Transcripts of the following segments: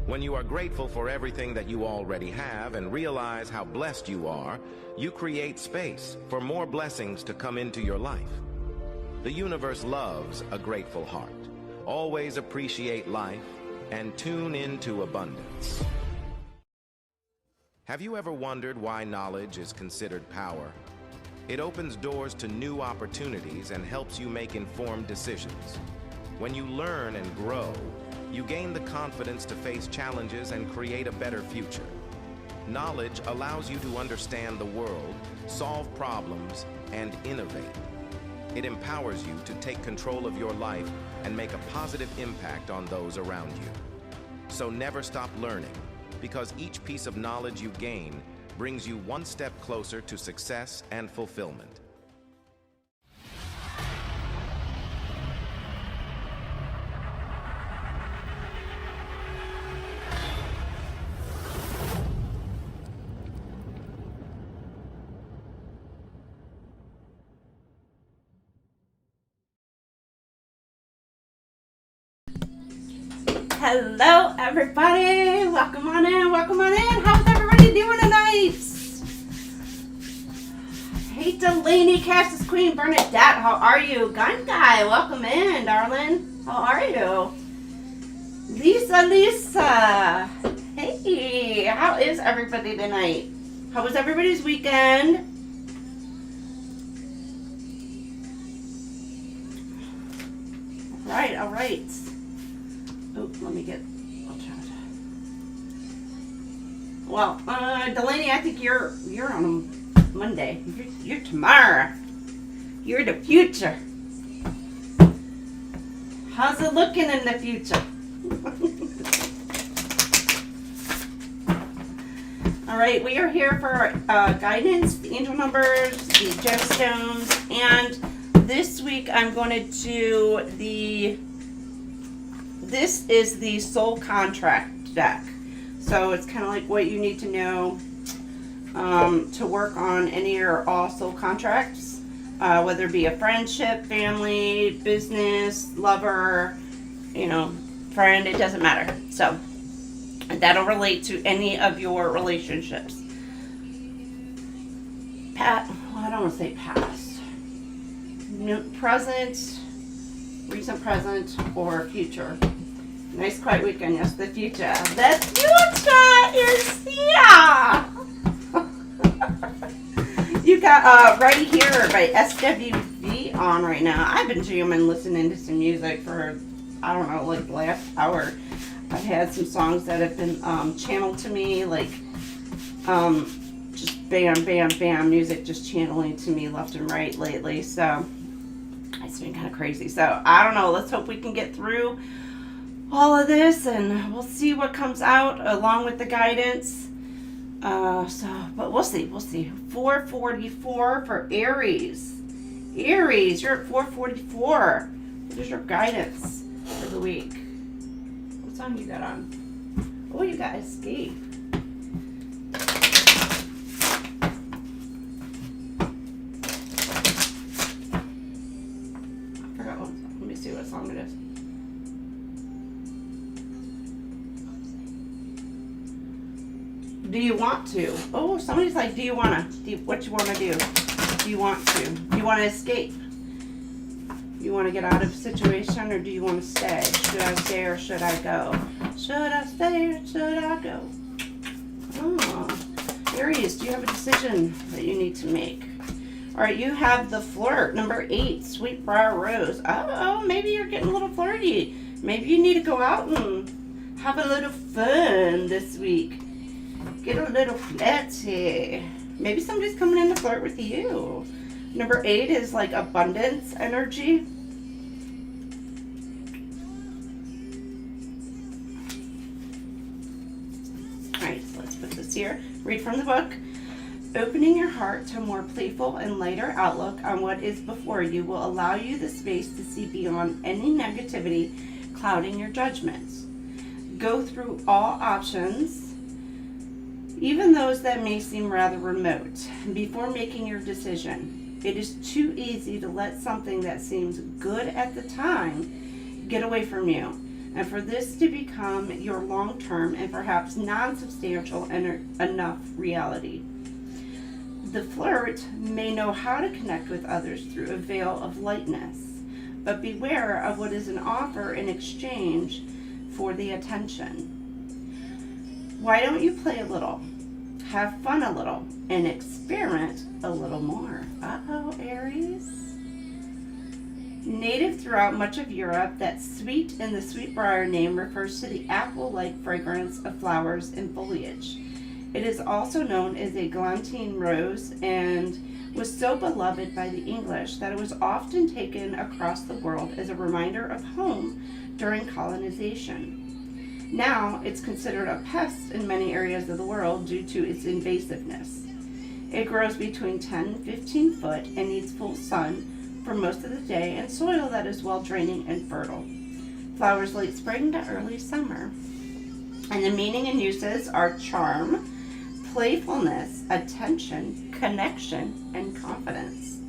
When you are grateful for everything that you already have and realize how blessed you are, you create space for more blessings to come into your life. The universe loves a grateful heart. Always appreciate life and tune into abundance. Have you ever wondered why knowledge is considered power? It opens doors to new opportunities and helps you make informed decisions. When you learn and grow, you gain the confidence to face challenges and create a better future. Knowledge allows you to understand the world, solve problems, and innovate. It empowers you to take control of your life and make a positive impact on those around you. So never stop learning, because each piece of knowledge you gain brings you one step closer to success and fulfillment. Hello everybody, welcome on in, how's everybody doing tonight? Hey Delaney, Cassius, Queen, Bernadette, how are you? Gun Guy, welcome in, darling, how are you? Lisa, hey, how is everybody tonight? How was everybody's weekend? All right. Oh, let me get. I'll try it. Well, Delaney, I think you're on a Monday. You're tomorrow. You're the future. How's it looking in the future? All right, we are here for guidance, the angel numbers, the gemstones, and this week I'm going to do this is the soul contract deck. So it's kind of like what you need to know to work on any or all soul contracts, whether it be a friendship, family, business, lover, friend, it doesn't matter. So that'll relate to any of your relationships. I don't want to say past. Present, recent present, or future. Nice quiet weekend. Yes, the future. The future is here. You got Right Here by SWV on right now. I've been jamming, listening to some music for, I don't know, like the last hour. I've had some songs that have been channeled to me, like just bam, bam, bam, music just channeling to me left and right lately. So it's been kind of crazy. So I don't know. Let's hope we can get through all of this, and we'll see what comes out along with the guidance. But we'll see. 444 for Aries. Aries, you're at 444. What is your guidance for the week? What song you got on? Oh, you got Escape. song it is. Do you want to? Oh, somebody's like, do you want to? What you want to do? Do you want to? Do you want to escape? You want to get out of a situation, or do you want to stay? Should I stay or should I go? Should I stay or should I go? Oh, Aries, do you have a decision that you need to make? All right, you have the flirt, number 8, Sweetbriar Rose. Oh, maybe you're getting a little flirty. Maybe you need to go out and have a little fun this week. Get a little flirty. Maybe somebody's coming in to flirt with you. Number 8 is like abundance energy. All right, so let's put this here. Read from the book. Opening your heart to a more playful and lighter outlook on what is before you will allow you the space to see beyond any negativity clouding your judgments. Go through all options, even those that may seem rather remote, before making your decision. It is too easy to let something that seems good at the time get away from you, and for this to become your long-term and perhaps non-substantial enough reality. The flirt may know how to connect with others through a veil of lightness, but beware of what is an offer in exchange for the attention. Why don't you play a little, have fun a little, and experiment a little more? Uh-oh, Aries. Native throughout much of Europe, that sweet in the sweetbriar name refers to the apple-like fragrance of flowers and foliage. It is also known as a galantine rose and was so beloved by the English that it was often taken across the world as a reminder of home during colonization. Now, it's considered a pest in many areas of the world due to its invasiveness. It grows between 10 and 15 foot and needs full sun for most of the day and soil that is well draining and fertile. Flowers late spring to early summer. And the meaning and uses are charm, playfulness, attention, connection, and confidence.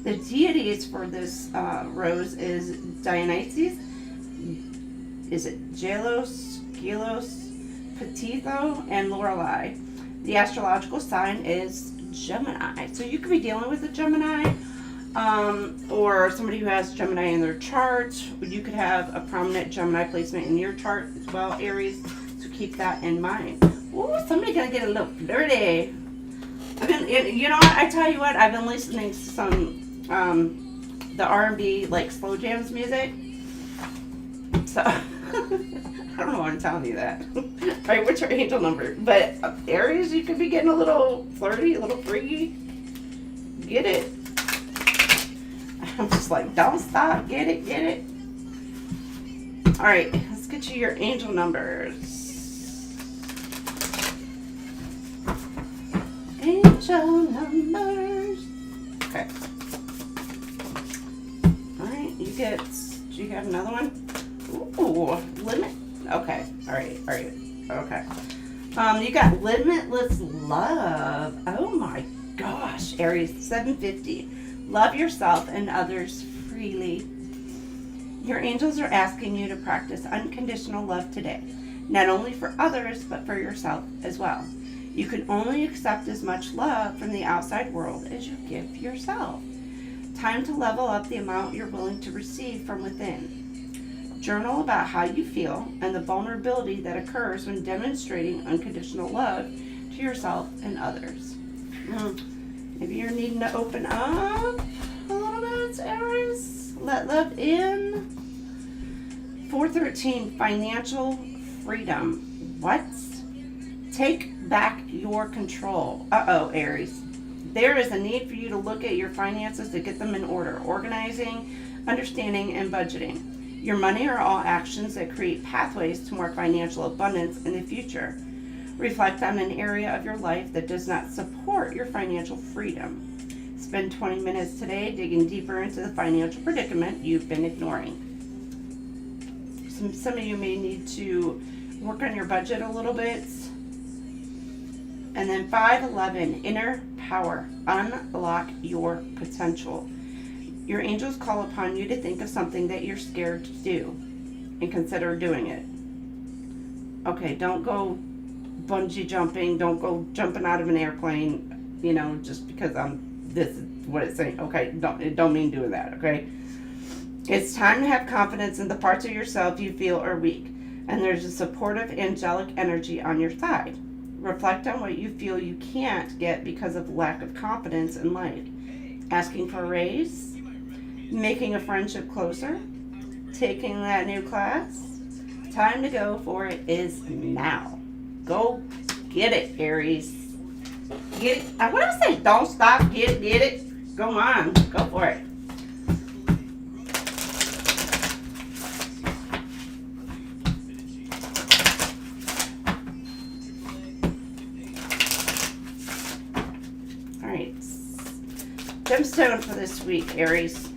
The deities for this rose is Dionysus, is it Gelos, Petitho, and Lorelei. The astrological sign is Gemini. So you could be dealing with a Gemini, or somebody who has Gemini in their chart. You could have a prominent Gemini placement in your chart as well, Aries. So keep that in mind. Ooh, somebody gonna get a little flirty. You know what? I tell you what. I've been listening to some the R&B like slow jams music. So I don't know why I'm telling you that. All right, what's your angel number? But Aries, you could be getting a little flirty, a little freaky. Get it? I'm just like, don't stop. Get it, get it. All right, let's get you your angel numbers. Angel numbers. Okay. All right, do you have another one? Ooh, limit. Okay. All right. Okay. You got limitless love. Oh my gosh, Aries, 750. Love yourself and others freely. Your angels are asking you to practice unconditional love today, not only for others, but for yourself as well. You can only accept as much love from the outside world as you give yourself. Time to level up the amount you're willing to receive from within. Journal about how you feel and the vulnerability that occurs when demonstrating unconditional love to yourself and others. Maybe you're needing to open up a little bit, Aries. Let love in. 413, financial freedom. What? Take back your control. Uh-oh, Aries. There is a need for you to look at your finances to get them in order. Organizing, understanding, and budgeting. Your money are all actions that create pathways to more financial abundance in the future. Reflect on an area of your life that does not support your financial freedom. Spend 20 minutes today digging deeper into the financial predicament you've been ignoring. Some of you may need to work on your budget a little bit. And then 511, inner power. Unlock your potential. Your angels call upon you to think of something that you're scared to do and consider doing it. Okay, don't go bungee jumping. Don't go jumping out of an airplane, you know, just because this is what it's saying. Okay, don't mean doing that, okay? It's time to have confidence in the parts of yourself you feel are weak, and there's a supportive angelic energy on your side. Reflect on what you feel you can't get because of lack of confidence in life. Asking for a raise, making a friendship closer, taking that new class. Time to go for it is now. Go get it, Aries. Get it. What did I say? Don't stop. Get it. Go on. Go for it. All right. Gemstone for this week, Aries.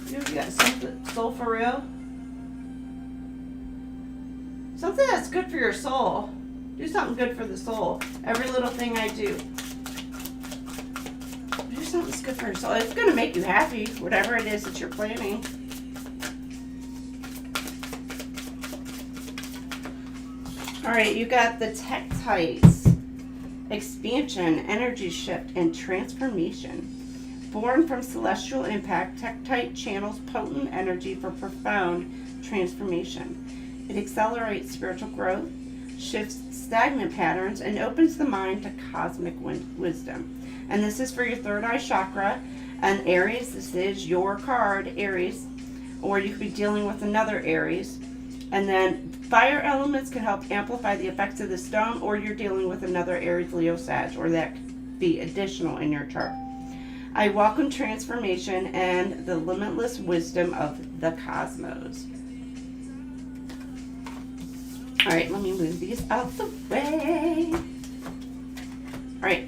You got something, soul for real? Something that's good for your soul. Do something good for the soul. Every little thing I do. Do something that's good for your soul. It's going to make you happy, whatever it is that you're planning. Alright, you got the tektites. Expansion, energy shift, and transformation. Born from celestial impact, tektite channels potent energy for profound transformation. It accelerates spiritual growth, shifts stagnant patterns, and opens the mind to cosmic wisdom. And this is for your third eye chakra. And Aries, this is your card, Aries. Or you could be dealing with another Aries. And then fire elements can help amplify the effects of the stone, or you're dealing with another Aries, Leo, Sag, or that could be additional in your chart. I welcome transformation and the limitless wisdom of the cosmos. All right, let me move these out the way. All right,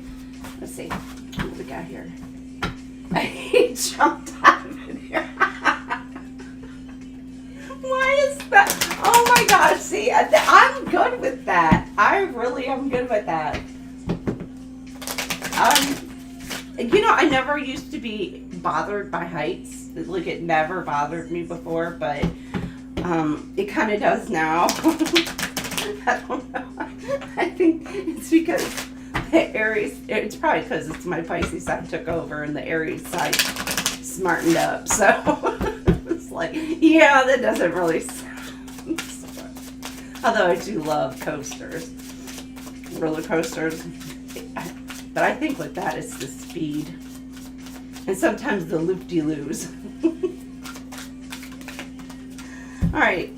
let's see what we got here. I jumped out of it here. Why is that? Oh my God, see, I'm good with that. I really am good with that. You know, I never used to be bothered by heights. Like, it never bothered me before, but it kind of does now. I don't know. I think it's because the Aries, it's probably because it's my Pisces side took over and the Aries side smartened up. So it's like, yeah, that doesn't really sound. Although I do love coasters, roller coasters. But I think with that, it's the speed. And sometimes the loop-de-loos. All right.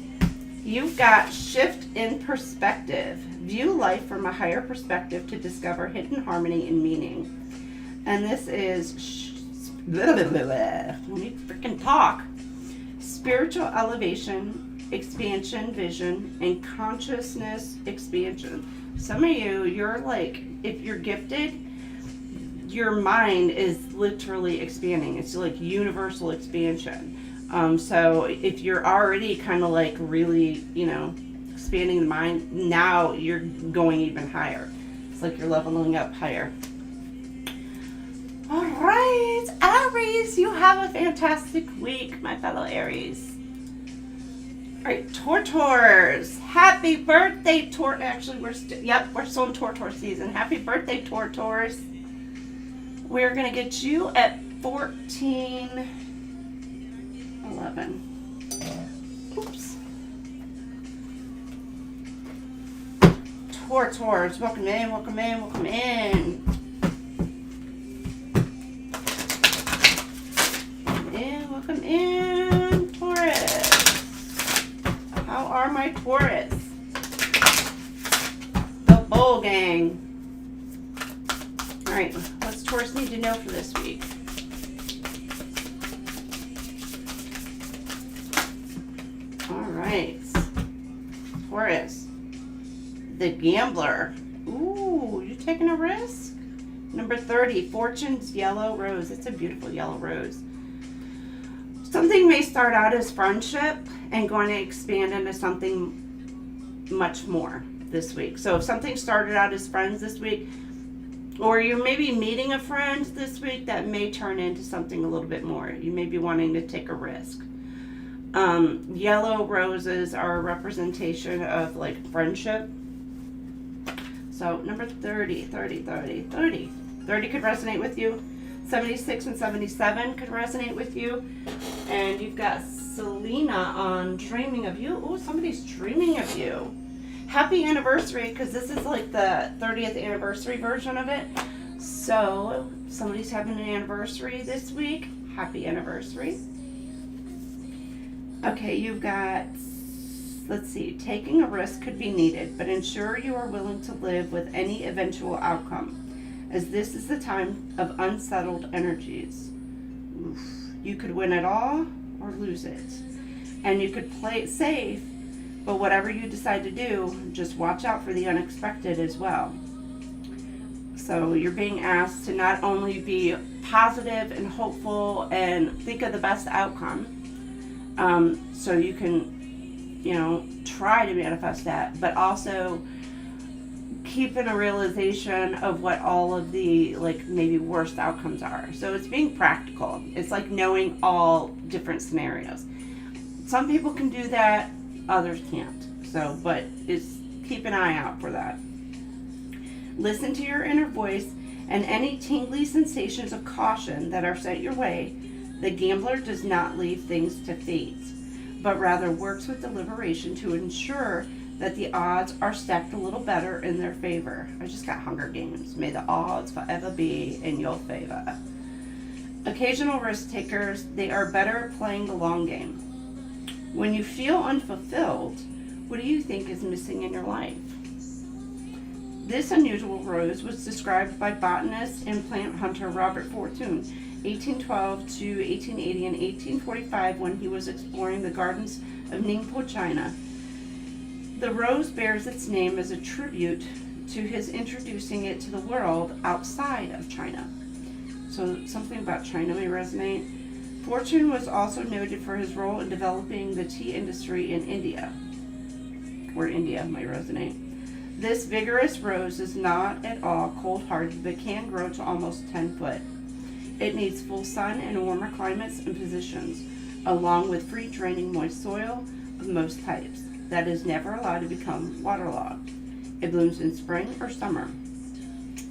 You've got shift in perspective. View life from a higher perspective to discover hidden harmony and meaning. And this is... Let me freaking talk. Spiritual elevation, expansion, vision, and consciousness expansion. Some of you, you're like, if you're gifted, your mind is literally expanding. It's like universal expansion. So if you're already kind of like really, you know, expanding the mind, now you're going even higher. It's like you're leveling up higher. All right, Aries, you have a fantastic week, my fellow Aries. All right, Taurus. Happy birthday, Taurus. Actually, we're still in Taurus season. Happy birthday, Taurus. We're going to get you at 1411. Oops. Taurus, welcome in, welcome in, welcome in. Welcome in, Taurus. How are my Taurus? The Bull Gang. All right, what's Taurus need to know for this week? All right, Taurus, the Gambler. Ooh, you taking a risk? Number 30, Fortune's Yellow Rose. It's a beautiful yellow rose. Something may start out as friendship and going to expand into something much more this week. So if something started out as friends this week, or you're maybe meeting a friend this week, that may turn into something a little bit more. You may be wanting to take a risk. Yellow roses are a representation of like friendship. So number 30 could resonate with you. 76 and 77 could resonate with you. And you've got Selena on Dreaming of You. Oh, somebody's dreaming of you. Happy anniversary, because this is like the 30th anniversary version of it. So somebody's having an anniversary this week. Happy anniversary. Okay, you've got, let's see, taking a risk could be needed, but ensure you are willing to live with any eventual outcome, as this is the time of unsettled energies. Oof. You could win it all or lose it. And you could play it safe, but whatever you decide to do, just watch out for the unexpected as well. So you're being asked to not only be positive and hopeful and think of the best outcome, so you can, you know, try to manifest that, but also keeping a realization of what all of the, like, maybe worst outcomes are. So it's being practical. It's like knowing all different scenarios. Some people can do that, others can't. So, but it's, keep an eye out for that. Listen to your inner voice and any tingly sensations of caution that are sent your way. The gambler does not leave things to fate, but rather works with deliberation to ensure that the odds are stacked a little better in their favor. I just got Hunger Games. May the odds forever be in your favor. Occasional risk takers, they are better at playing the long game. When you feel unfulfilled, what do you think is missing in your life? This unusual rose was described by botanist and plant hunter Robert Fortune, 1812 to 1880 and 1845, when he was exploring the gardens of Ningpo, China. The rose bears its name as a tribute to his introducing it to the world outside of China. So something about China may resonate. Fortune was also noted for his role in developing the tea industry in India, or India might resonate. This vigorous rose is not at all cold-hearted, but can grow to almost 10 foot. It needs full sun and warmer climates and positions, along with free draining moist soil of most types that is never allowed to become waterlogged. It blooms in spring or summer.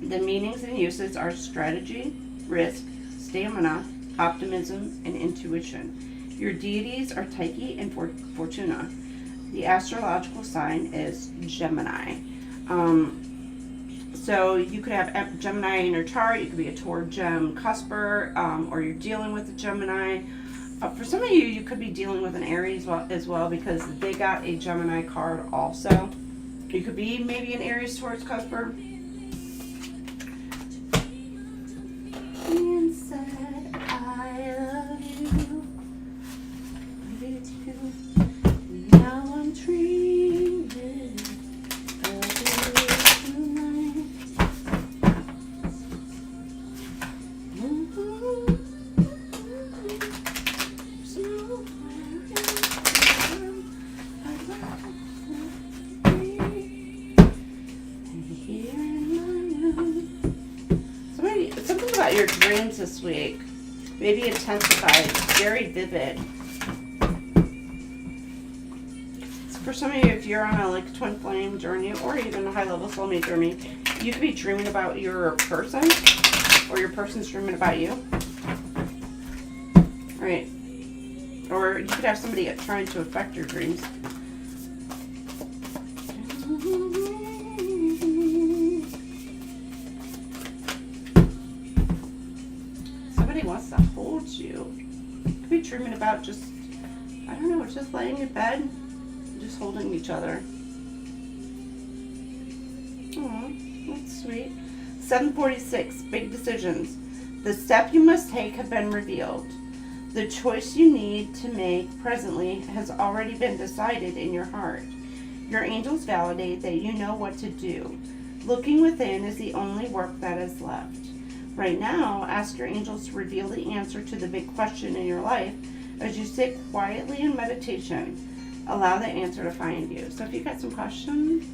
The meanings and uses are strategy, risk, stamina, optimism, and intuition. Your deities are Tyche and Fortuna. The astrological sign is Gemini. So you could have Gemini in your chart. You could be a Taur Gem cusper, or you're dealing with a Gemini. For some of you, you could be dealing with an Aries as well, because they got a Gemini card also. You could be maybe an Aries Taurus cusper. Inside, I love you. Me too. Now I'm dreaming of you tonight. Something about your dreams this week, maybe intensified, very vivid. For some of you, if you're on a like Twinflame journey, or even a high-level soulmate journey, you could be dreaming about your person, or your person's dreaming about you. Right. Or you could have somebody trying to affect your dreams. Somebody wants to hold you. You could be dreaming about just, I don't know, just laying in bed, just holding each other. Aw, that's sweet. 746, big decisions. The step you must take have been revealed. The choice you need to make presently has already been decided in your heart. Your angels validate that you know what to do. Looking within is the only work that is left. Right now, ask your angels to reveal the answer to the big question in your life as you sit quietly in meditation. Allow the answer to find you. So if you got some questions,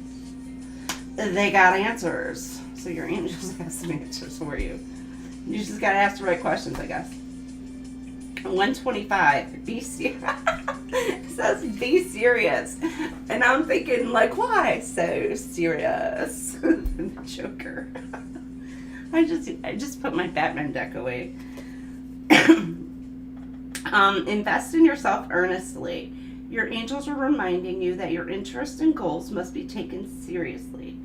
they got answers. So your angels have some answers for you. You just got to ask the right questions, I guess. 125. Be serious. It says be serious. And I'm thinking, like, why so serious? Joker. I just put my Batman deck away. Invest in yourself earnestly. Your angels are reminding you that your interests and goals must be taken seriously.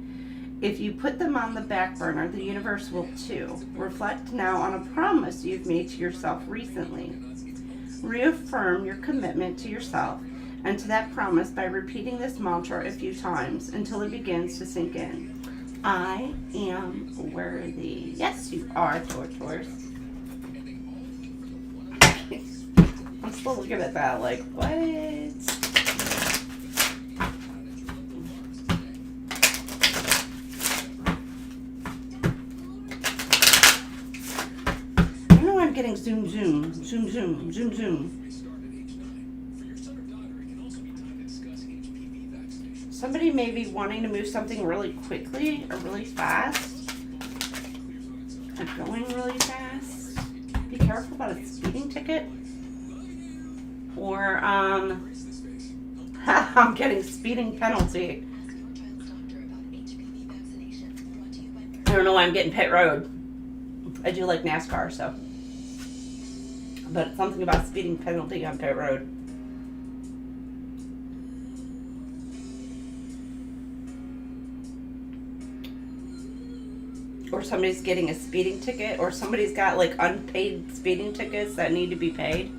If you put them on the back burner, the universe will too. Reflect now on a promise you've made to yourself recently. Reaffirm your commitment to yourself and to that promise by repeating this mantra a few times until it begins to sink in. I am worthy. Yes, you are, Taurus. I'm still looking at that like, what? I don't know why I'm getting zoom, zoom, zoom, zoom, zoom, zoom. Somebody may be wanting to move something really quickly or really fast. Or going really fast. Be careful about a speeding ticket. Or, I'm getting speeding penalty. I don't know why I'm getting pit road. I do like NASCAR, so. But something about speeding penalty on pit road. Or somebody's getting a speeding ticket, or somebody's got like unpaid speeding tickets that need to be paid.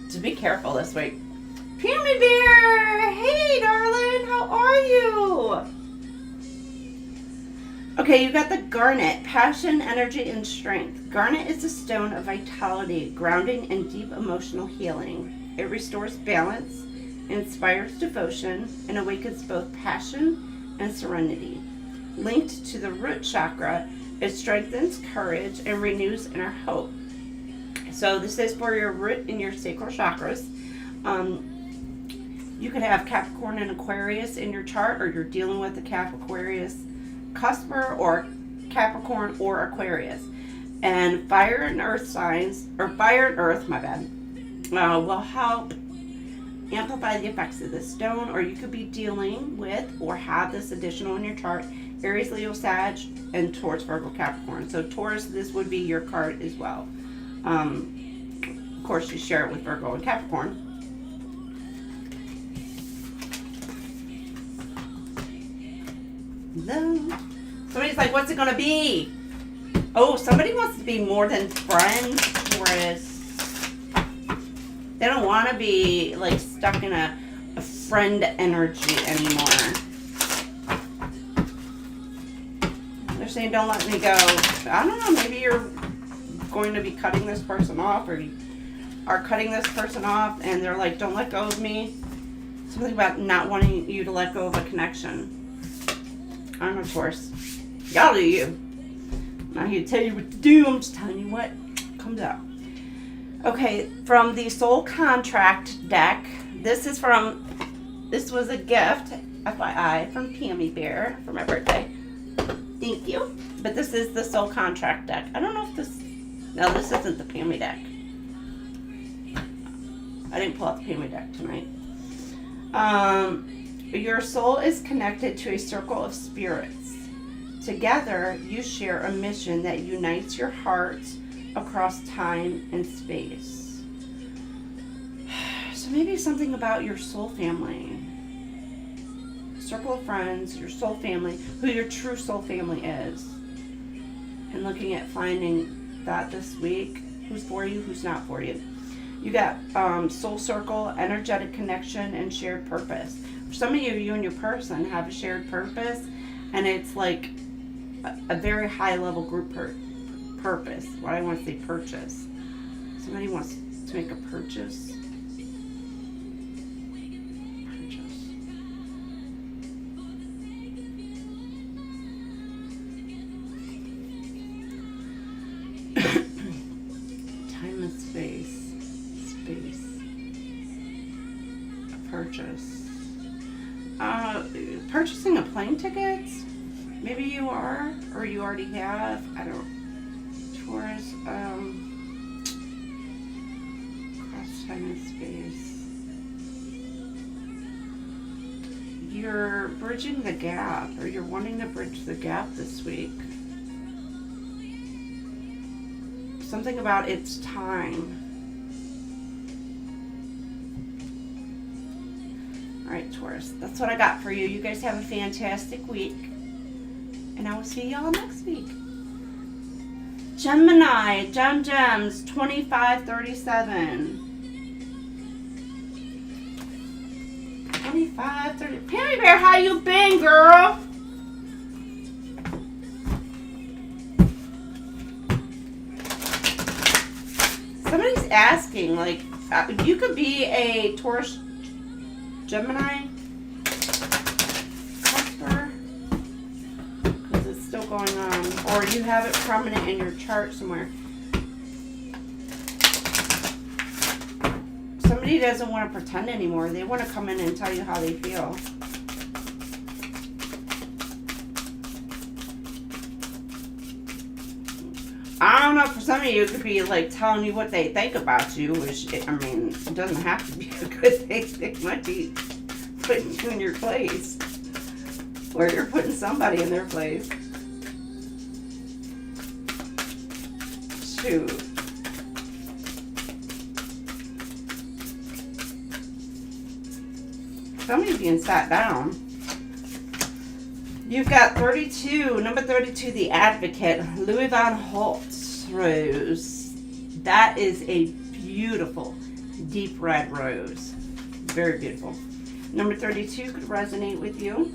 So be careful this week. Pammy Bear! Hey, darling! How are you? Okay, you got the garnet. Passion, energy, and strength. Garnet is a stone of vitality, grounding, and deep emotional healing. It restores balance, inspires devotion, and awakens both passion and serenity. Linked to the root chakra, it strengthens courage and renews inner hope. So this is for your root and your sacral chakras. You could have Capricorn and Aquarius in your chart, or you're dealing with the Cap-Aquarius cusper, or Capricorn or Aquarius. And fire and earth signs, or fire and earth, my bad, will help amplify the effects of this stone. Or you could be dealing with or have this additional in your chart: Aries, Leo, Sag, and Taurus, Virgo, Capricorn. So Taurus, this would be your card as well. Of course, you share it with Virgo and Capricorn. No. Somebody's like, what's it going to be? Oh, somebody wants to be more than friends, Taurus. They don't want to be like stuck in a friend energy anymore. They're saying, don't let me go. I don't know, maybe you're going to be cutting this person off, or you are cutting this person off, and they're like, don't let go of me. Something about not wanting you to let go of a connection. I don't know, Taurus. Y'all do you. I'm not here to tell you what to do. I'm just telling you what comes out. Okay, from the Soul Contract deck, this was a gift, FYI, from Pammy Bear for my birthday. Thank you. But this is the Soul Contract deck. I don't know if this... No, this isn't the Pammy deck. I didn't pull out the Pammy deck tonight. Your soul is connected to a circle of spirits. Together, you share a mission that unites your hearts across time and space. So maybe something about your soul family. Circle of friends, your soul family, who your true soul family is. And looking at finding that this week, who's for you, who's not for you. You got soul circle, energetic connection, and shared purpose. For some of you, you and your person have a shared purpose, and it's like a very high level group purpose. What I want to say, purchase. Somebody wants to make a purchase. Time and space. purchase. Purchasing a plane ticket? Maybe you are, or you already have. I don't. Taurus. Cross time and space. You're bridging the gap, or you're wanting to bridge the gap this week. Something about it's time. All right, Taurus, that's what I got for you. You guys have a fantastic week, and I will see y'all next week. Gemini, Gems, 2537. 2530. Pammy Bear, how you been, girl? Somebody's asking, like, you could be a Taurus Gemini cusper, because it's still going on, or you have it prominent in your chart somewhere. Somebody doesn't want to pretend anymore. They want to come in and tell you how they feel. I don't know, for some of you, it could be like telling you what they think about you, which, I mean, it doesn't have to be a good thing. It might be putting you in your place, or you're putting somebody in their place. Shoot. Somebody's being sat down. You've got 32, number 32, the Advocate, Louis Van Holt's rose. That is a beautiful, deep red rose. Very beautiful. Number 32 could resonate with you.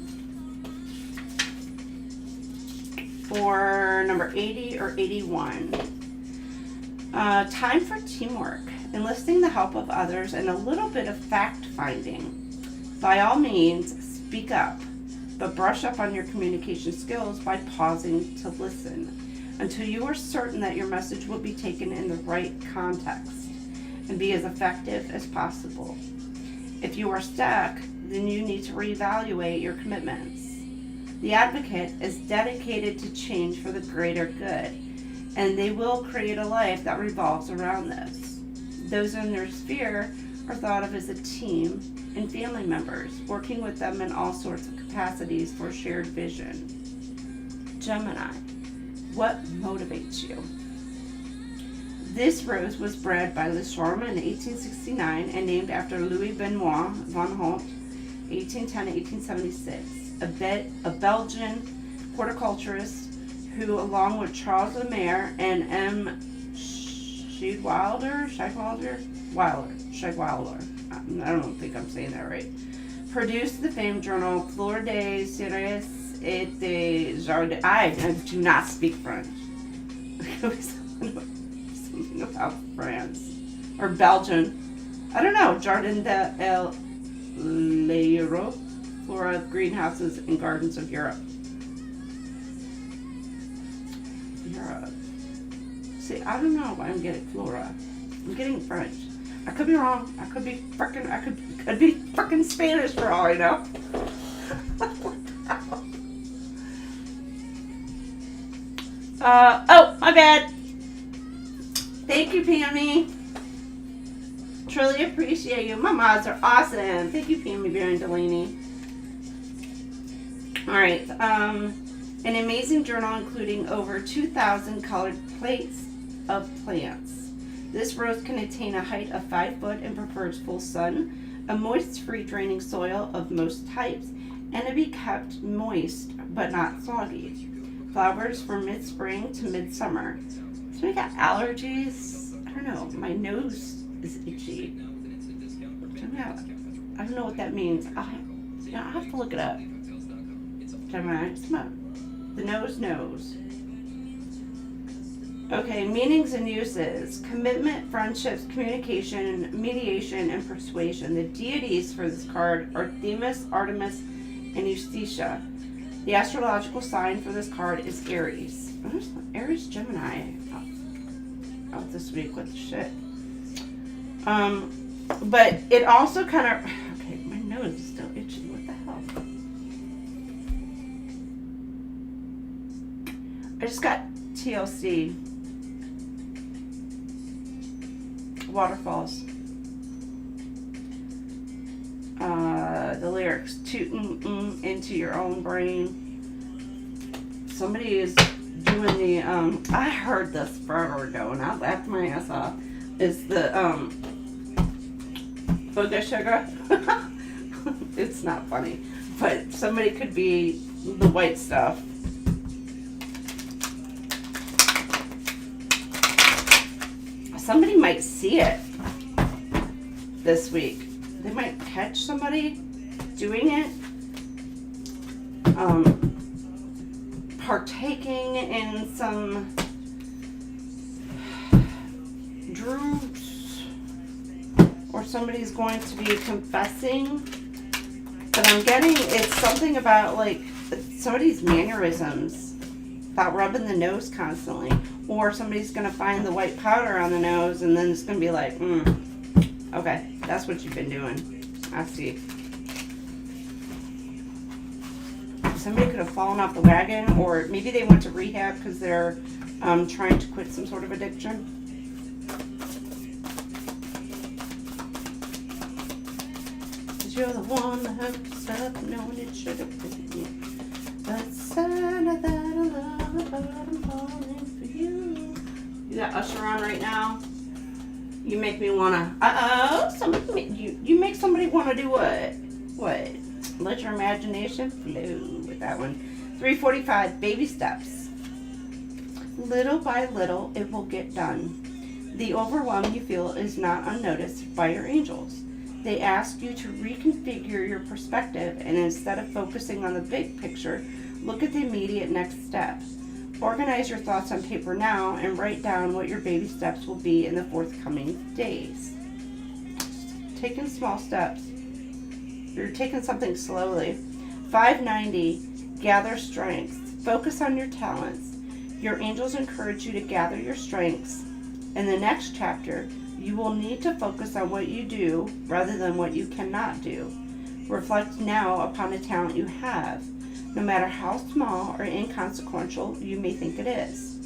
Or number 80 or 81. Time for teamwork, enlisting the help of others, and a little bit of fact-finding. By all means, speak up, but brush up on your communication skills by pausing to listen until you are certain that your message will be taken in the right context and be as effective as possible. If you are stuck, then you need to reevaluate your commitments. The Advocate is dedicated to change for the greater good, and they will create a life that revolves around this. Those in their sphere are thought of as a team and family members, working with them in all sorts of capacities for shared vision. Gemini, what motivates you? This rose was bred by Le Charme in 1869 and named after Louis Benoit van Holt, 1810-1876, a Belgian horticulturist who, along with Charles Lemaire and M. Scheidwalder, I don't think I'm saying that right, produced the famed journal Fleur des Ceres et des Jardins. I do not speak French. Something about France. Or Belgian. I don't know. Jardin d'Europe, Flora of Greenhouses and Gardens of Europe. See, I don't know why I'm getting Flora. I'm getting French. I could be wrong. I could be frickin' Spanish for all I know. Oh, my bad. Thank you, Pammy. Truly appreciate you. My mods are awesome. Thank you, Pammy, Bear, and Delaney. Alright, an amazing journal including over 2,000 colored plates of plants. This rose can attain a height of 5 foot and prefers full sun, a moist, free draining soil of most types, and to be kept moist but not soggy. Flowers from mid-spring to midsummer. So we got allergies. I don't know. My nose is itchy. I don't know what that means. I'll have to look it up. Gemini, the nose knows. Okay, meanings and uses. Commitment, friendships, communication, mediation, and persuasion. The deities for this card are Themis, Artemis, and Eustacia. The astrological sign for this card is Aries. Aries, Gemini. Out this week with shit. But it also kind of... Okay, my nose I just got TLC. Waterfalls. The lyrics, tootin' into your own brain. Somebody is doing the, I heard this forever ago and I laughed my ass off. It's the, Booga Sugar. It's not funny, but somebody could be the white stuff. Somebody might see it this week. They might catch somebody doing it, partaking in some droops, or somebody's going to be confessing. But I'm getting, it's something about like somebody's mannerisms, about rubbing the nose constantly, or somebody's going to find the white powder on the nose and then it's going to be like, okay, that's what you've been doing. I see. Somebody could have fallen off the wagon, or maybe they went to rehab because they're trying to quit some sort of addiction. Because you're the one that had to stop knowing it should have been you. But sign of that I love, but I'm falling for you. You got Usher on right now. You make me wanna. You make somebody wanna do what? What? Let your imagination flow with that one. 345, baby steps. Little by little, it will get done. The overwhelm you feel is not unnoticed by your angels. They ask you to reconfigure your perspective, and instead of focusing on the big picture, look at the immediate next step. Organize your thoughts on paper now and write down what your baby steps will be in the forthcoming days. Taking small steps. You're taking something slowly. 590, gather strengths. Focus on your talents. Your angels encourage you to gather your strengths. In the next chapter, you will need to focus on what you do rather than what you cannot do. Reflect now upon a talent you have, no matter how small or inconsequential you may think it is.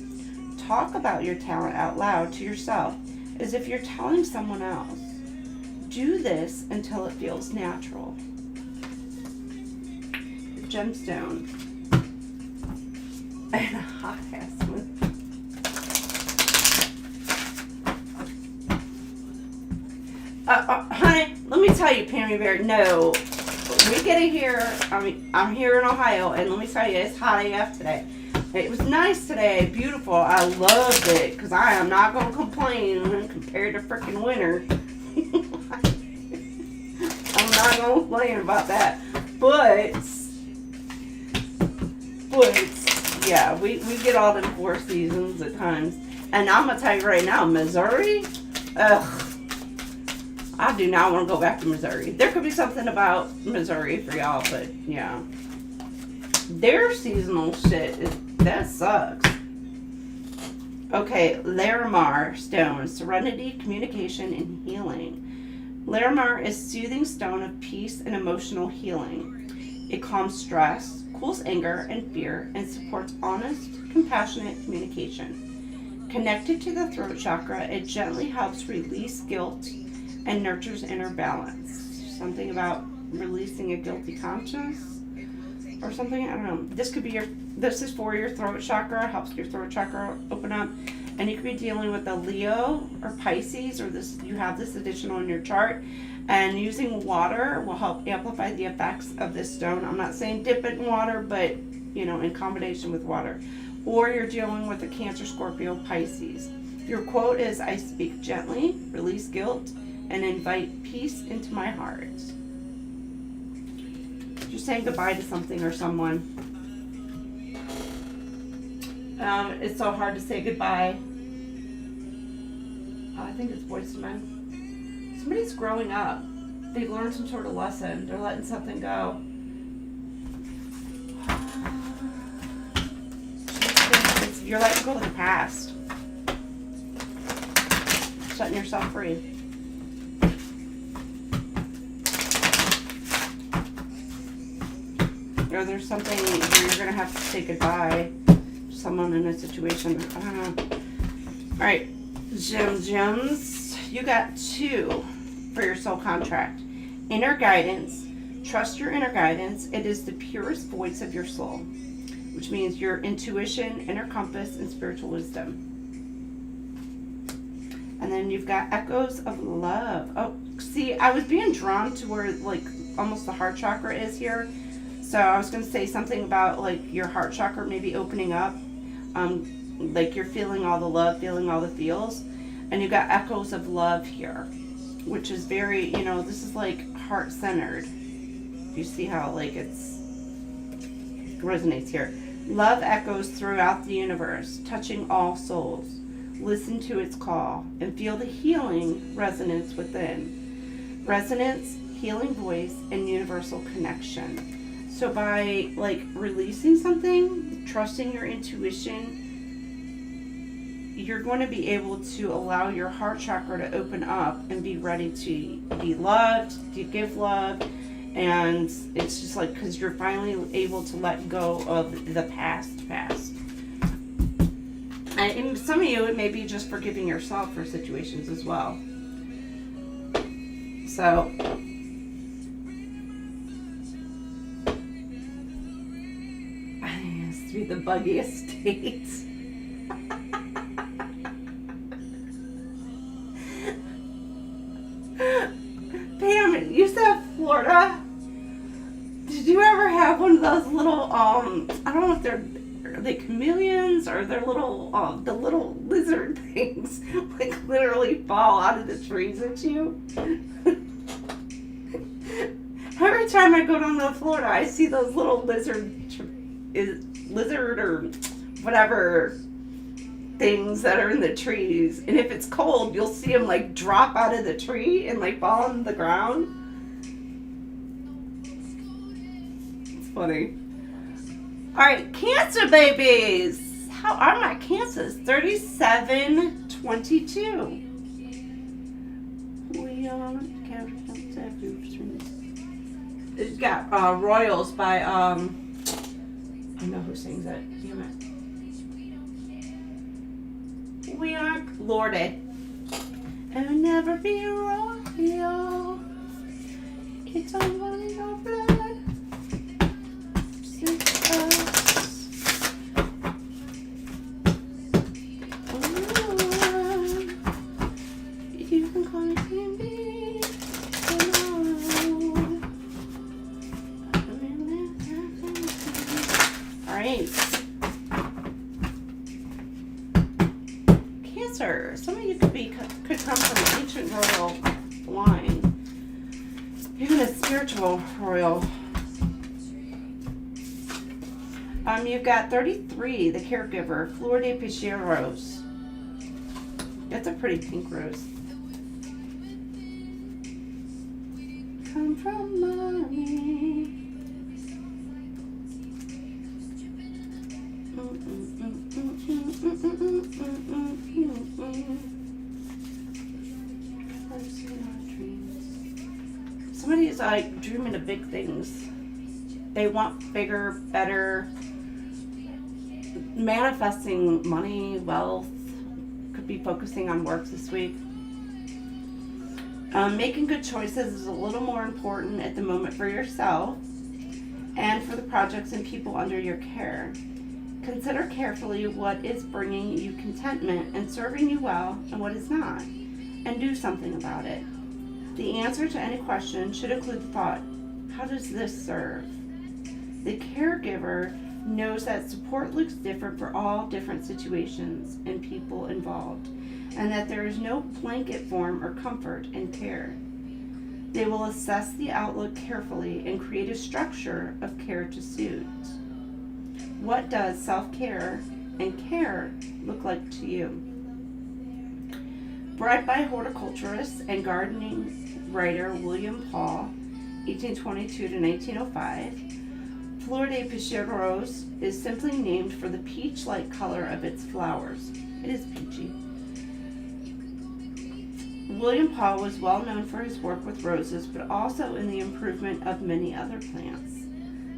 Talk about your talent out loud to yourself as if you're telling someone else. Do this until it feels natural. Your gemstone. And a hot ass one. Honey, let me tell you, Pammy Bear, no. We get it here. I'm here in Ohio, and let me tell you, it's hot AF today. It was nice today, beautiful. I loved it, because I am not going to complain compared to freaking winter. I'm not going to complain about that. But yeah, we get all them 4 seasons at times. And I'm going to tell you right now, Missouri, ugh. I do not want to go back to Missouri. There could be something about Missouri for y'all, but yeah. Their seasonal shit, that sucks. Okay, Larimar stone, serenity, communication, and healing. Larimar is soothing stone of peace and emotional healing. It calms stress, cools anger and fear, and supports honest, compassionate communication. Connected to the throat chakra, it gently helps release guilt and nurtures inner balance. Something about releasing a guilty conscience or something. I don't know. This is for your throat chakra. Helps your throat chakra open up. And you could be dealing with a Leo or Pisces, or you have this additional in your chart. And using water will help amplify the effects of this stone. I'm not saying dip it in water, but in combination with water. Or you're dealing with a Cancer, Scorpio, Pisces. Your quote is, I speak gently, release guilt, and invite peace into my heart. You're saying goodbye to something or someone. It's so hard to say goodbye. I think it's boys to men. Somebody's growing up. They've learned some sort of lesson. They're letting something go. You're letting go of the past. Setting yourself free. Or there's something where you're going to have to say goodbye to someone in a situation. I don't know. All right, gems. You got 2 for your soul contract. Inner guidance. Trust your inner guidance. It is the purest voice of your soul, which means your intuition, inner compass, and spiritual wisdom. And then you've got echoes of love. Oh, see, I was being drawn to where like almost the heart chakra is here. So I was going to say something about like your heart chakra maybe opening up. Like you're feeling all the love, feeling all the feels. And you got echoes of love here, which is very, you know, this is like heart-centered. You see how like it resonates here. Love echoes throughout the universe, touching all souls. Listen to its call and feel the healing resonance within. Resonance, healing voice, and universal connection. So by like releasing something, trusting your intuition, you're going to be able to allow your heart chakra to open up and be ready to be loved, to give love. And it's just like, because you're finally able to let go of the past. And some of you, it may be just forgiving yourself for situations as well. So, I think it has to be the buggiest state. Pam, you said Florida. Did you ever have one of those little, I don't know if are they chameleons or they're little, the little lizard things, like literally fall out of the trees at you? Every time I go down to Florida, I see those little lizard or whatever things that are in the trees. And if it's cold, you'll see them like drop out of the tree and like fall on the ground. It's funny. All right, Cancer babies. How are my Cancers? 3722. We are it's got Royals by I know who sings it. Damn it. We are Lorde. I'll never be royal. It's all in your blood. You can call me Queen Bee. Alright. Cancer. Some of you could come from an ancient royal line. Even a spiritual royal. You've got 33, the caregiver, Flor de Pisces rose. That's a pretty pink rose. Come from mommy. Somebody is like dreaming of big things. They want bigger, better. Manifesting money, wealth, could be focusing on work this week. Making good choices is a little more important at the moment for yourself and for the projects and people under your care. Consider carefully what is bringing you contentment and serving you well and what is not, and do something about it. The answer to any question should include the thought, how does this serve? The caregiver knows that support looks different for all different situations and people involved, and that there is no blanket form or comfort in care. They will assess the outlook carefully and create a structure of care to suit. What does self-care and care look like to you? Bred by horticulturist and gardening writer William Paul, 1822 to 1905, Flor de Pisces rose is simply named for the peach-like color of its flowers. It is peachy. William Paul was well known for his work with roses, but also in the improvement of many other plants.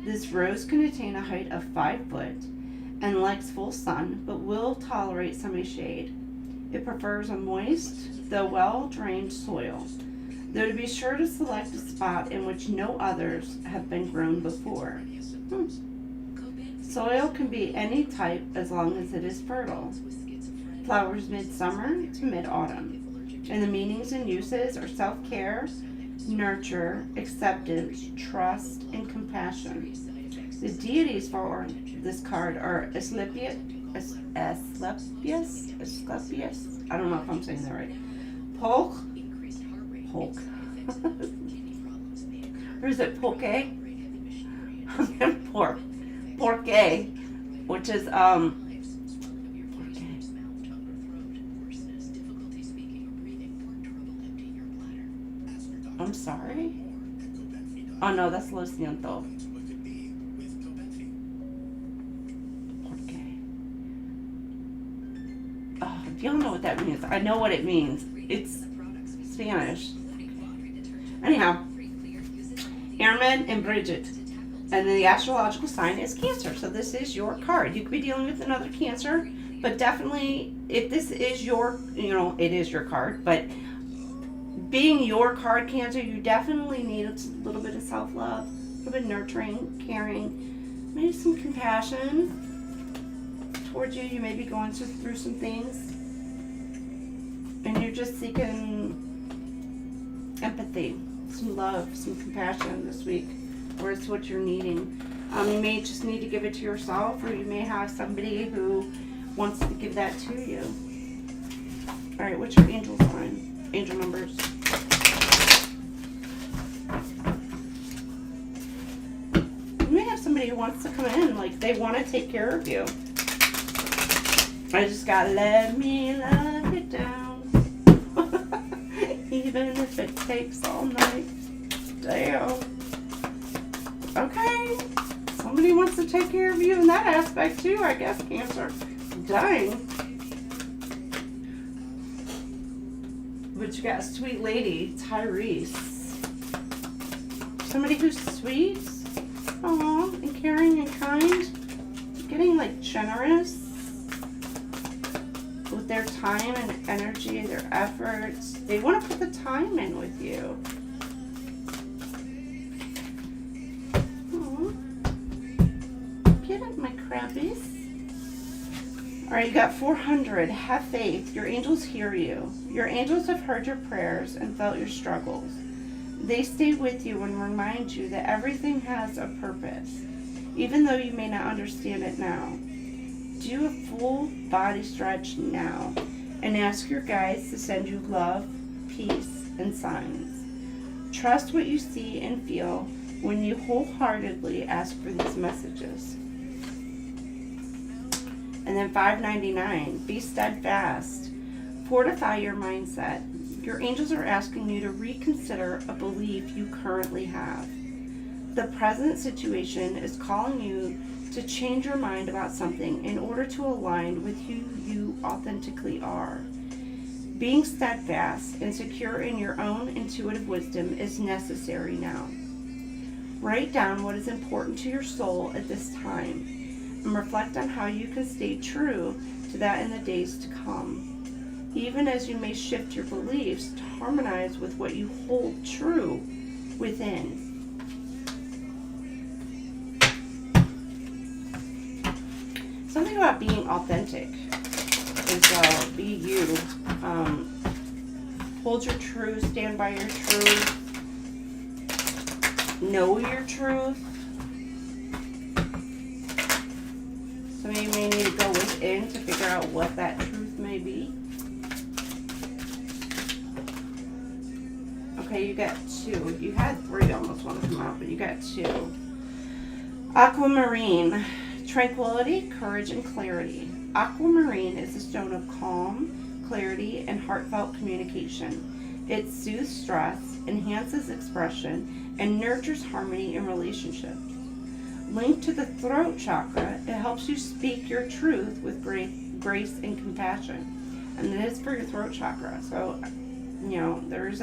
This rose can attain a height of 5 foot and likes full sun, but will tolerate semi-shade. It prefers a moist, though well-drained soil, though to be sure to select a spot in which no others have been grown before. Soil can be any type as long as it is fertile. Flowers midsummer to mid-autumn, and the meanings and uses are self-care, nurture, acceptance, trust, and compassion. The deities for this card are Asclepius, I don't know if I'm saying that right, Polk, or is it Polke? Porke, which is, I'm sorry? Oh no, that's Lo Siento. Porke. Oh, do y'all know what that means? I know what it means. It's Spanish. Anyhow, Airman and Bridget. And then the astrological sign is Cancer. So this is your card. You could be dealing with another Cancer, but definitely if this is your, it is your card, but being your card, Cancer, you definitely need a little bit of self-love, a little bit of nurturing, caring, maybe some compassion towards you. You may be going through some things, and you're just seeking empathy, some love, some compassion this week, or it's what you're needing. You may just need to give it to yourself, or you may have somebody who wants to give that to you. All right, what's your angel sign? Angel numbers. You may have somebody who wants to come in, like they want to take care of you. I just gotta let me love it down. Even if it takes all night. Damn. Okay. Somebody wants to take care of you in that aspect too, I guess, Cancer. Dang. But you got a sweet lady, Tyrese. Somebody who's sweet, aw, and caring and kind. Getting like generous with their time and energy, their efforts. They want to put the time in with you. Aww. Get it, my crabbies. Alright, you got 400. Have faith. Your angels hear you. Your angels have heard your prayers and felt your struggles. They stay with you and remind you that everything has a purpose, even though you may not understand it now. Do a full body stretch now and ask your guides to send you love, peace, and signs. Trust what you see and feel when you wholeheartedly ask for these messages. And then 599, be steadfast. Fortify your mindset. Your angels are asking you to reconsider a belief you currently have. The present situation is calling you to change your mind about something in order to align with who you authentically are. Being steadfast and secure in your own intuitive wisdom is necessary now. Write down what is important to your soul at this time and reflect on how you can stay true to that in the days to come, even as you may shift your beliefs to harmonize with what you hold true within. Something about being authentic is be you. Hold your truth, stand by your truth, know your truth. Some of you may need to go within to figure out what that truth may be. Okay, you got 2. You had 3 almost want to come out, but you got 2. Aquamarine. Tranquility, courage, and clarity. Aquamarine is a stone of calm, clarity, and heartfelt communication. It soothes stress, enhances expression, and nurtures harmony in relationships. Linked to the throat chakra, it helps you speak your truth with grace and compassion. And it is for your throat chakra. So, there's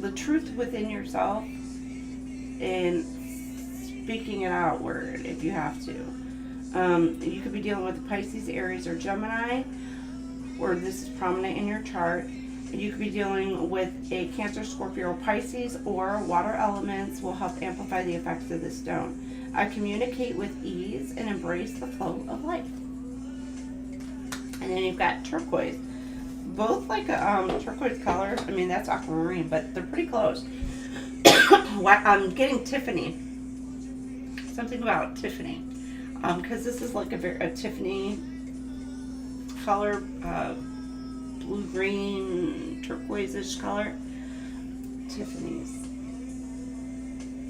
the truth within yourself and speaking it outward if you have to. You could be dealing with Pisces, Aries, or Gemini, or this is prominent in your chart. You could be dealing with a Cancer, Scorpio, or Pisces, or water elements will help amplify the effects of this stone. I communicate with ease and embrace the flow of life. And then you've got turquoise. Both like a turquoise color. I mean, that's aquamarine, but they're pretty close. I'm getting Tiffany. Something about Tiffany. Because this is like a Tiffany color, blue-green, turquoise-ish color. Tiffany's.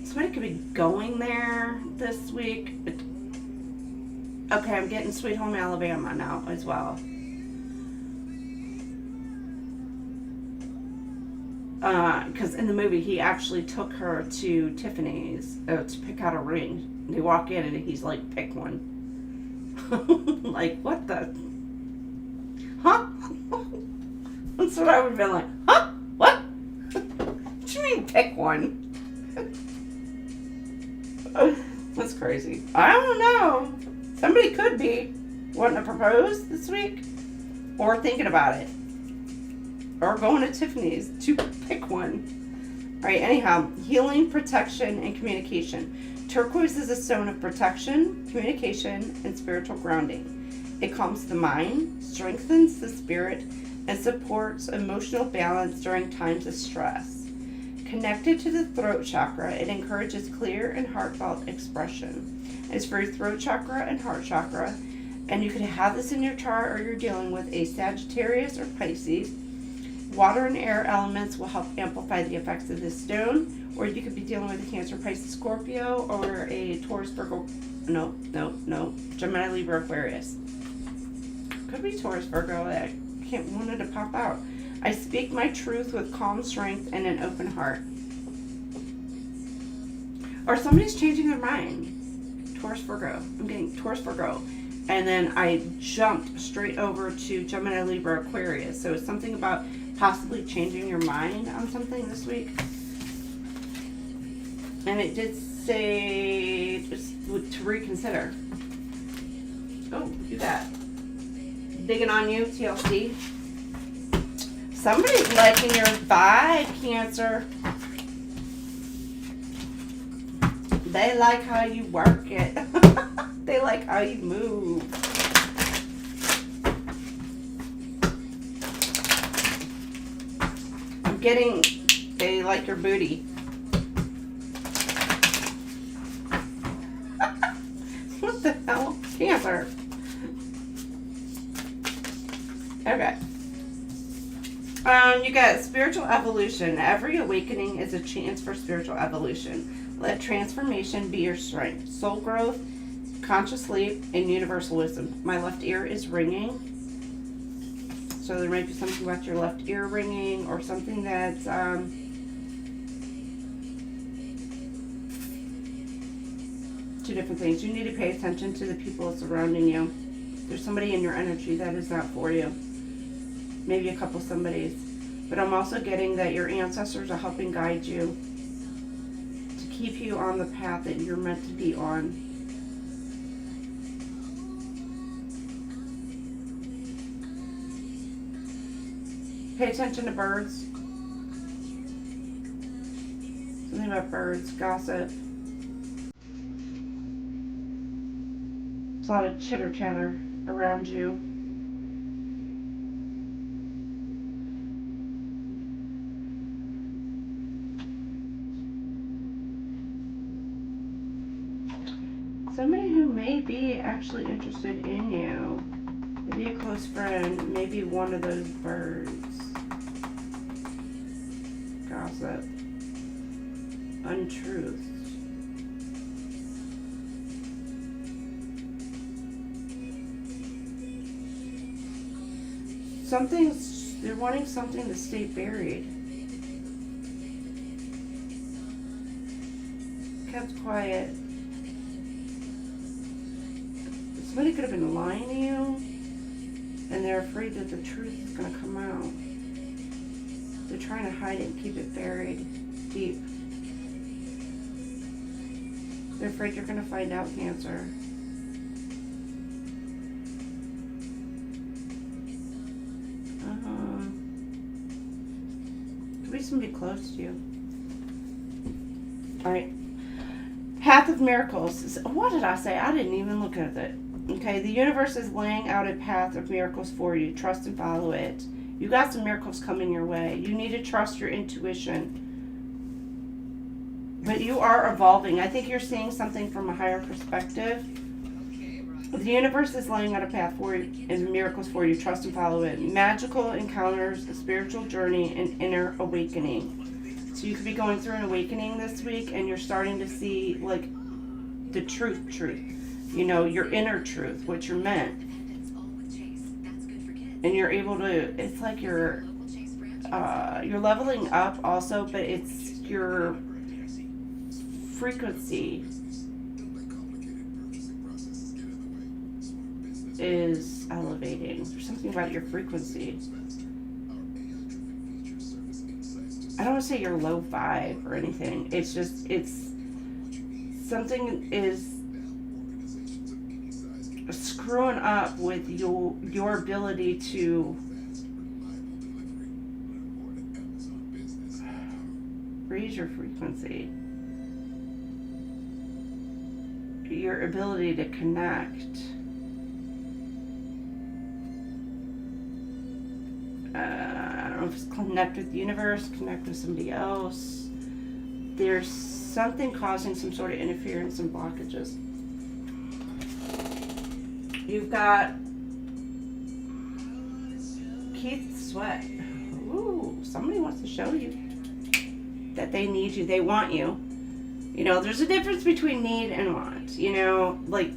Somebody could be going there this week. But, okay, I'm getting Sweet Home Alabama now as well. Because in the movie, he actually took her to Tiffany's to pick out a ring. They walk in and he's like, pick one. Like, what the? Huh? That's what I would have been like, huh? What? What do you mean pick one? That's crazy. I don't know. Somebody could be wanting to propose this week, or thinking about it, or going to Tiffany's to pick one. All right, anyhow, healing, protection, and communication. Turquoise is a stone of protection, communication, and spiritual grounding. It calms the mind, strengthens the spirit, and supports emotional balance during times of stress. Connected to the throat chakra, it encourages clear and heartfelt expression. It's for your throat chakra and heart chakra, and you could have this in your chart, or you're dealing with a Sagittarius or Pisces. Water and air elements will help amplify the effects of this stone, or you could be dealing with a Cancer, Pisces, Scorpio, or a Taurus, Virgo, no, Gemini, Libra, Aquarius. Could be Taurus, Virgo, that wanted to pop out. I speak my truth with calm strength and an open heart. Or somebody's changing their mind. Taurus, Virgo. I'm getting Taurus, Virgo. And then I jumped straight over to Gemini, Libra, Aquarius. So it's something about possibly changing your mind on something this week. And it did say just to reconsider. Oh, look at that. Digging on you, TLC. Somebody's liking your vibe, Cancer. They like how you work it. They like how you move. I'm getting, they like your booty. What the hell? Cancer. Okay. You got spiritual evolution. Every awakening is a chance for spiritual evolution. Let transformation be your strength. Soul growth, conscious sleep, and universal wisdom. My left ear is ringing. So there might be something about your left ear ringing, or something that's two different things. You need to pay attention to the people surrounding you. There's somebody in your energy that is not for you. Maybe a couple somebodies. But I'm also getting that your ancestors are helping guide you to keep you on the path that you're meant to be on. Pay attention to birds. Something about birds, gossip. There's a lot of chitter chatter around you. Somebody who may be actually interested in you. Maybe a close friend. Maybe one of those birds. Gossip. Untruth. They're wanting something to stay buried. Kept quiet. Somebody could have been lying to you, and they're afraid that the truth is going to come out. They're trying to hide it and keep it buried deep. They're afraid you're going to find out, Cancer. Could be somebody close to you. All right. Path of Miracles. What did I say? I didn't even look at it. Okay, the universe is laying out a path of miracles for you. Trust and follow it. You got some miracles coming your way. You need to trust your intuition. But you are evolving. I think you're seeing something from a higher perspective. The universe is laying out a path for you and miracles for you. Trust and follow it. Magical encounters, a spiritual journey, and inner awakening. So you could be going through an awakening this week, and you're starting to see, like, the truth. You know, your inner truth, what you're meant. And you're able to, it's like you're leveling up also, but it's your frequency is elevating. There's something about your frequency. I don't want to say you're low vibe or anything. It's just, it's something is screwing up with your ability to raise your frequency, your ability to connect. I don't know if it's connect with the universe, connect with somebody else. There's something causing some sort of interference and blockages. You've got Keith Sweat. Ooh, somebody wants to show you that they need you. They want you. You know, there's a difference between need and want. You know, like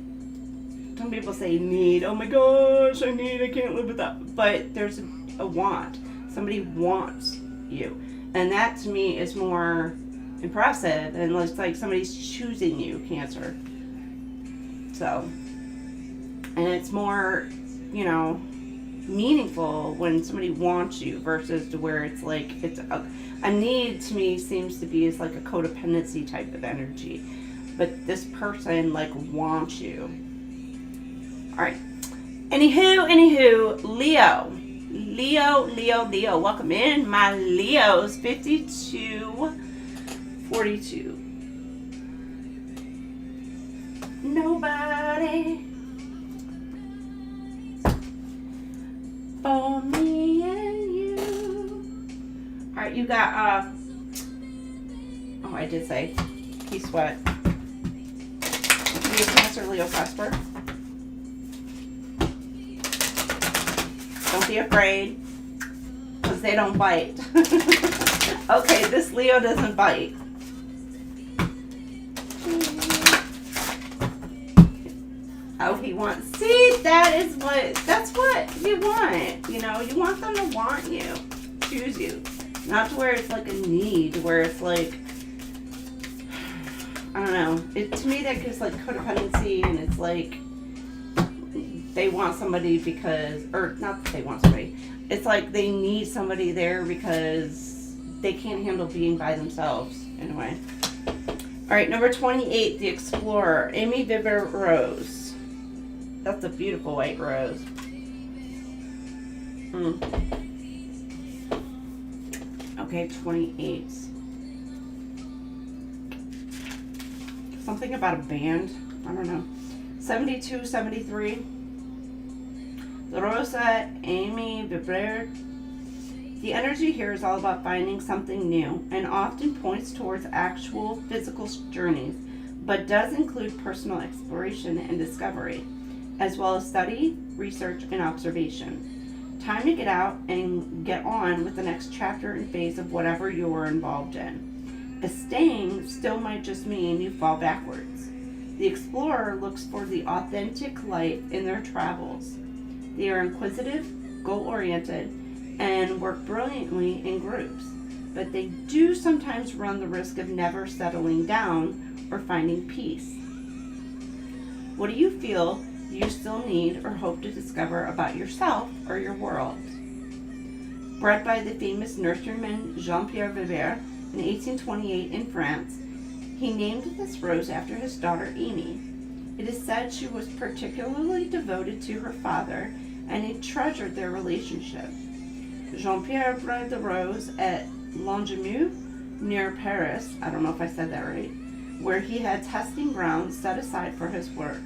some people say need. Oh my gosh, I can't live without. But there's a want. Somebody wants you. And that to me is more impressive. And it's like somebody's choosing you, Cancer. So, and it's more, you know, meaningful when somebody wants you versus to where it's like, it's a need to me seems to be is like a codependency type of energy. But this person like wants you. All right. Anywho, Leo. Welcome in, my Leos. 5242. Nobody for me and you. All right, you got oh, I did say Keith Sweat. Be a Cancer, Leo, Prosper. Don't be afraid, because they don't bite. Okay, this Leo doesn't bite. Oh, he wants, see, that's what you want. You know, you want them to want you, choose you. Not to where it's like a need, where it's like, I don't know. To me, that gives like codependency, and it's like, they want somebody because, or not that they want somebody, it's like they need somebody there because they can't handle being by themselves in a way. All right, number 28, the Explorer, Amy Viver Rose. That's a beautiful white rose. Okay, 28. Something about a band. I don't know. 72, 73. La Rosa, Amy Viver. The energy here is all about finding something new and often points towards actual physical journeys, but does include personal exploration and discovery, as well as study, research, and observation. Time to get out and get on with the next chapter and phase of whatever you're involved in. A staying still might just mean you fall backwards. The explorer looks for the authentic life in their travels. They are inquisitive, goal-oriented, and work brilliantly in groups, but they do sometimes run the risk of never settling down or finding peace. What do you feel you still need or hope to discover about yourself or your world? Bred by the famous nurseryman Jean-Pierre Viver in 1828 in France, He named this rose after his daughter Amy. It is said she was particularly devoted to her father, and he treasured their relationship. Jean-Pierre bred the rose at Longjumeau, near Paris, I don't know if I said that right, where he had testing grounds set aside for his work.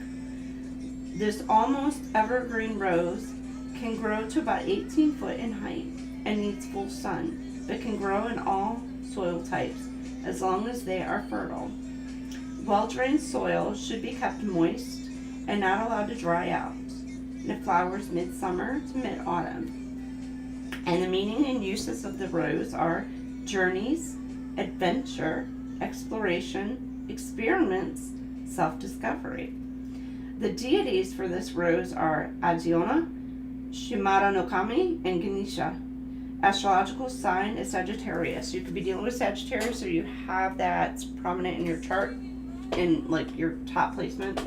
This almost evergreen rose can grow to about 18 foot in height and needs full sun, but can grow in all soil types as long as they are fertile. Well-drained soil should be kept moist and not allowed to dry out. And it flowers midsummer to mid-autumn. And the meaning and uses of the rose are journeys, adventure, exploration, experiments, self-discovery. The deities for this rose are Adiona, Shimada no Kami, and Ganesha. Astrological sign is Sagittarius. You could be dealing with Sagittarius, or you have that prominent in your chart in like your top placement.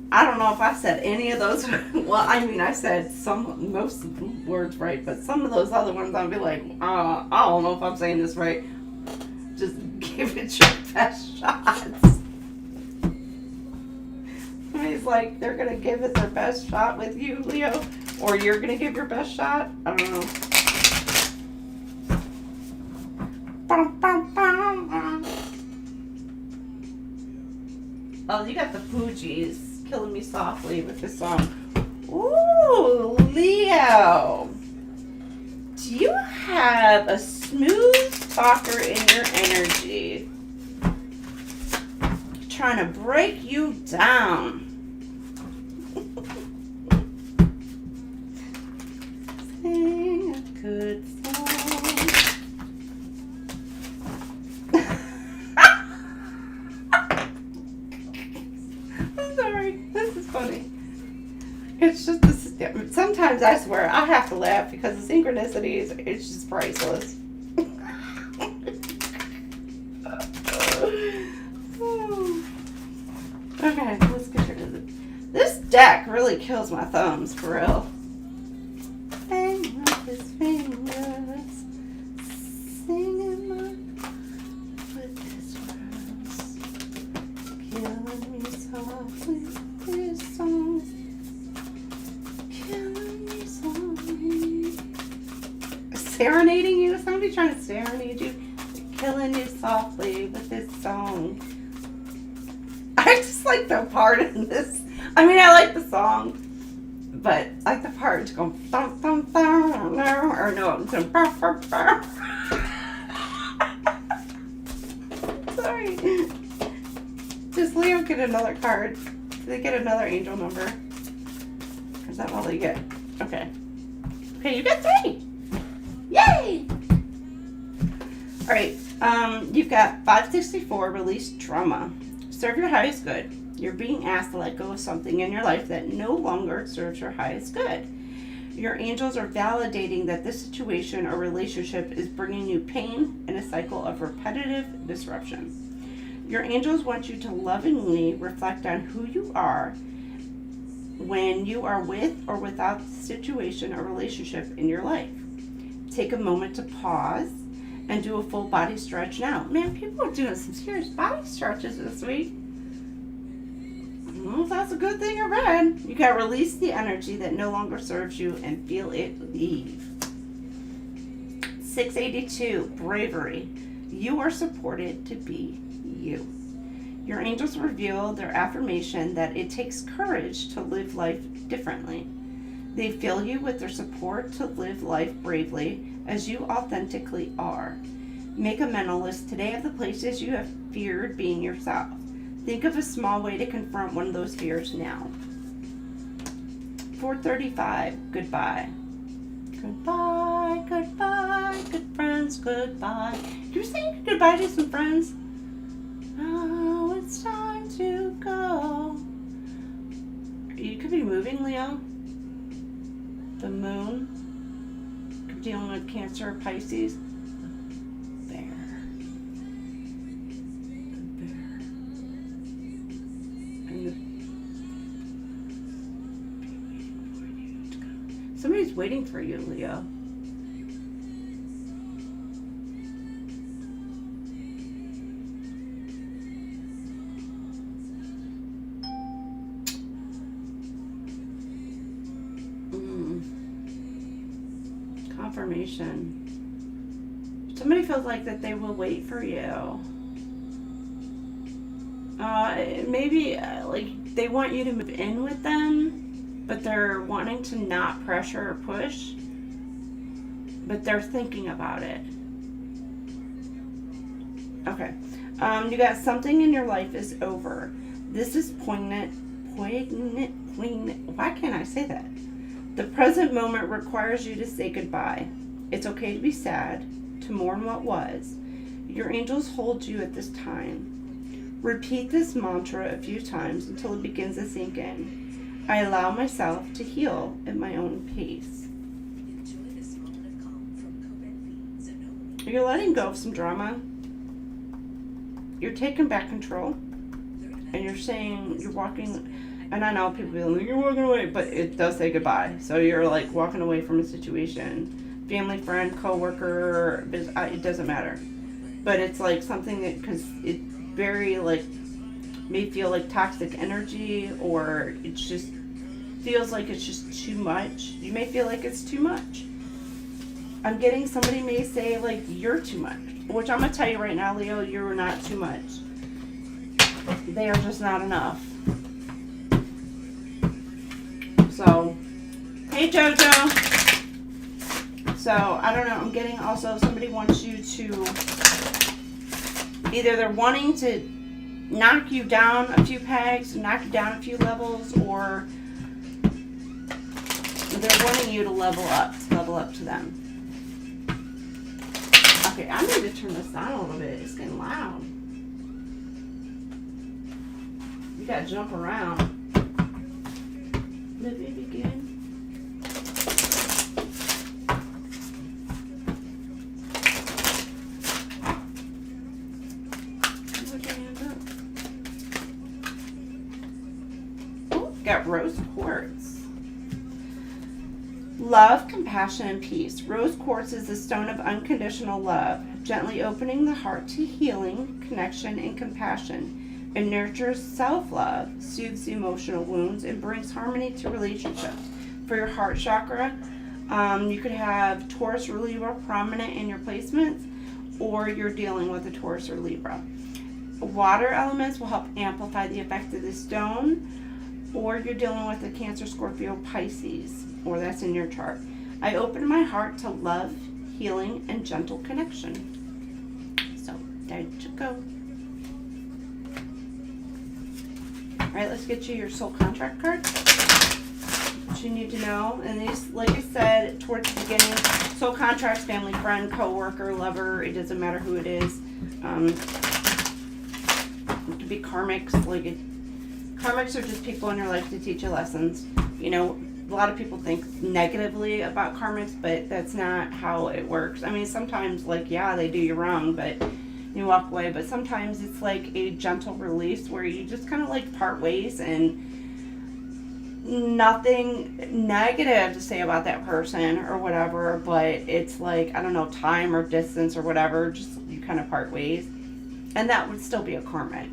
I don't know if I said any of those. Well, I mean, I said most of the words right, but some of those other ones I'll be like, I don't know if I'm saying this right. Just give it your best shots. Somebody's like, they're going to give it their best shot with you, Leo, or you're going to give your best shot. I don't know. Oh, you got the Fugees killing me softly with this song. Ooh, Leo. Do you have a smooth talker in your energy? Trying to break you down. Sing a good song. I'm sorry. This is funny. It's just this. Sometimes I swear I have to laugh because the synchronicities. It's just priceless. Okay, let's get rid of it. This deck really kills my thumbs, for real. Hang up his fingers, singing with his words, killing me softly with his songs, killing me softly. Serenading you? Somebody trying to serenade you? Killing you softly with his song. I just like the part in this. I mean, I like the song, but I like the part it's going thump thump thump, or no, it's going burr, burr, burr. Sorry. Does Leo get another card? Do they get another angel number? Or is that all they get? Okay. Okay, you got 3. Yay! All right. You've got 564, release trauma. Serve your highest good. You're being asked to let go of something in your life that no longer serves your highest good. Your angels are validating that this situation or relationship is bringing you pain and a cycle of repetitive disruption. Your angels want you to lovingly reflect on who you are when you are with or without the situation or relationship in your life. Take a moment to pause and do a full body stretch now. Man, people are doing some serious body stretches this week. I don't know if that's a good thing or bad. You gotta release the energy that no longer serves you and feel it leave. 682, bravery. You are supported to be you. Your angels reveal their affirmation that it takes courage to live life differently. They fill you with their support to live life bravely as you authentically are. Make a mental list today of the places you have feared being yourself. Think of a small way to confront one of those fears now. 435, goodbye. Goodbye, goodbye, good friends, goodbye. You're saying goodbye to some friends? Oh, it's time to go. You could be moving, Leo. The moon. Could be dealing with Cancer or Pisces. The bear. And somebody's waiting for you, Leo. confirmation. Somebody feels like that they will wait for you. Maybe like they want you to move in with them, but they're wanting to not pressure or push, but they're thinking about it. Okay. You got something in your life is over. This is poignant. Why can't I say that? The present moment requires you to say goodbye. It's okay to be sad, to mourn what was. Your angels hold you at this time. Repeat this mantra a few times until it begins to sink in. I allow myself to heal at my own pace. You're letting go of some drama. You're taking back control. And you're saying, you're walking, and I know people be like, you're walking away, but it does say goodbye. So you're like walking away from a situation. Family, friend, coworker, it doesn't matter. But it's like something that, because it very like, may feel like toxic energy, or it just feels like it's just too much. You may feel like it's too much. I'm getting somebody may say like, you're too much. Which I'm going to tell you right now, Leo, you're not too much. They are just not enough. So, hey Jojo. So, I don't know. I'm getting also somebody wants you to, either they're wanting to knock you down a few pegs, knock you down a few levels, or they're wanting you to level up to them. Okay, I need to turn this down a little bit. It's getting loud. You gotta jump around. Let me begin. Oh, got rose quartz. Love, compassion, and peace. Rose quartz is the stone of unconditional love, gently opening the heart to healing, connection, and compassion. It nurtures self-love, soothes emotional wounds, and brings harmony to relationships. For your heart chakra, you could have Taurus or Libra prominent in your placements, or you're dealing with a Taurus or Libra. Water elements will help amplify the effect of the stone, or you're dealing with a Cancer, Scorpio, Pisces, or that's in your chart. I open my heart to love, healing, and gentle connection. So, there you go. Alright, let's get you your soul contract card. What you need to know. And these, like I said, towards the beginning, soul contracts, family, friend, co-worker, lover, it doesn't matter who it is. It could be karmics. Karmics are just people in your life to teach you lessons. You know, a lot of people think negatively about karmics, but that's not how it works. I mean, sometimes, like, yeah, they do you wrong, but you walk away. But sometimes it's like a gentle release where you just kind of like part ways, and nothing negative to say about that person or whatever, but it's like, I don't know, time or distance or whatever, just you kind of part ways. And that would still be a karmic.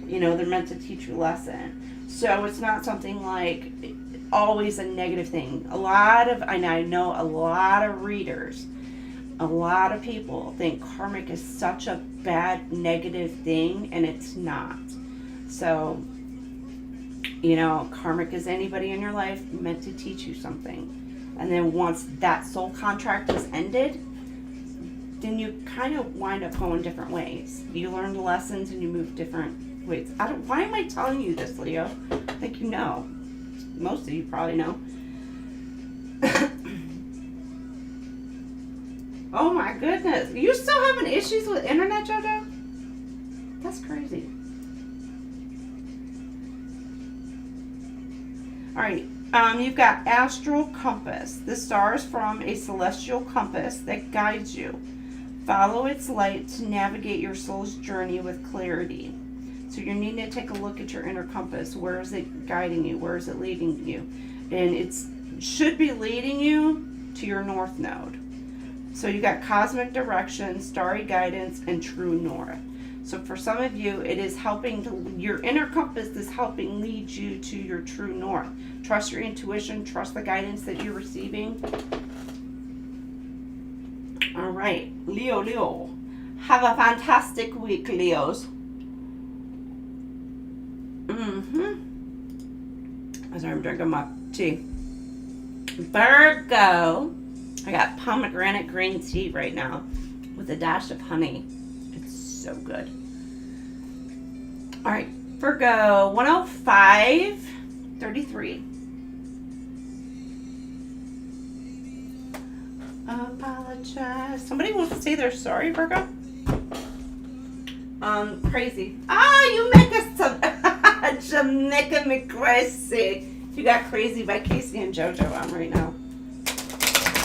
You know, they're meant to teach you a lesson. So it's not something like always a negative thing. I know a lot of readers, a lot of people think karmic is such a bad negative thing, and it's not. So, you know, karmic is anybody in your life meant to teach you something. And then once that soul contract is ended, then you kind of wind up going different ways. You learn the lessons and you move different ways. Why am I telling you this, Leo? I think you know. Most of you probably know. Oh my goodness. You still having issues with internet, JoJo? That's crazy. Alright. You've got astral compass. The star is from a celestial compass that guides you. Follow its light to navigate your soul's journey with clarity. So you're needing to take a look at your inner compass. Where is it guiding you? Where is it leading you? And it should be leading you to your north node. So you got cosmic direction, starry guidance, and true north. So for some of you, it is helping, your inner compass is helping lead you to your true north. Trust your intuition, trust the guidance that you're receiving. All right, Leo. Have a fantastic week, Leos. Sorry, I'm drinking my tea. Virgo. I got pomegranate green tea right now with a dash of honey. It's so good. All right, Virgo, 105:33. Apologize. Somebody wants to say they're sorry, Virgo? Crazy. You make us some Jamaica me crazy. You got Crazy by Casey and JoJo on right now.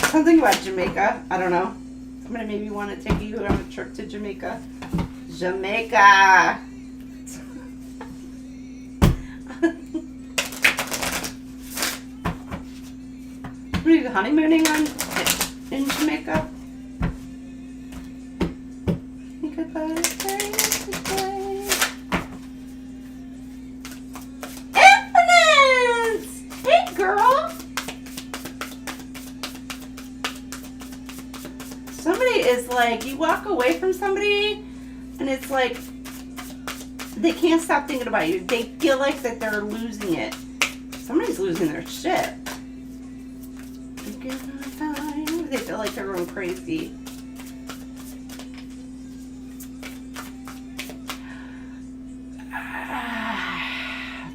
Something about Jamaica. I don't know. Somebody maybe want to take you on a trip to Jamaica. Jamaica. What are you honeymooning in Jamaica? Think about it very today. Infinite! Hey, girl! Somebody is like, you walk away from somebody, and it's like, they can't stop thinking about you. They feel like that they're losing it. Somebody's losing their shit. They feel like they're going crazy.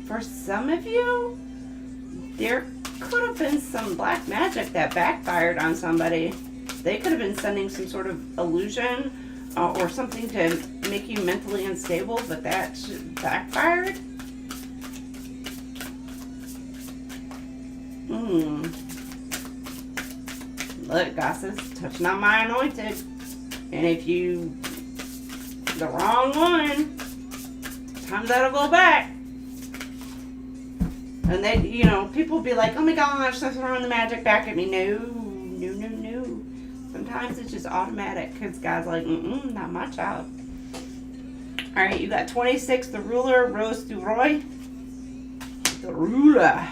For some of you, there could have been some black magic that backfired on somebody. They could have been sending some sort of illusion or something to make you mentally unstable, but that backfired. Look, God says, touch not my anointed. And if you, the wrong one, sometimes that'll go back. And they, you know, people be like, oh my gosh, they're throwing the magic back at me. No. Sometimes it's just automatic because God's like, not my child. All right, you got 26, the ruler, Rose du Roy. The ruler.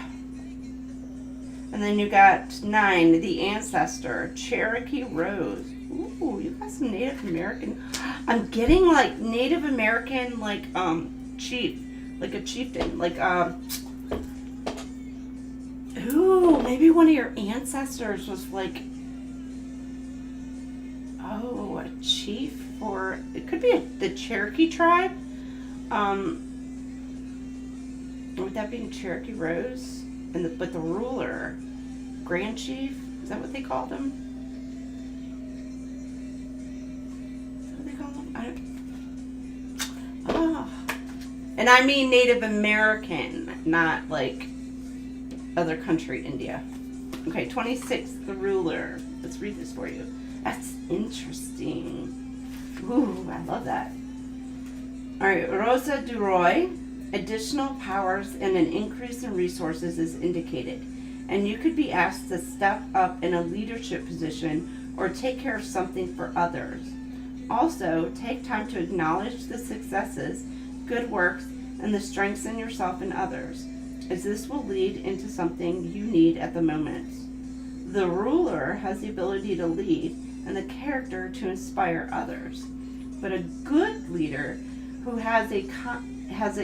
And then you got 9, the ancestor, Cherokee Rose. Ooh, you got some Native American. I'm getting like Native American, like chief, like a chieftain, like ooh, maybe one of your ancestors was like, oh, a chief for, it could be the Cherokee tribe. Would that be Cherokee Rose? And but the ruler, Grand Chief, is that what they called him? Is that what they call him? Oh. And I mean Native American, not like other country, India. Okay, 26, the ruler. Let's read this for you. That's interesting. Ooh, I love that. All right, Rosa du Roy. Additional powers and an increase in resources is indicated, and you could be asked to step up in a leadership position or take care of something for others. Also, take time to acknowledge the successes, good works, and the strengths in yourself and others, as this will lead into something you need at the moment. The ruler has the ability to lead and the character to inspire others, but a good leader who has a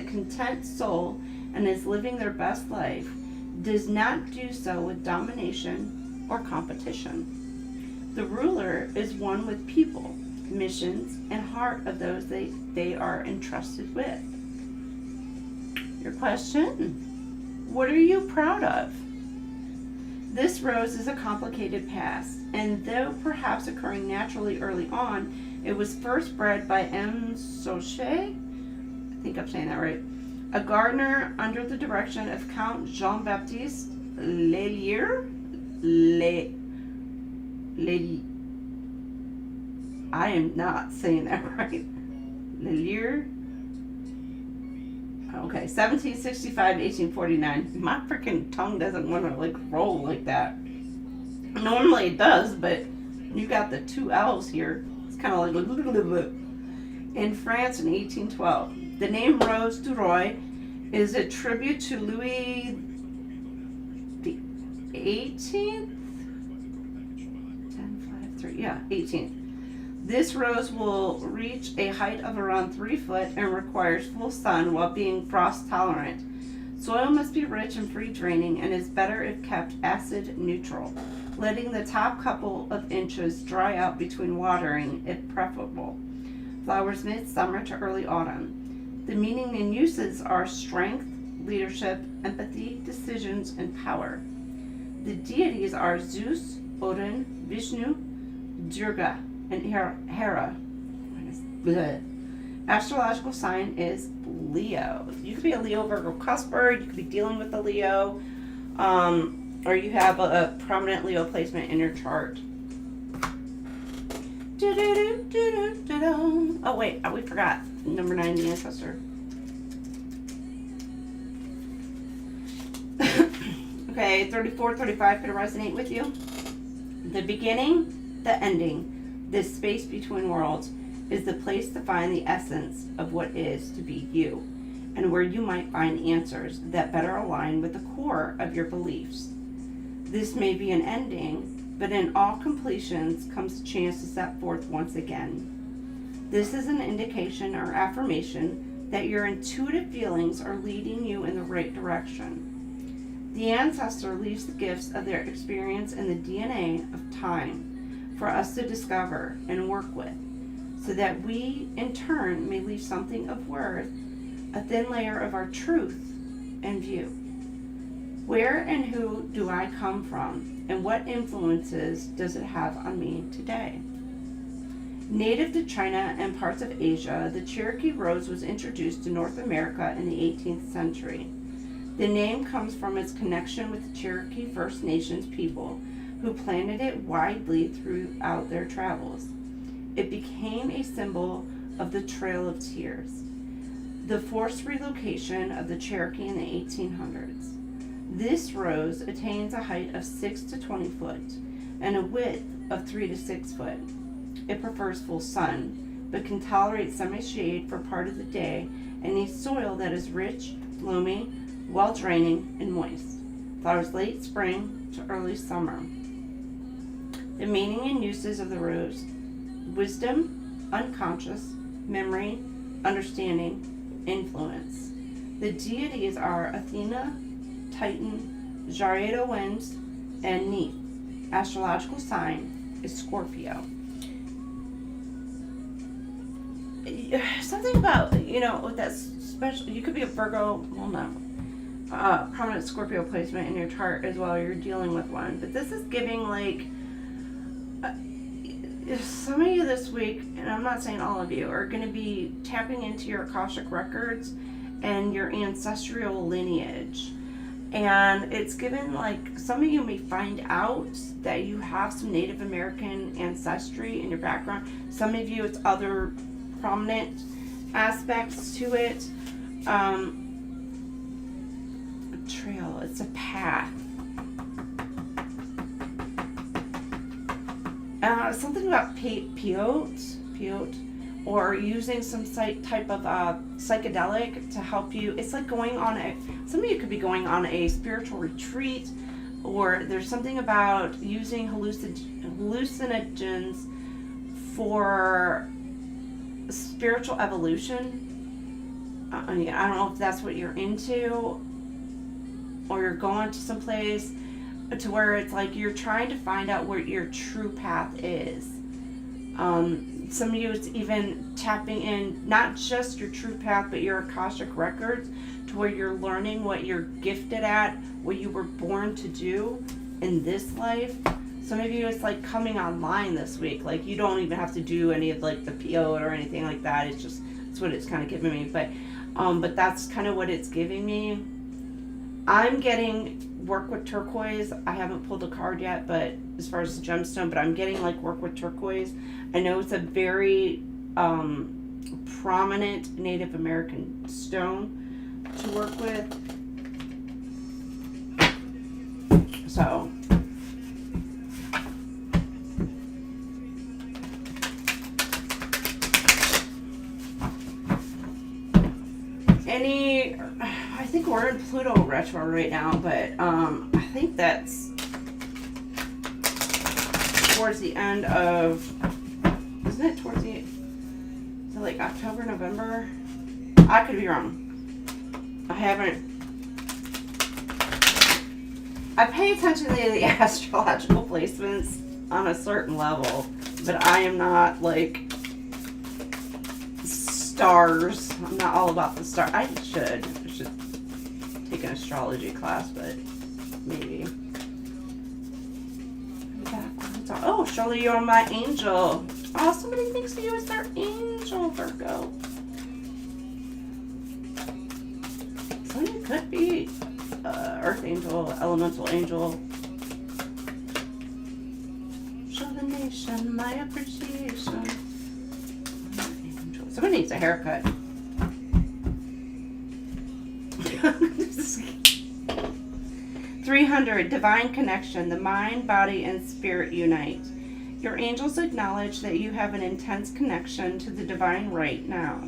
content soul and is living their best life does not do so with domination or competition. The ruler is one with people, missions, and heart of those they are entrusted with. Your question: what are you proud of? This rose is a complicated past, and though perhaps occurring naturally early on, it was first bred by M. Sauchet, I think I'm saying that right, a gardener under the direction of Count Jean-Baptiste Lelier. I am not saying that right. Lelier. Okay, 1765 to 1849. My freaking tongue doesn't want to like roll like that. Normally it does, but you got the two L's here. It's kind of like in France in 1812. The name Rose du Roy is a tribute to Louis the 18th. 18th. This rose will reach a height of around 3 foot and requires full sun while being frost tolerant. Soil must be rich and free draining and is better if kept acid neutral, letting the top couple of inches dry out between watering if preferable. Flowers mid-summer to early autumn. The meaning and uses are strength, leadership, empathy, decisions, and power. The deities are Zeus, Odin, Vishnu, Durga, and Hera. Astrological sign is Leo. You could be a Leo, Virgo, Cusper. You could be dealing with a Leo, or you have a prominent Leo placement in your chart. Oh wait, we forgot number 9, the ancestor. Okay, 34, 35 could resonate with you. The beginning, the ending, this space between worlds is the place to find the essence of what is to be you, and where you might find answers that better align with the core of your beliefs. This may be an ending, but in all completions comes a chance to set forth once again. This is an indication or affirmation that your intuitive feelings are leading you in the right direction. The ancestor leaves the gifts of their experience in the DNA of time for us to discover and work with, so that we, in turn, may leave something of worth, a thin layer of our truth and view. Where and who do I come from, and what influences does it have on me today? Native to China and parts of Asia, the Cherokee rose was introduced to North America in the 18th century. The name comes from its connection with the Cherokee First Nations people, who planted it widely throughout their travels. It became a symbol of the Trail of Tears, the forced relocation of the Cherokee in the 1800s. This rose attains a height of 6 to 20 foot and a width of 3 to 6 foot. It prefers full sun, but can tolerate semi-shade for part of the day and needs soil that is rich, loamy, well-draining, and moist. Flowers late spring to early summer. The meaning and uses of the rose: wisdom, unconscious, memory, understanding, influence. The deities are Athena, Titan, Jarado winds, and Neith. Astrological sign is Scorpio. Something about, that's special. You could be a Virgo, well, no. Prominent Scorpio placement in your chart as well. You're dealing with one. But this is giving, like, some of you this week, and I'm not saying all of you, are going to be tapping into your Akashic records and your ancestral lineage. And it's given, like, some of you may find out that you have some Native American ancestry in your background. Some of you, it's other prominent aspects to it. A trail, it's a path. Something about peyote, or using some type of psychedelic to help you. It's like going on some of you could be going on a spiritual retreat, or there's something about using hallucinogens for spiritual evolution. I don't know if that's what you're into, or you're going to some place to where it's like you're trying to find out what your true path is. Some of you, it's even tapping in not just your true path, but your Akashic records, to where you're learning what you're gifted at, what you were born to do in this life. Some of you, it's like coming online this week. Like, you don't even have to do any of, like, the peyote or anything like that. It's just, that's what it's kind of giving me. But that's kind of what it's giving me. I'm getting work with turquoise. I haven't pulled a card yet, but as far as the gemstone, but I'm getting, like, work with turquoise. I know it's a very prominent Native American stone to work with. So I think we're in Pluto retro right now, but I think that's towards the end of, isn't Isn't it towards the, is it like October, November? I could be wrong. I pay attention to the astrological placements on a certain level, but I am not like stars. I'm not all about the stars. I should take an astrology class, but maybe. Oh, Shirley, you're my angel. Oh, somebody thinks of you as their angel, Virgo. Somebody could be Earth angel, elemental angel. Show the nation my appreciation. Somebody needs a haircut. 300, divine connection. The mind, body, and spirit unite. Your angels acknowledge that you have an intense connection to the divine right now.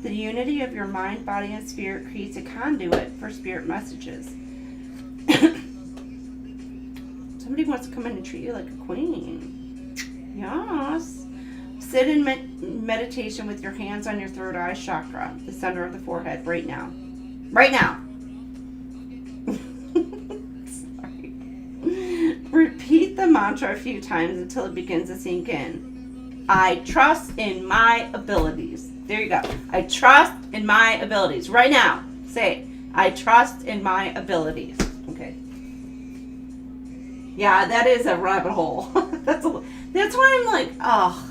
The unity of your mind, body, and spirit creates a conduit for spirit messages. Somebody wants to come in and treat you like a queen. Yes. Sit in meditation with your hands on your third eye chakra, the center of the forehead, right now. Right now. Sorry. Repeat the mantra a few times until it begins to sink in. I trust in my abilities. There you go. I trust in my abilities. Right now. Say it. I trust in my abilities. Okay. Yeah, that is a rabbit hole. That's why I'm like, oh.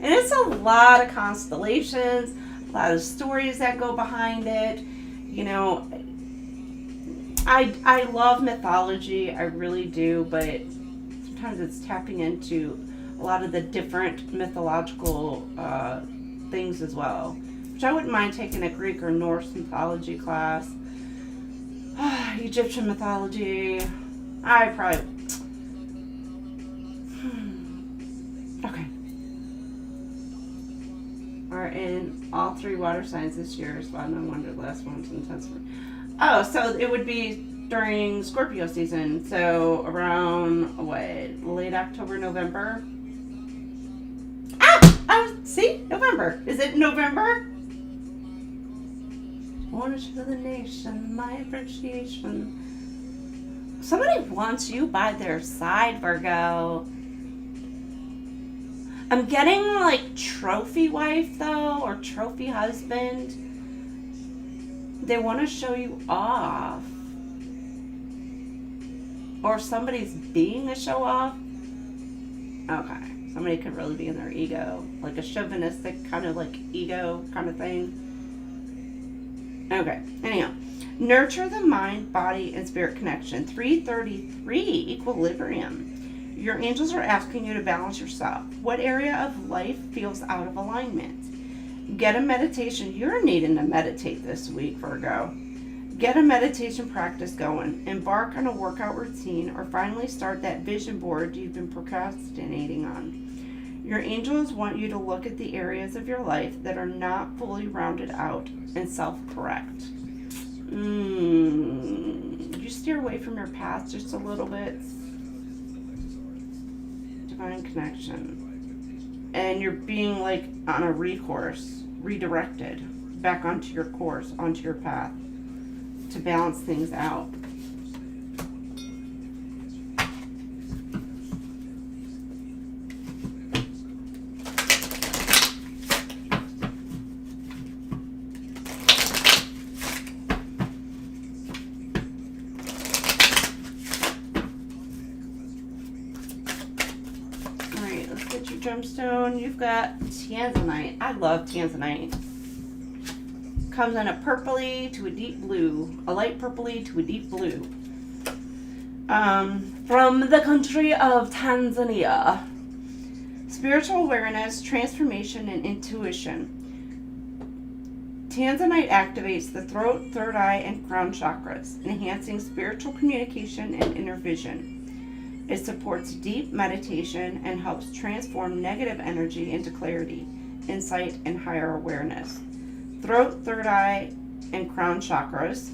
And it's a lot of constellations, a lot of stories that go behind it. You know, I love mythology. I really do. But sometimes it's tapping into a lot of the different mythological things as well, which I wouldn't mind taking a Greek or Norse mythology class. Egyptian mythology. I probably. Okay. Are in all three water signs this year. So no wonder the last one's intense. Oh, so it would be during Scorpio season. So around what? Late October, November. See? November. Is it November? Orange for the nation, my appreciation. Somebody wants you by their side, Virgo. I'm getting like trophy wife though, or trophy husband. They want to show you off. Or somebody's being a show off. Okay. Somebody could really be in their ego, like a chauvinistic kind of like ego kind of thing. Okay, anyhow. Nurture the mind, body, and spirit connection. 333, equilibrium. Your angels are asking you to balance yourself. What area of life feels out of alignment? Get a meditation. You're needing to meditate this week, Virgo. Get a meditation practice going. Embark on a workout routine, or finally start that vision board you've been procrastinating on. Your angels want you to look at the areas of your life that are not fully rounded out and self-correct. You steer away from your past just a little bit. Divine connection. And you're being like on a redirected back onto your course, onto your path to balance things out. Gemstone, you've got tanzanite. I love tanzanite. Comes in a purpley to a deep blue, a light purpley to a deep blue. From the country of Tanzania. Spiritual awareness, transformation, and intuition. Tanzanite activates the throat, third eye, and crown chakras, enhancing spiritual communication and inner vision. It supports deep meditation and helps transform negative energy into clarity, insight, and higher awareness. Throat, third eye, and crown chakras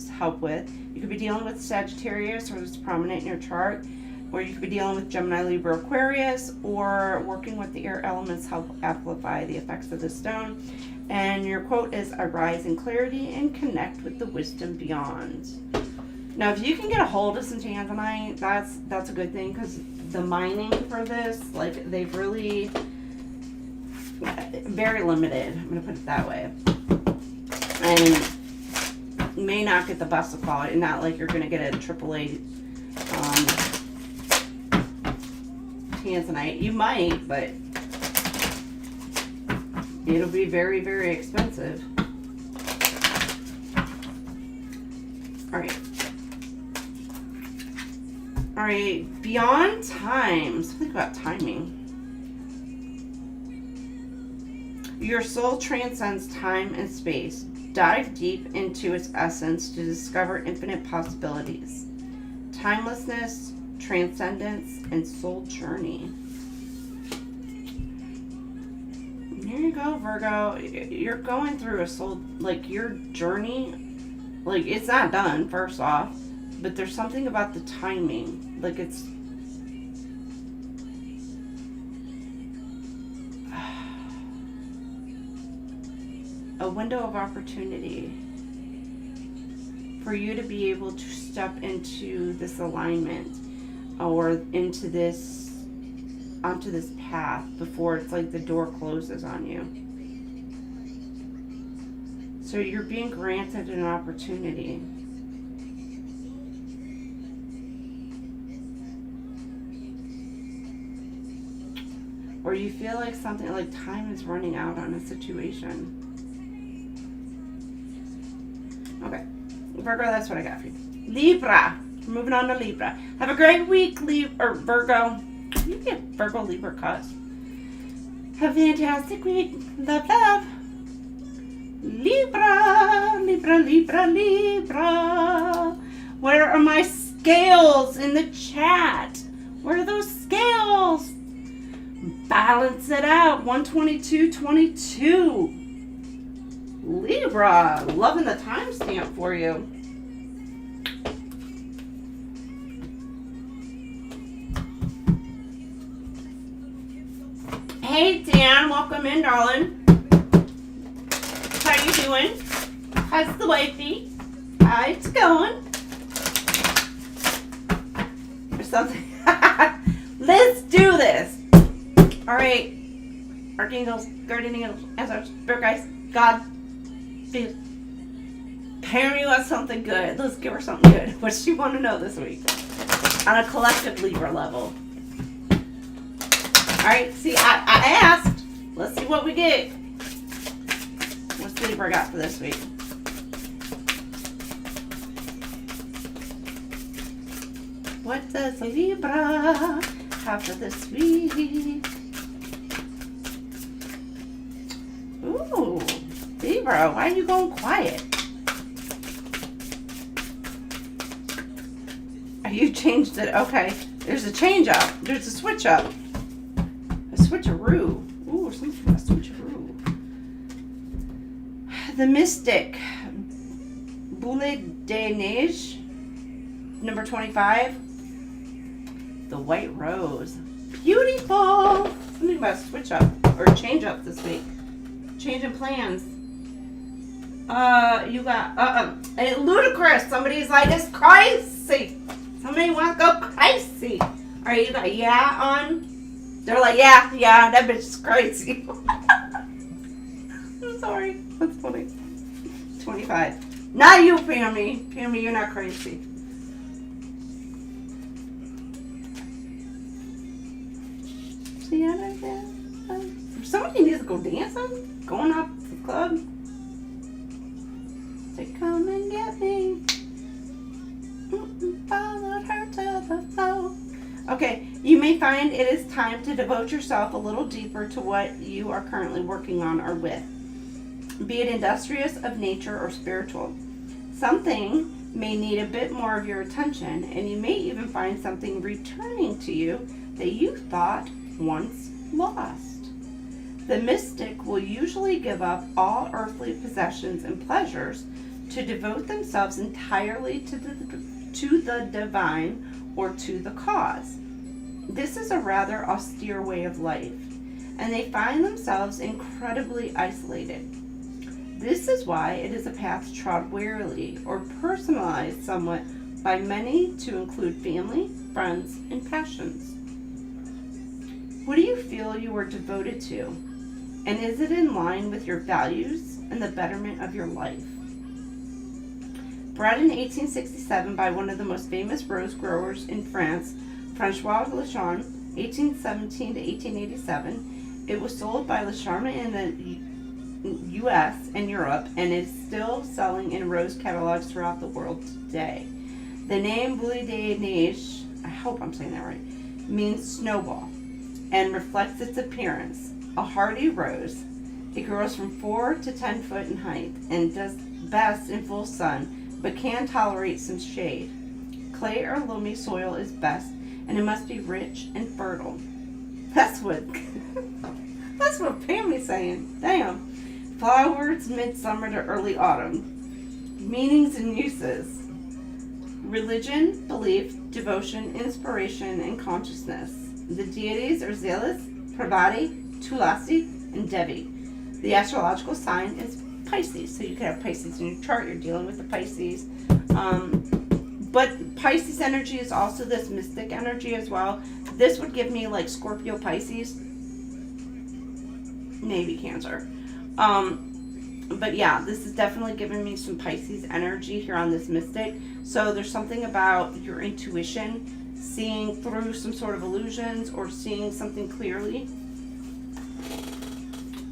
help with. You could be dealing with Sagittarius, or it's prominent in your chart. or you could be dealing with Gemini, Libra, Aquarius, or working with the air elements help amplify the effects of the stone. And your quote is, "I rise in clarity and connect with the wisdom beyond." Now, if you can get a hold of some tanzanite, that's a good thing, because the mining for this, like, they've really very limited. I'm gonna put it that way, and may not get the best of quality. Not like you're gonna get a AAA tanzanite. You might, but it'll be very, very expensive. All right. All right, beyond time. Something about timing. Your soul transcends time and space. Dive deep into its essence to discover infinite possibilities. Timelessness, transcendence, and soul journey. There you go, Virgo. You're going through a soul, like, your journey, like, it's not done, first off, but there's something about the timing. Like, it's a window of opportunity for you to be able to step into this alignment or onto this path before it's like the door closes on you. So you're being granted an opportunity. Or you feel like something, like time is running out on a situation. Okay, Virgo, that's what I got for you. Libra, we're moving on to Libra. Have a great week, Virgo. You get Virgo, Libra cuts. Have a fantastic week. Love, love. Libra, Libra, Libra, Libra. Where are my scales in the chat? Where are those scales? Balance it out. 122.22. Libra, loving the timestamp for you. Hey Dan, welcome in, darling. How you doing? How's the wifey? How's it going? Or something. Let's do this. All right, archangels, guardian angels, ancestors, spirit guys, God, please pair me with something good. Let's give her something good. What does she want to know this week? On a collective Libra level. All right, see, I asked. Let's see what we get. What's Libra got for this week? What does Libra have for this week? Ooh, Libra, why are you going quiet? You changed it. Okay. There's a change up. There's a switch up. A switcheroo. Ooh, something about a switcheroo. The Mystic. Boule de Neige. Number 25. The White Rose. Beautiful. Something about a switch up or change up this week. Changing plans. You got ludicrous. Somebody's like, it's crazy. Somebody wants to go crazy. Alright, you got yeah on. They're like, yeah, that bitch is crazy. I'm sorry. That's funny. 25. Not you, Pammy. Pammy, you're not crazy. See how I did? Somebody needs to go dancing. Going out to the club. Say, come and get me. Followed her to the flow. Okay, you may find it is time to devote yourself a little deeper to what you are currently working on or with. Be it industrious, of nature, or spiritual. Something may need a bit more of your attention, and you may even find something returning to you that you thought once lost. The mystic will usually give up all earthly possessions and pleasures to devote themselves entirely to the to the divine, or to the cause. This is a rather austere way of life, and they find themselves incredibly isolated. This is why it is a path trod warily or personalized somewhat by many to include family, friends, and passions. What do you feel you are devoted to? And is it in line with your values and the betterment of your life? Bred in 1867 by one of the most famous rose growers in France, Francois Lechon, 1817 to 1887, it was sold by Le Charme in the U.S. and Europe and is still selling in rose catalogs throughout the world today. The name Boule de Neige, I hope I'm saying that right, means snowball and reflects its appearance. A hardy rose, it grows from 4 to 10 foot in height and does best in full sun, but can tolerate some shade. Clay or loamy soil is best, and it must be rich and fertile. That's what Pammy's saying. Damn. Flowers midsummer to early autumn. Meanings and uses. Religion, belief, devotion, inspiration, and consciousness. The deities are Zeus, Parvati, Tulasi, and Devi. The astrological sign is Pisces. So you could have Pisces in your chart. You're dealing with the Pisces. But Pisces energy is also this mystic energy as well. This would give me like Scorpio, Pisces, maybe Cancer. But yeah, this is definitely giving me some Pisces energy here on this mystic. So there's something about your intuition, seeing through some sort of illusions or seeing something clearly.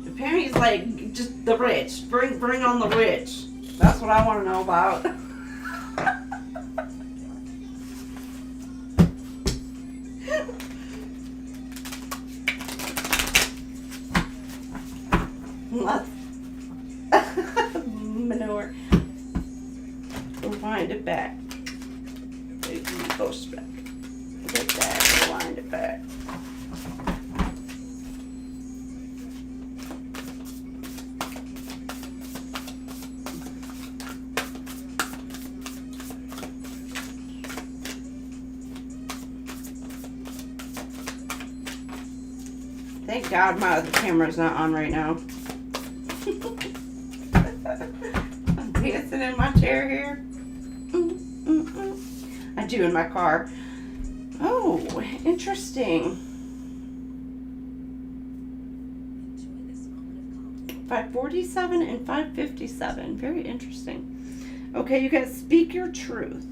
Apparently he's like, just the rich. Bring on the rich. That's what I want to know about. Manure. Rewind it back. Go back. Get that. Rewind it back. Thank God my other camera's not on right now. I'm dancing in my chair here. I do in my car. Oh, interesting. 547 and 557. Very interesting. Okay, you guys, speak your truth.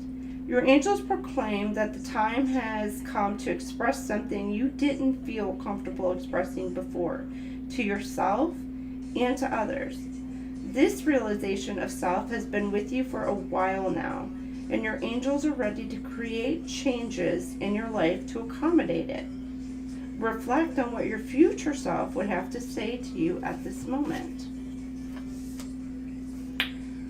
Your angels proclaim that the time has come to express something you didn't feel comfortable expressing before, to yourself and to others. This realization of self has been with you for a while now, and your angels are ready to create changes in your life to accommodate it. Reflect on what your future self would have to say to you at this moment.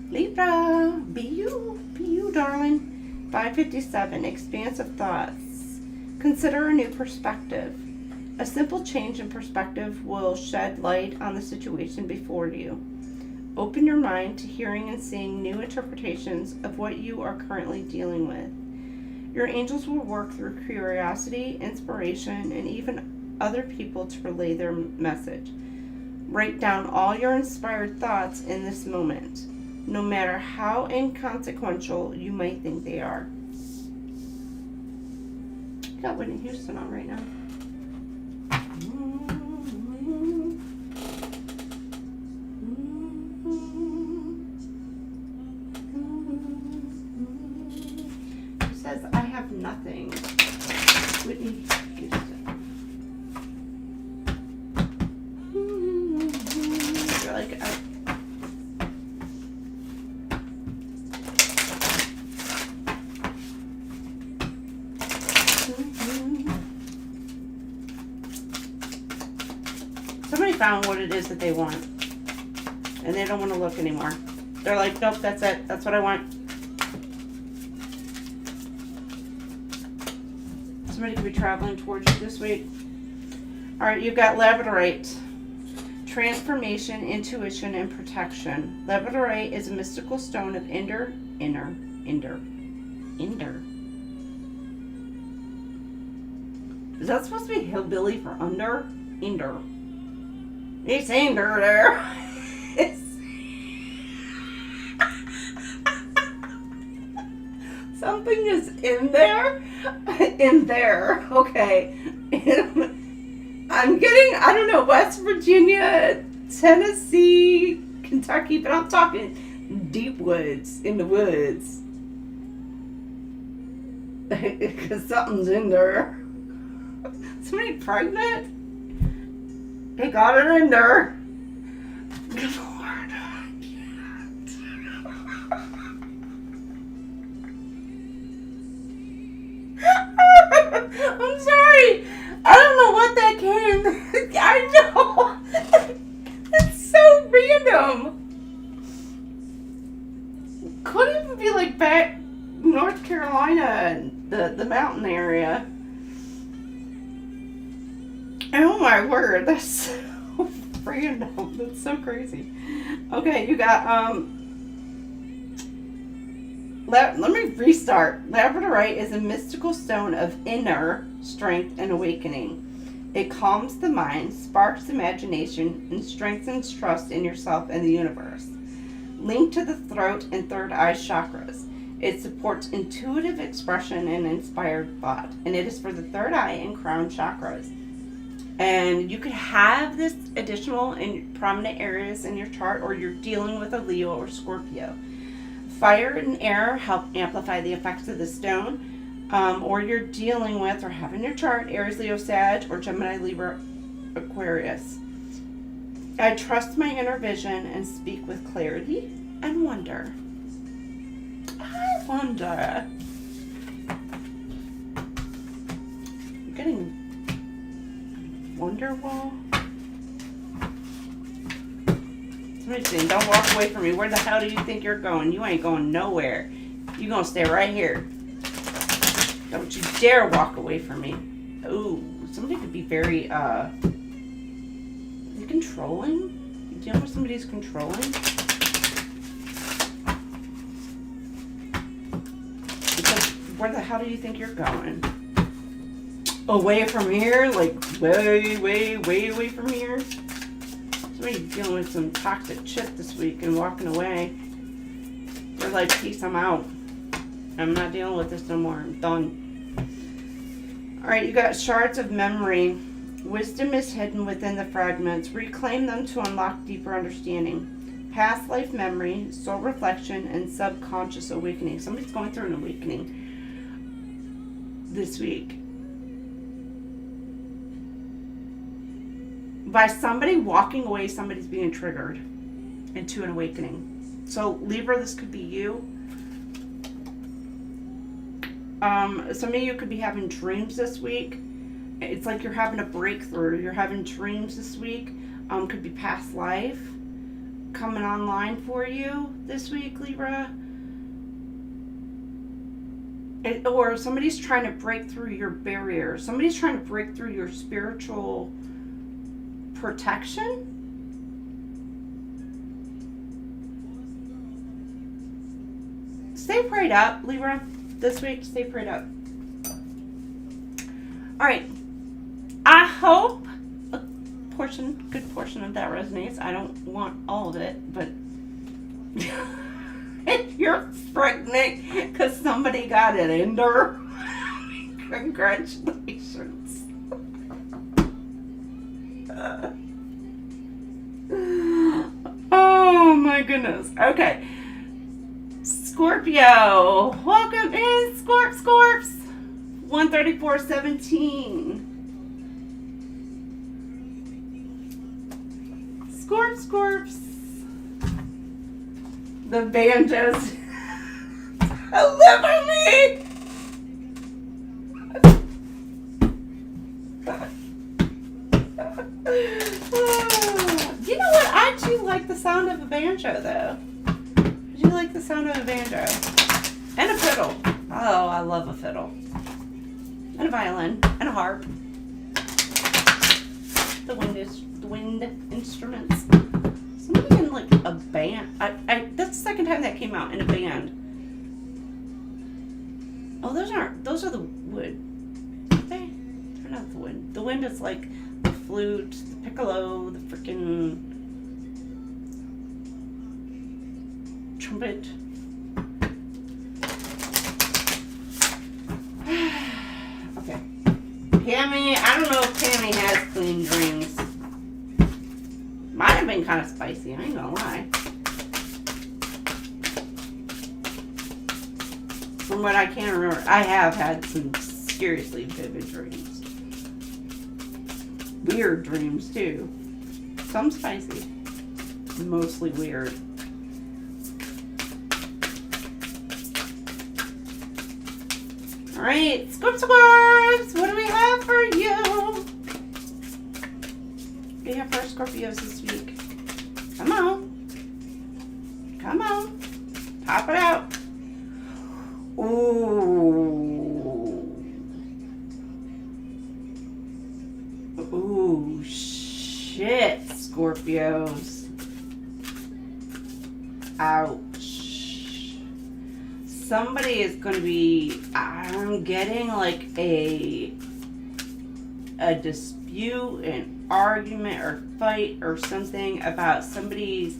Libra, be you, darling. 557, expansive thoughts. Consider a new perspective. A simple change in perspective will shed light on the situation before you. Open your mind to hearing and seeing new interpretations of what you are currently dealing with. Your angels will work through curiosity, inspiration, and even other people to relay their message. Write down all your inspired thoughts in this moment, no matter how inconsequential you might think they are. Got Whitney Houston on right now. He says, I have nothing. Whitney Houston. You're like, somebody found what it is that they want, and they don't want to look anymore. They're like, nope, that's it. That's what I want. Somebody could be traveling towards you this week. All right, you've got labradorite. Transformation, intuition, and protection. Labradorite is a mystical stone of Ender. Is that supposed to be hillbilly for under? Ender. It's Ender there. It's something is in there. In there. Okay. I'm getting, I don't know, West Virginia, Tennessee, Kentucky, but I'm talking deep woods, in the woods. Because something's in there. Somebody pregnant? They got her in there. Good Lord, I can't. I'm sorry. I don't know what that came. I know. It's so random. Could even be like back North Carolina, the mountain area. Oh my word, that's so random. That's so crazy. Okay, you got let me restart. Labradorite is a mystical stone of inner strength and awakening. It calms the mind, sparks imagination, and strengthens trust in yourself and the universe. Linked to the throat and third eye chakras. It supports intuitive expression and inspired thought. And it is for the third eye and crown chakras. And you could have this additional in prominent areas in your chart, or you're dealing with a Leo or Scorpio. Fire and air help amplify the effects of the stone, or you're dealing with or have in your chart Aries, Leo, Sag, or Gemini, Libra, Aquarius. I trust my inner vision and speak with clarity and wonder. I wonder. I'm getting Wonderwall. Somebody's saying, don't walk away from me. Where the hell do you think you're going? You ain't going nowhere. You're going to stay right here. Don't you dare walk away from me. Ooh, somebody could be very, is it controlling? You dealing with somebody who's controlling? Because where the hell do you think you're going? Away from here? Like, way, way, way away from here? Somebody's dealing with some toxic shit this week and walking away. They're like, peace, I'm out. I'm not dealing with this no more. I'm done. Alright, you got shards of memory. Wisdom is hidden within the fragments. Reclaim them to unlock deeper understanding. Past life memory, soul reflection, and subconscious awakening. Somebody's going through an awakening this week. By somebody walking away, somebody's being triggered into an awakening. So Libra, this could be you. Some of you could be having dreams this week. It's like you're having a breakthrough. You're having dreams this week. Could be past life coming online for you this week, Libra. Or somebody's trying to break through your barrier. Somebody's trying to break through your spiritual protection. Stay prayed up, Libra, this week. Stay prayed up. All right. I hope a good portion of that resonates. I don't want all of it, but if you're pregnant because somebody got it in there, congratulations. Oh my goodness. Okay. Scorpio. Welcome in, Scorps. 134.17. Scorps. The banjos. Deliver me! You know what? I do like the sound of a banjo, though. I do like the sound of a banjo. And a fiddle. Oh, I love a fiddle. And a violin. And a harp. The wind instruments. Somebody in like a band. That's the second time that came out in a band. Oh, those are the wood. They're not the wind. The wind is like the flute, the piccolo, the freaking trumpet. Okay. Pammy, I don't know if Pammy has clean dreams. Might have been kind of spicy, I ain't gonna lie. From what I can remember, I have had some seriously vivid dreams. Weird dreams, too. Some spicy. Mostly weird. Alright, Scorps, what do we have for you? What do you have for our Scorpios this week? Come on. Come on. Pop it out. Ooh. Ooh, shit, Scorpios. Ouch. Somebody is going to be, I'm getting like a dispute, an argument or fight or something about somebody's,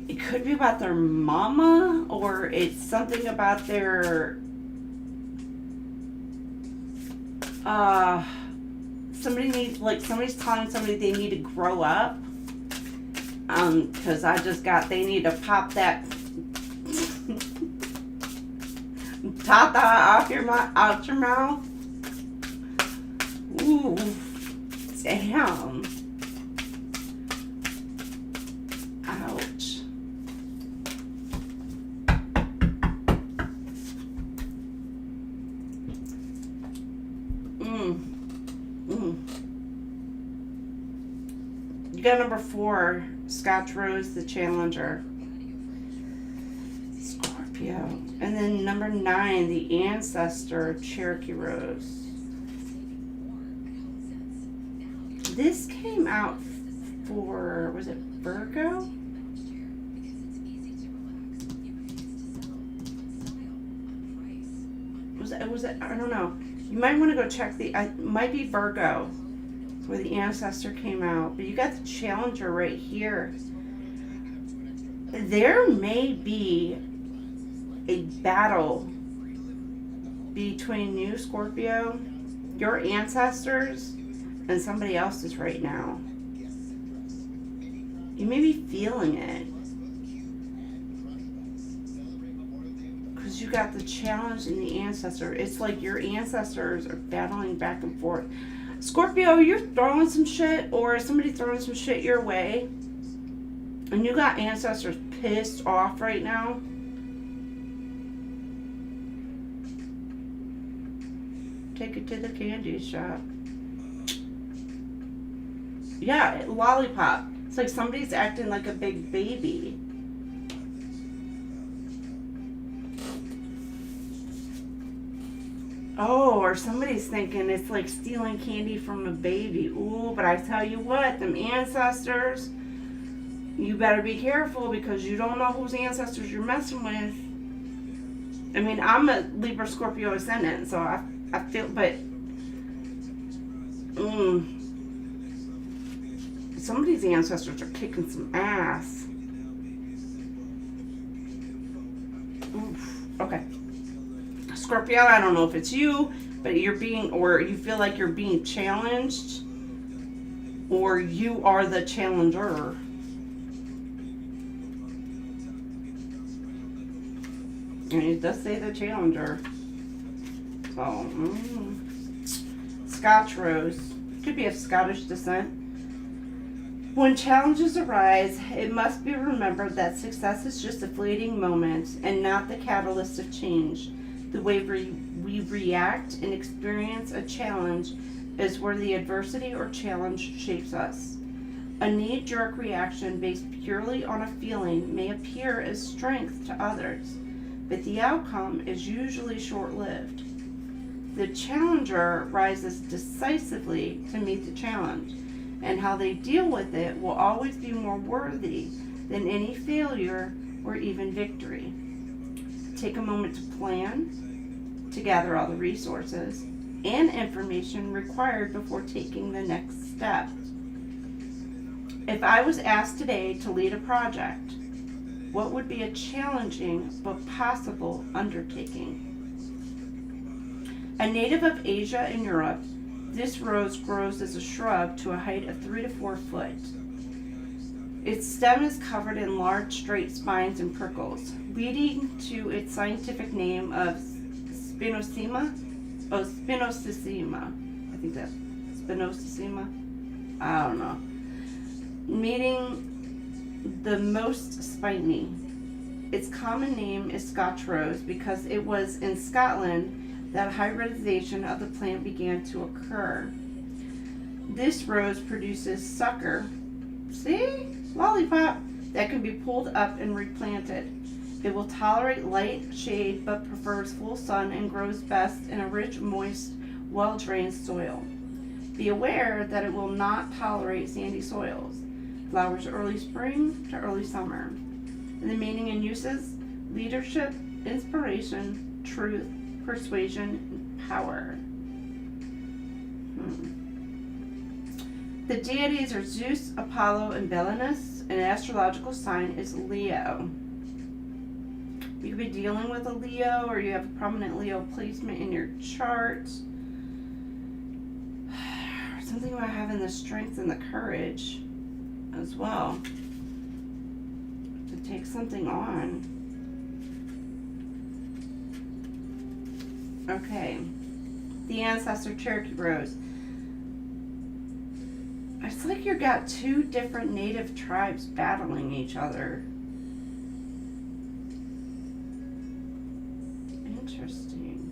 it could be about their mama, or it's something about their, somebody's telling somebody they need to grow up, because I just got, they need to pop that tata out your mouth. Ooh, damn. Ouch. You got number 4, Scotch Rose, the Challenger. Scorpio. And then number 9, the Ancestor, Cherokee Rose. This came out for, was it Virgo? Was it, I don't know. You might want to go check it might be Virgo, where the Ancestor came out. But you got the Challenger right here. There may be a battle between you, Scorpio, your ancestors, and somebody else's right now. You may be feeling it. Because you got the challenge and the ancestor. It's like your ancestors are battling back and forth. Scorpio, you're throwing some shit, or somebody throwing some shit your way, and you got ancestors pissed off right now. Take it to the candy shop. Yeah, lollipop. It's like somebody's acting like a big baby. Oh, or somebody's thinking it's like stealing candy from a baby. Ooh, but I tell you what, them ancestors, you better be careful, because you don't know whose ancestors you're messing with. I mean, I'm a Libra Scorpio ascendant, so I feel, but somebody's ancestors are kicking some ass. Oof. Okay. Scorpio, I don't know if it's you, but you're being, or you feel like you're being challenged, or you are the challenger. And it does say the challenger. So, Scotch Rose. Could be of Scottish descent. When challenges arise, it must be remembered that success is just a fleeting moment and not the catalyst of change. The way we react and experience a challenge is where the adversity or challenge shapes us. A knee-jerk reaction based purely on a feeling may appear as strength to others, but the outcome is usually short-lived. The challenger rises decisively to meet the challenge, and how they deal with it will always be more worthy than any failure or even victory. Take a moment to plan, to gather all the resources and information required before taking the next step. If I was asked today to lead a project, what would be a challenging but possible undertaking? A native of Asia and Europe, this rose grows as a shrub to a height of 3 to 4 foot. Its stem is covered in large straight spines and prickles, leading to its scientific name of Spinosissima. I think that's Spinosissima. I don't know. Meaning the most spiny. Its common name is Scotch rose because it was in Scotland that hybridization of the plant began to occur. This rose produces sucker, see? Lollipop, that can be pulled up and replanted. It will tolerate light shade but prefers full sun and grows best in a rich, moist, well-drained soil. Be aware that it will not tolerate sandy soils. Flowers early spring to early summer. And the meaning and uses: leadership, inspiration, truth, persuasion, and power. The deities are Zeus, Apollo, and Belenus, and an astrological sign is Leo. You could be dealing with a Leo, or you have a prominent Leo placement in your chart. Something about having the strength and the courage as well to take something on. Okay, the ancestor Cherokee rose. It's like you've got two different native tribes battling each other. Interesting.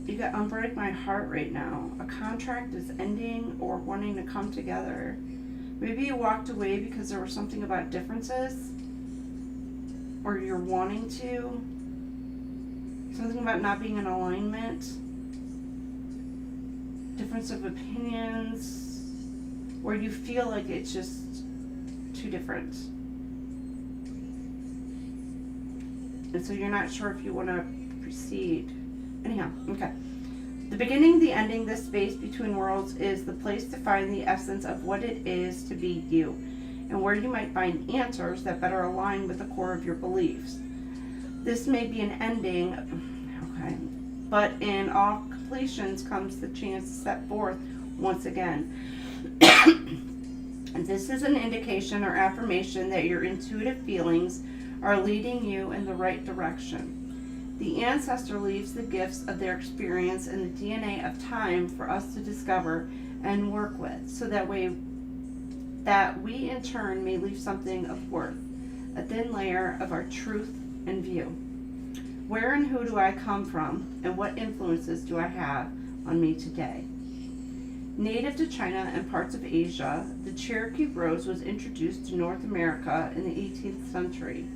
You got unbreak my heart right now. A contract is ending or wanting to come together. Maybe you walked away because there was something about differences, or you're wanting to. Something about not being in alignment. Difference of opinions, where you feel like it's just too different. And so you're not sure if you want to proceed. Anyhow, okay. The beginning, the ending, this space between worlds is the place to find the essence of what it is to be you, and where you might find answers that better align with the core of your beliefs. This may be an ending, okay, but in all completions comes the chance to step forth once again. And this is an indication or affirmation that your intuitive feelings are leading you in the right direction. The ancestor leaves the gifts of their experience and the DNA of time for us to discover and work with, so that we in turn may leave something of worth, a thin layer of our truth and view. Where and who do I come from, and what influences do I have on me today? Native to China and parts of Asia, the Cherokee rose was introduced to North America in the 18th century.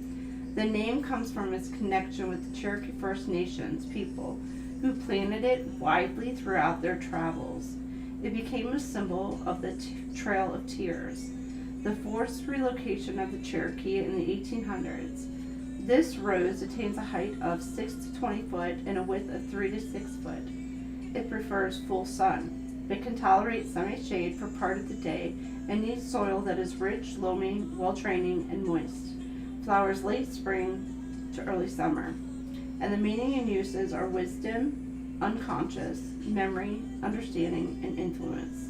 The name comes from its connection with the Cherokee First Nations people, who planted it widely throughout their travels. It became a symbol of the Trail of Tears, the forced relocation of the Cherokee in the 1800s. This rose attains a height of 6 to 20 foot and a width of 3 to 6 foot. It prefers full sun. It can tolerate semi-shade for part of the day and needs soil that is rich, loamy, well-draining, and moist. Flowers late spring to early summer. And the meaning and uses are wisdom, unconscious, memory, understanding, and influence.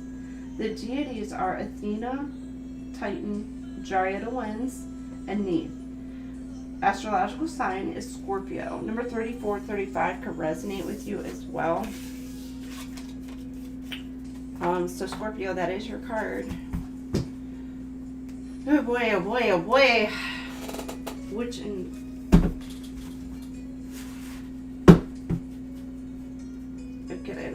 The deities are Athena, Titan, Dryad of Winds, and Neith. Astrological sign is Scorpio. Number 3435 could resonate with you as well. So Scorpio, that is your card. Oh boy, oh boy, oh boy. Which in... Okay,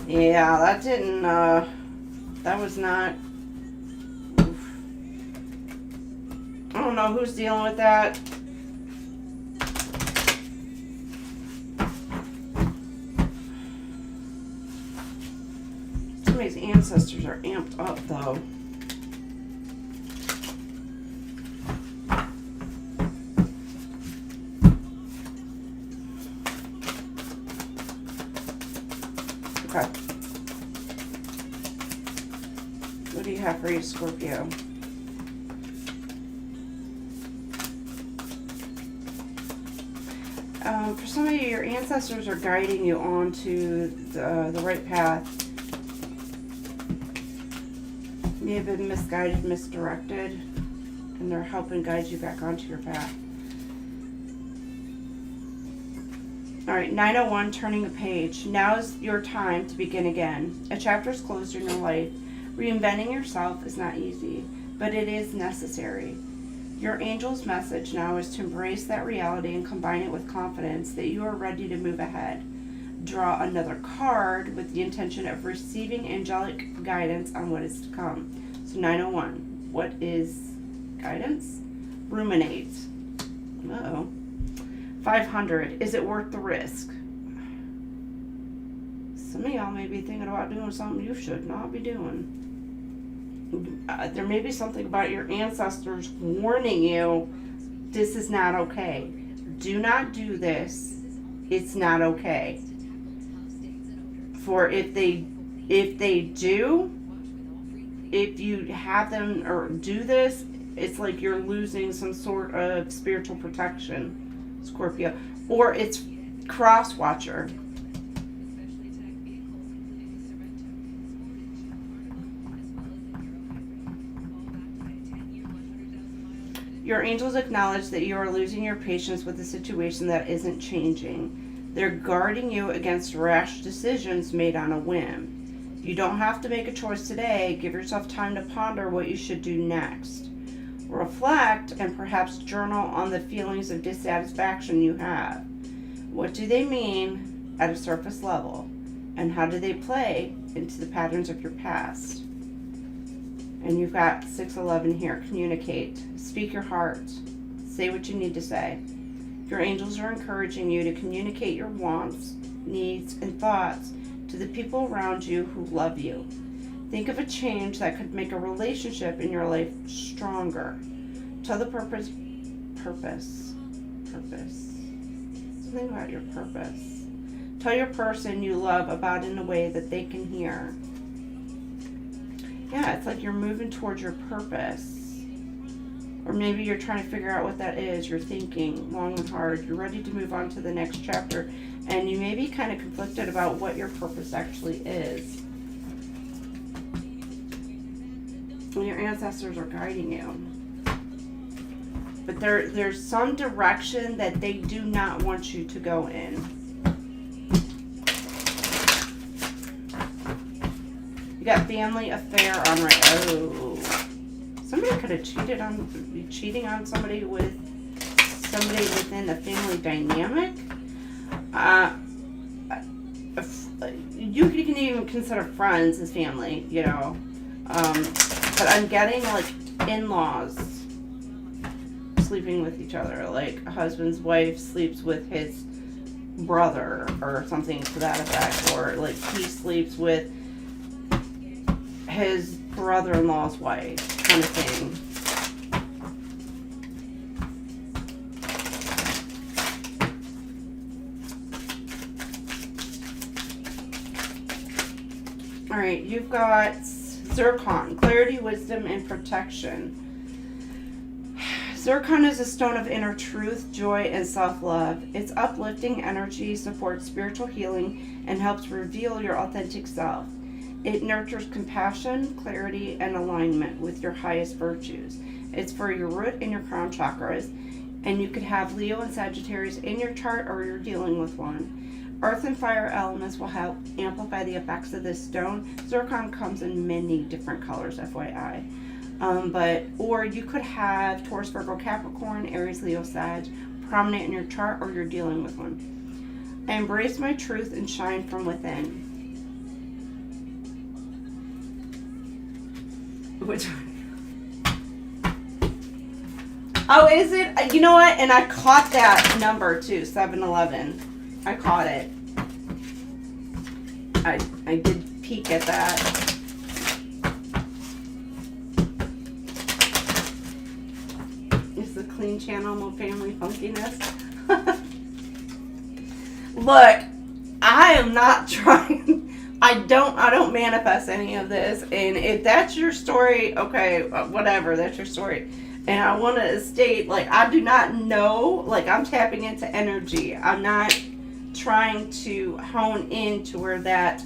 yeah, that didn't, that was not... Oof. I don't know who's dealing with that. Somebody's ancestors are amped up, though. have for you, Scorpio? For some of you, your ancestors are guiding you onto the right path. You may have been misguided, misdirected, and they're helping guide you back onto your path. All right, 901, turning a page. Now is your time to begin again. A chapter is closed in your life. Reinventing yourself is not easy, but it is necessary. Your angel's message now is to embrace that reality and combine it with confidence that you are ready to move ahead. Draw another card with the intention of receiving angelic guidance on what is to come. So 901, what is guidance? Ruminate. Uh-oh. 500, is it worth the risk? Some of y'all may be thinking about doing something you should not be doing. There may be something about your ancestors warning you, this is not okay. Do not do this. It's not okay. For if you have them or do this, it's like you're losing some sort of spiritual protection, Scorpio. Or it's cross-watcher. Your angels acknowledge that you are losing your patience with a situation that isn't changing. They're guarding you against rash decisions made on a whim. You don't have to make a choice today. Give yourself time to ponder what you should do next. Reflect and perhaps journal on the feelings of dissatisfaction you have. What do they mean at a surface level? And how do they play into the patterns of your past? And you've got 611 here. Communicate. Speak your heart. Say what you need to say. Your angels are encouraging you to communicate your wants, needs, and thoughts to the people around you who love you. Think of a change that could make a relationship in your life stronger. Tell the purpose. Something about your purpose. Tell your person you love about it in a way that they can hear. Yeah, it's like you're moving towards your purpose. Or maybe you're trying to figure out what that is. You're thinking long and hard. You're ready to move on to the next chapter. And you may be kind of conflicted about what your purpose actually is. And your ancestors are guiding you. But there's some direction that they do not want you to go in. You got family affair on right. Oh, somebody could have cheating on somebody within the family dynamic. You can even consider friends as family, you know. But I'm getting like in-laws sleeping with each other, like a husband's wife sleeps with his brother or something to that effect, or like he sleeps with his brother-in-law's wife, kind of thing. All right, you've got Zircon, clarity, wisdom, and protection. Zircon is a stone of inner truth, joy, and self-love. Its uplifting energy supports spiritual healing and helps reveal your authentic self. It nurtures compassion, clarity, and alignment with your highest virtues. It's for your root and your crown chakras, and you could have Leo and Sagittarius in your chart, or you're dealing with one. Earth and fire elements will help amplify the effects of this stone. Zircon comes in many different colors, FYI. Or you could have Taurus, Virgo, Capricorn, Aries, Leo, Sag prominent in your chart, or you're dealing with one. I embrace my truth and shine from within. Which one? Oh, is it? You know what? And I caught that number too, 711. I caught it. I did peek at that. It's the clean channel, no family funkiness. Look, I am not trying. I don't manifest any of this, and if that's your story, okay, whatever, that's your story. And I want to state, like, I do not know, like, I'm tapping into energy. I'm not trying to hone in to where that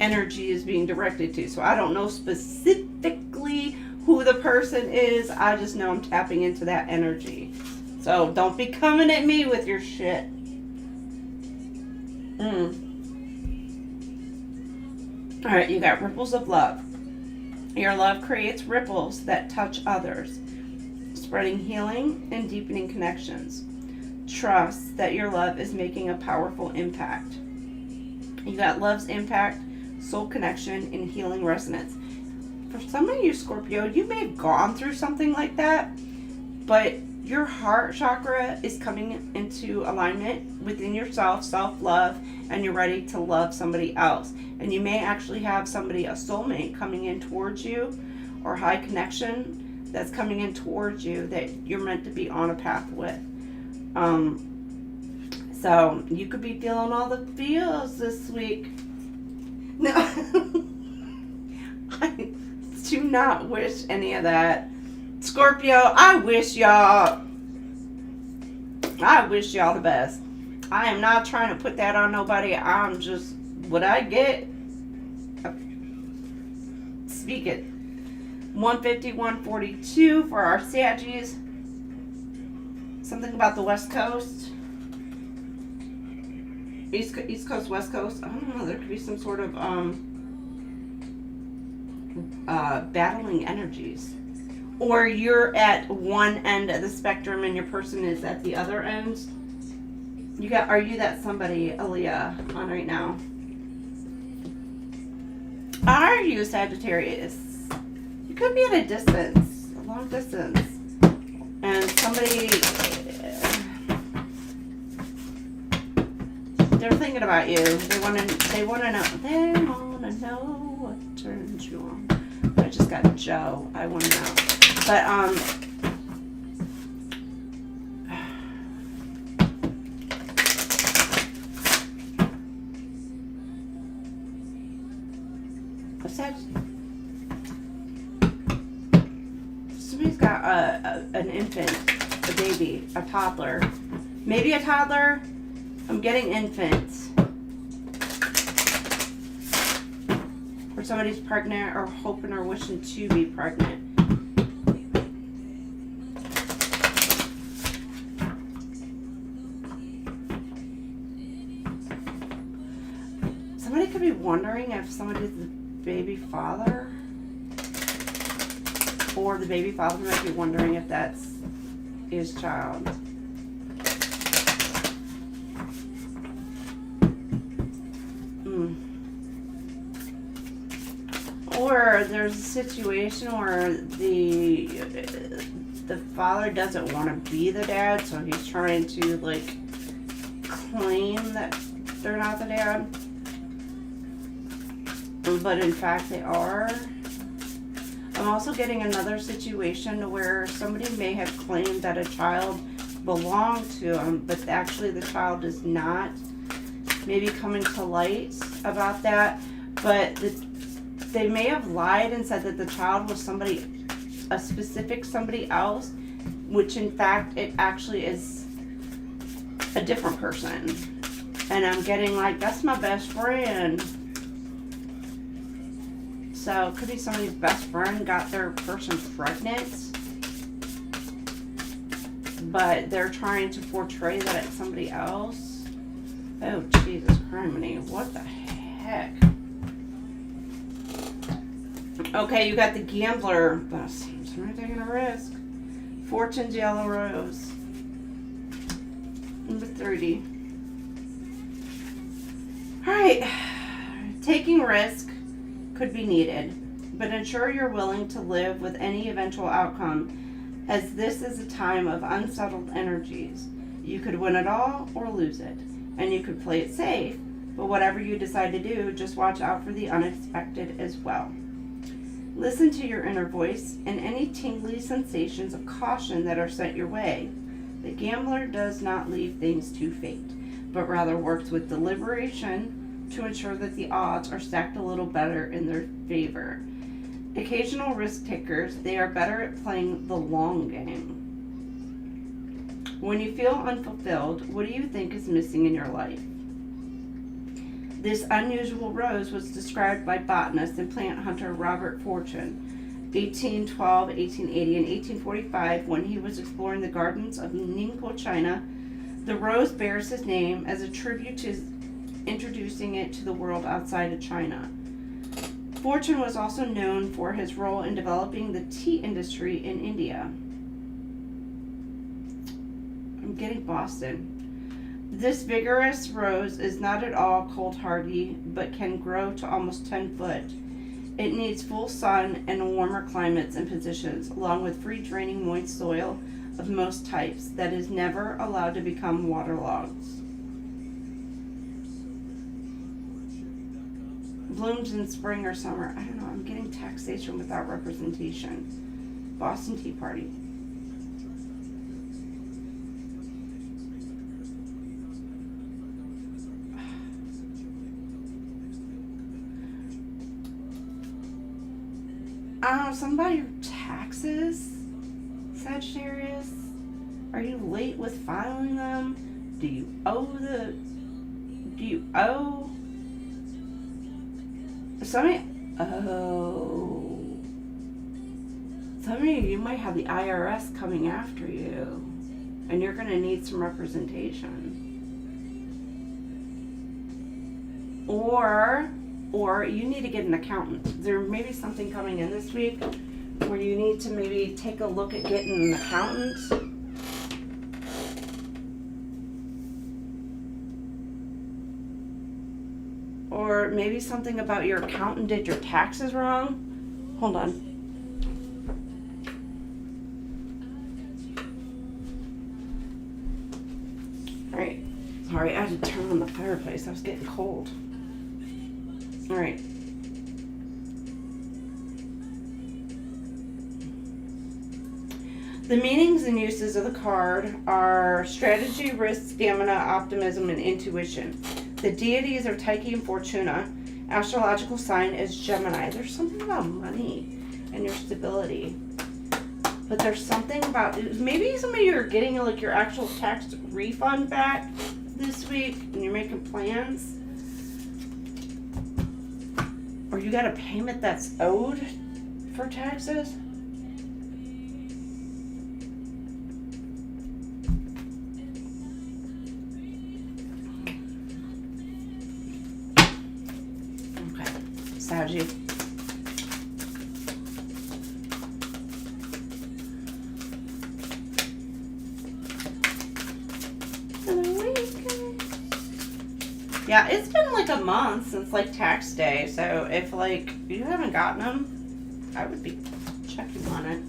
energy is being directed to. So I don't know specifically who the person is. I just know I'm tapping into that energy. So don't be coming at me with your shit. Alright, you got ripples of love. Your love creates ripples that touch others, spreading healing and deepening connections. Trust that your love is making a powerful impact. You got love's impact, soul connection, and healing resonance. For some of you, Scorpio, you may have gone through something like that, but your heart chakra is coming into alignment within yourself, self-love, and you're ready to love somebody else. And you may actually have somebody, a soulmate, coming in towards you, or high connection that's coming in towards you that you're meant to be on a path with. So you could be feeling all the feels this week. No, I do not wish any of that. Scorpio, I wish y'all the best. I am not trying to put that on nobody. I'm just, what I get, speak it. 150, 142 for our Saggies. Something about the West Coast. East Coast, West Coast. I don't know. There could be some sort of battling energies. Or you're at one end of the spectrum and your person is at the other end. Are you that somebody, Aaliyah, on right now? Are you Sagittarius? You could be at a distance, a long distance. And somebody, they're thinking about you. They want to know what turns you on. I just got Joe. I want to know. But, somebody's got an infant, a baby, a toddler. Maybe a toddler. I'm getting infant. Or somebody's pregnant or hoping or wishing to be pregnant. Somebody could be wondering if somebody's the baby father. Or the baby father might be wondering if that's his child. Or there's a situation where the father doesn't want to be the dad, so he's trying to, like, claim that they're not the dad. But in fact they are. I'm also getting another situation where somebody may have claimed that a child belonged to them, but actually the child is not. Maybe coming to light about that. But they may have lied and said that the child was somebody, a specific somebody else, which in fact it actually is a different person. And I'm getting like, that's my best friend. So it could be somebody's best friend got their person pregnant, but they're trying to portray that it's somebody else. Oh, Jesus criminy, what the heck? Okay, you got the gambler. Somebody taking a risk. Fortune's yellow rose. Number 30. Alright. Taking risk could be needed, but ensure you're willing to live with any eventual outcome, as this is a time of unsettled energies. You could win it all or lose it, and you could play it safe, but whatever you decide to do, just watch out for the unexpected as well. Listen to your inner voice and any tingly sensations of caution that are sent your way. The gambler does not leave things to fate, but rather works with deliberation to ensure that the odds are stacked a little better in their favor. Occasional risk takers, they are better at playing the long game. When you feel unfulfilled, what do you think is missing in your life? This unusual rose was described by botanist and plant hunter Robert Fortune, 1812, 1880, and 1845, when he was exploring the gardens of Ningpo, China. The rose bears his name as a tribute to introducing it to the world outside of China. Fortune was also known for his role in developing the tea industry in India. I'm getting Boston. This vigorous rose is not at all cold hardy, but can grow to almost 10 foot. It needs full sun and warmer climates and positions, along with free draining moist soil of most types that is never allowed to become waterlogged. Blooms in spring or summer. I don't know, I'm getting taxation without representation. Boston Tea Party. I don't know, something about your taxes, Sagittarius. Are you late with filing them? Do you owe some of you might have the IRS coming after you, and you're going to need some representation. Or you need to get an accountant. There may be something coming in this week where you need to maybe take a look at getting an accountant. Or maybe something about your accountant did your taxes wrong. Hold on. Alright. Sorry, I had to turn on the fireplace. I was getting cold. Alright. The meanings and uses of the card are strategy, risk, stamina, optimism, and intuition. The deities are Tyche and Fortuna. Astrological sign is Gemini. There's something about money and your stability. But there's something about, maybe some of you are getting like your actual tax refund back this week and you're making plans. Or you got a payment that's owed for taxes. Okay, Saggy. Yeah, it's been like a month since like tax day, so if like you haven't gotten them, I would be checking on it.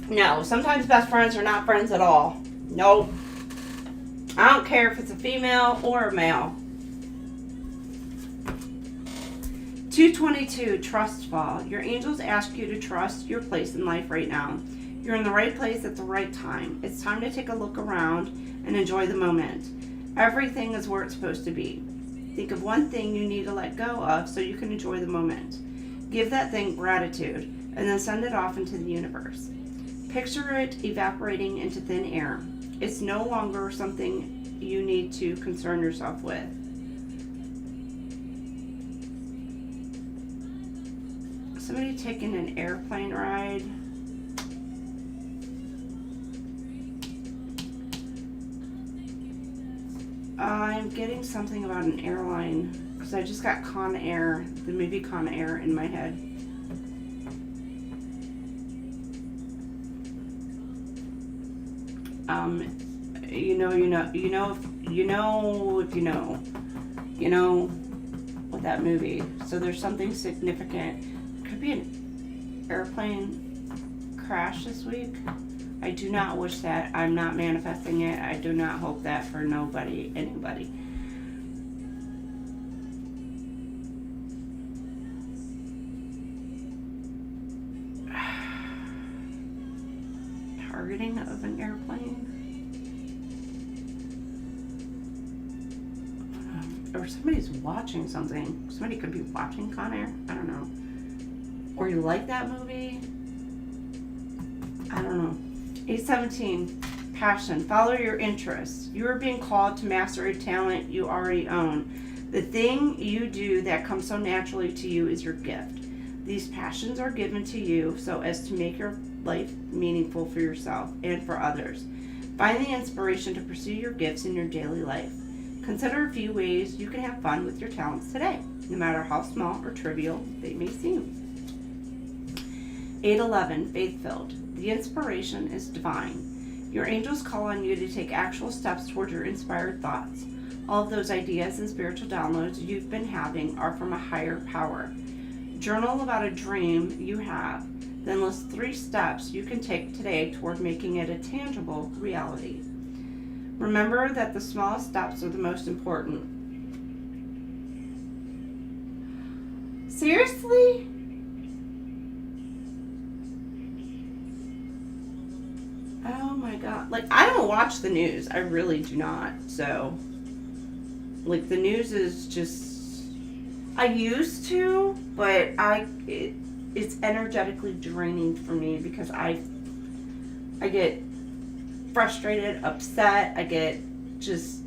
No, sometimes best friends are not friends at all. Nope. I don't care if it's a female or a male. 222, trust fall. Your angels ask you to trust your place in life right now. You're in the right place at the right time. It's time to take a look around and enjoy the moment. Everything is where it's supposed to be. Think of one thing you need to let go of so you can enjoy the moment. Give that thing gratitude and then send it off into the universe. Picture it evaporating into thin air. It's no longer something you need to concern yourself with. Somebody taking an airplane ride. I'm getting something about an airline because I just got Con Air, the movie Con Air in my head. You know with that movie. So there's something significant. Could be an airplane crash this week. I do not wish that. I'm not manifesting it. I do not hope that for nobody, anybody. Targeting of an airplane. or somebody's watching something. Somebody could be watching Con Air. I don't know. Or you like that movie. I don't know. 817, passion. Follow your interests. You are being called to master a talent you already own. The thing you do that comes so naturally to you is your gift. These passions are given to you so as to make your life meaningful for yourself and for others. Find the inspiration to pursue your gifts in your daily life. Consider a few ways you can have fun with your talents today, no matter how small or trivial they may seem. 811, faith-filled. The inspiration is divine. Your angels call on you to take actual steps toward your inspired thoughts. All of those ideas and spiritual downloads you've been having are from a higher power. Journal about a dream you have, then list 3 steps you can take today toward making it a tangible reality. Remember that the smallest steps are the most important. Seriously? Oh my god. Like, I don't watch the news. I really do not. So, like, the news is just, I used to, but it's energetically draining for me because I get frustrated, upset. I get just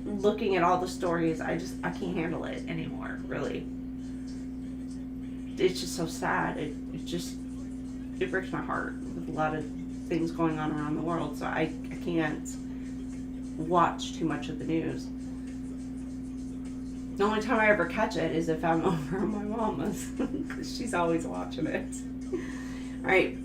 looking at all the stories. I can't handle it anymore, really. It's just so sad. It breaks my heart with a lot of things going on around the world. So I can't watch too much of the news. The only time I ever catch it is if I'm over at my mama's, because she's always watching it. All right,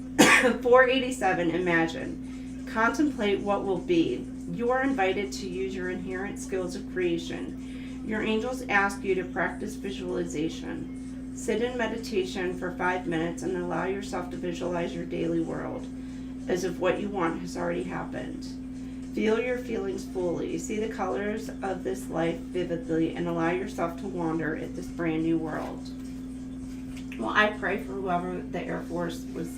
487, imagine. Contemplate what will be. You are invited to use your inherent skills of creation. Your angels ask you to practice visualization. Sit in meditation for 5 minutes and allow yourself to visualize your daily world as if what you want has already happened. Feel your feelings fully. See the colors of this life vividly and allow yourself to wander at this brand new world. Well, I pray for whoever the Air Force was,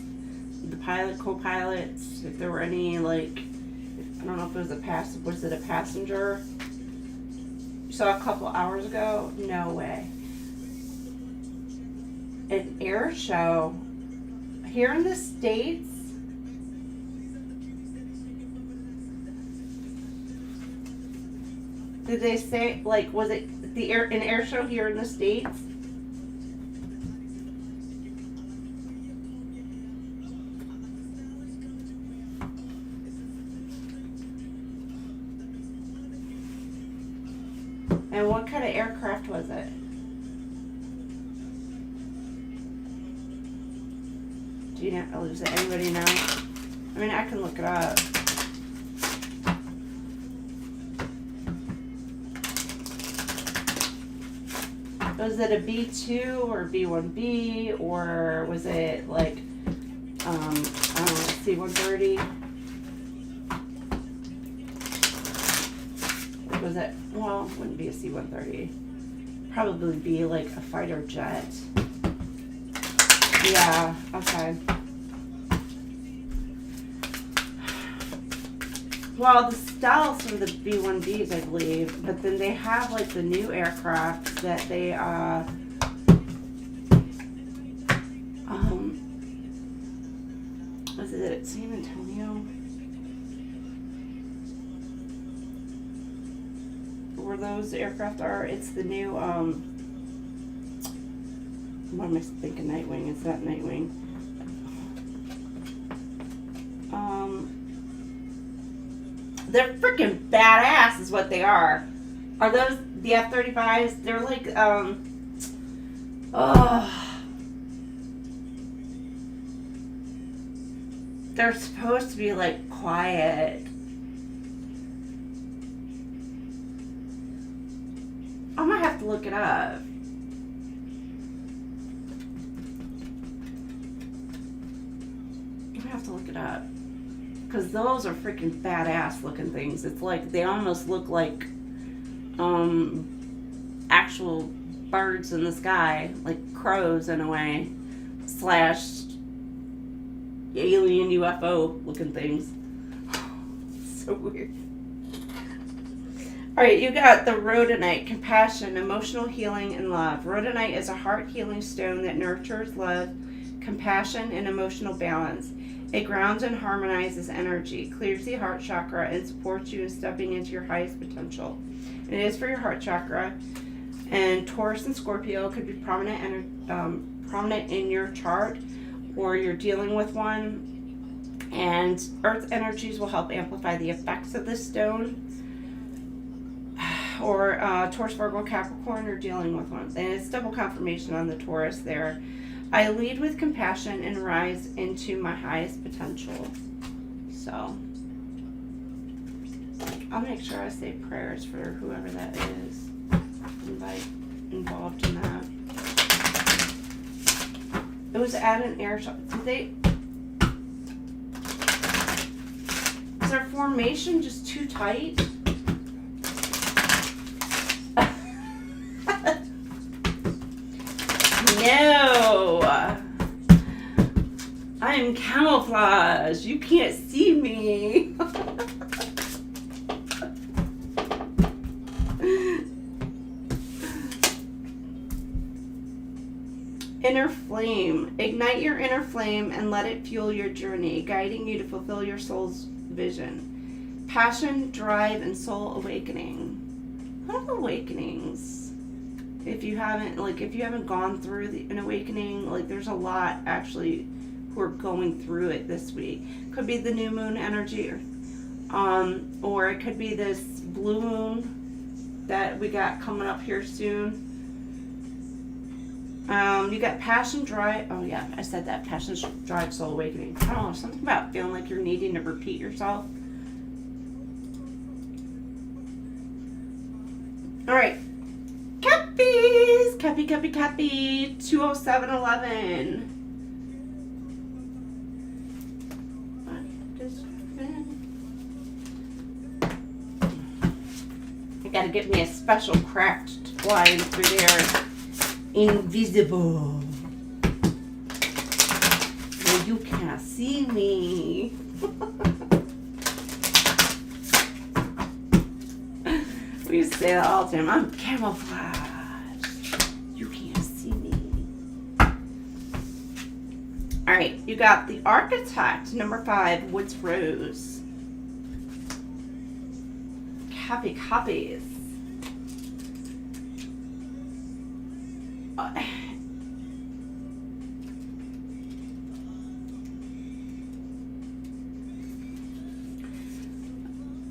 the pilot, co-pilots, if there were any, like, I don't know if it was a passenger? You saw a couple hours ago? No way. An air show here in the States. Did they say, like, was it an air show here in the States? And what kind of aircraft was it? Do you know? Does anybody know? I mean, I can look it up. Was it a B2 or B1B, or was it like, I don't know, C-130? Was it, well, it wouldn't be a C-130. Probably be like a fighter jet. Yeah, okay. Well, the stealths are the B-1Bs, I believe, but then they have like the new aircraft that they, was it at San Antonio? Where those aircraft are? It's the new, what am I thinking, Nightwing? It's not Nightwing. They're freaking badass is what they are. Are those the F-35s? They're like, they're supposed to be like quiet. I might have to look it up. I have to look it up. Because those are freaking badass looking things. It's like, they almost look like actual birds in the sky. Like crows in a way. / alien UFO looking things. So weird. All right, you got the rhodonite, compassion, emotional healing, and love. Rhodonite is a heart healing stone that nurtures love, compassion, and emotional balance. It grounds and harmonizes energy, clears the heart chakra, and supports you in stepping into your highest potential. It is for your heart chakra, and Taurus and Scorpio could be prominent in your chart, or you're dealing with one. And earth energies will help amplify the effects of this stone. Or Taurus, Virgo, Capricorn, you're dealing with one. And it's double confirmation on the Taurus there. I lead with compassion and rise into my highest potential. So I'll make sure I say prayers for whoever that is involved in that. It was at an air show. Is their formation just too tight? No, I'm camouflage. You can't see me. Inner flame. Ignite your inner flame and let it fuel your journey, guiding you to fulfill your soul's vision. Passion, drive, and soul awakening. What are awakenings? If you haven't gone through an awakening, like there's a lot actually who are going through it this week. Could be the new moon energy, or it could be this blue moon that we got coming up here soon. You got passion, drive. Oh yeah, I said that. Passion, drive, soul awakening. I don't know, something about feeling like you're needing to repeat yourself. All right. Cappies! Cappy, 20711. I gotta get me a special cracked flying through there. Invisible. Well, you can't see me. We say that all the time. I'm camouflage. You can't see me. All right, you got the Architect, number 5, Woods Rose. Copies.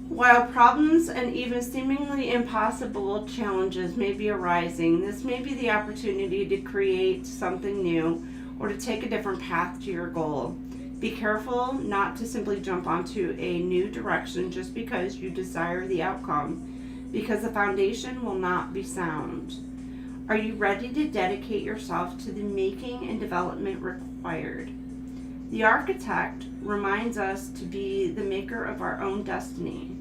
While problems and even seemingly impossible challenges may be arising, this may be the opportunity to create something new or to take a different path to your goal. Be careful not to simply jump onto a new direction just because you desire the outcome, because the foundation will not be sound. Are you ready to dedicate yourself to the making and development required? The Architect reminds us to be the maker of our own destiny,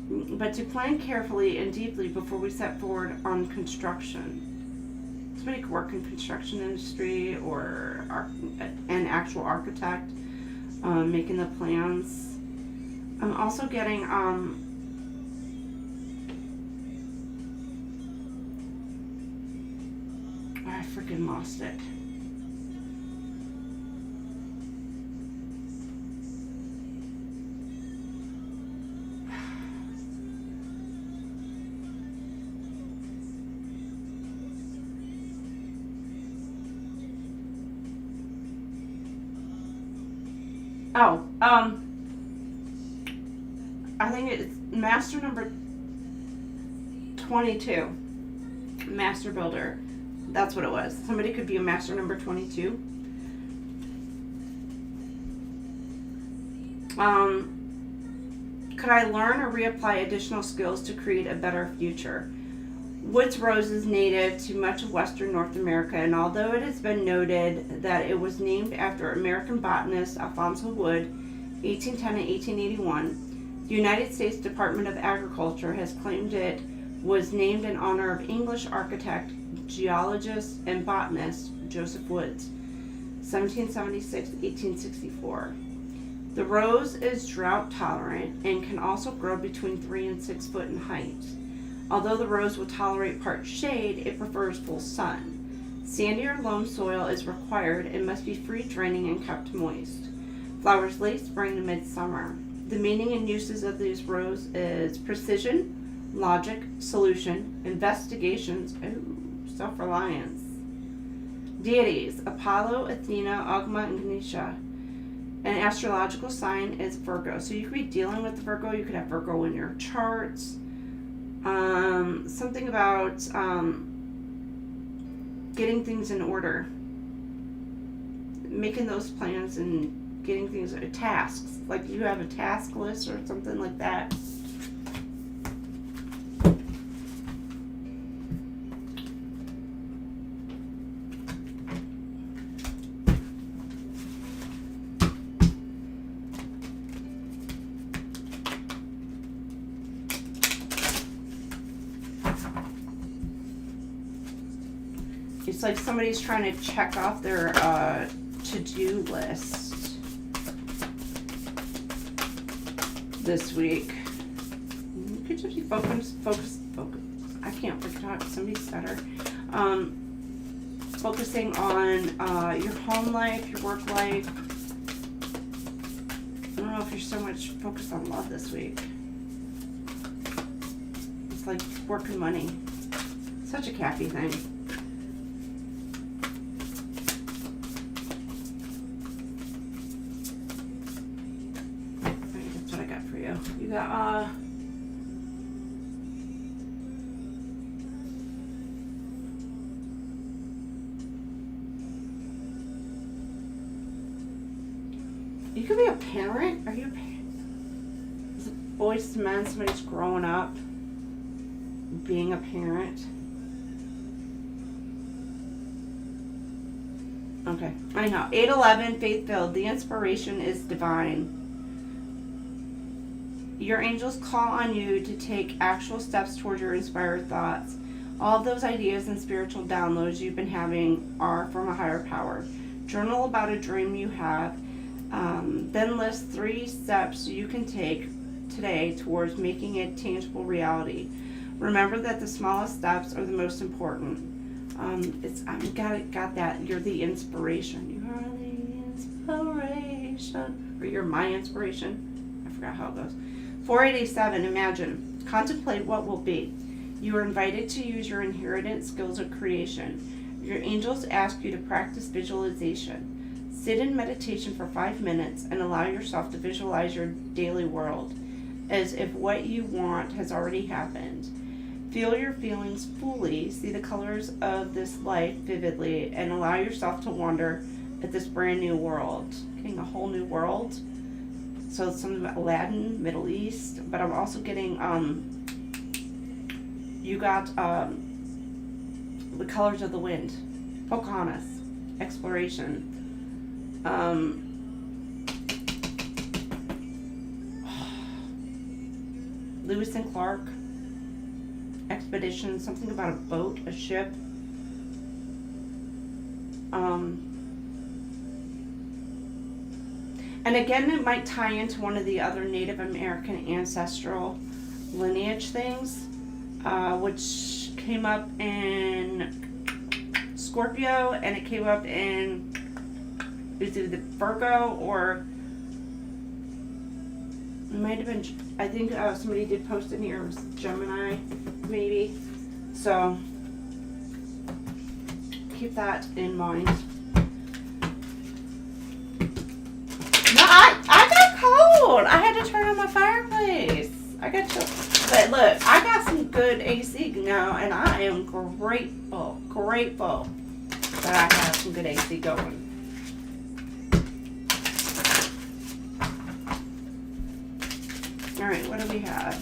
but to plan carefully and deeply before we set forward on construction. Somebody could work in construction industry or an actual architect, making the plans. I'm also getting I freaking lost it. I think it's master number 22. Master builder. That's what it was. Somebody could be a master number 22. Could I learn or reapply additional skills to create a better future? Woods Rose is native to much of Western North America, and although it has been noted that it was named after American botanist Alphonso Wood, 1810 and 1881, the United States Department of Agriculture has claimed it was named in honor of English architect, geologist, and botanist Joseph Woods, 1776-1864. The rose is drought tolerant and can also grow between 3 and 6 foot in height. Although the rose will tolerate part shade, it prefers full sun. Sandy or loam soil is required and must be free draining and kept moist. Flowers late spring to midsummer. The meaning and uses of this rose is precision, logic, solution, investigations, self-reliance. Deities: Apollo, Athena, Agma, and Ganesha. An astrological sign is Virgo. So you could be dealing with Virgo. You could have Virgo in your charts. Something about getting things in order. Making those plans and getting things, tasks. Like you have a task list or something like that. It's like somebody's trying to check off their to-do list this week. You could just be focused. I can't talk. Somebody's better. Focusing on your home life, your work life. I don't know if you're so much focused on love this week. It's like work and money. Such a Cappy thing. You got you could be a parent. Are you a parent? Is it boys to men? Somebody's growing up, being a parent. Okay. Anyhow, 8-11, faith-filled. The inspiration is divine. Your angels call on you to take actual steps toward your inspired thoughts. All of those ideas and spiritual downloads you've been having are from a higher power. Journal about a dream you have. Then list 3 steps you can take today towards making it tangible reality. Remember that the smallest steps are the most important. Got that. You're the inspiration. You are the inspiration. Or you're my inspiration. I forgot how it goes. 487, imagine. Contemplate what will be. You are invited to use your inherent skills of creation. Your angels ask you to practice visualization. Sit in meditation for 5 minutes and allow yourself to visualize your daily world as if what you want has already happened. Feel your feelings fully, see the colors of this life vividly, and allow yourself to wander at this brand new world. Getting a whole new world. So something about Aladdin, Middle East, but I'm also getting, you got the colors of the wind, Pocahontas, exploration, Lewis and Clark, expedition, something about a boat, a ship, and again, it might tie into one of the other Native American ancestral lineage things, which came up in Scorpio, and it came up in, is it the Virgo, or it might have been, I think somebody did post in here, it was Gemini, maybe. So, keep that in mind. I had to turn on my fireplace. I got to, but look, I got some good AC now, and I am grateful that I have some good AC going. All right, what do we have?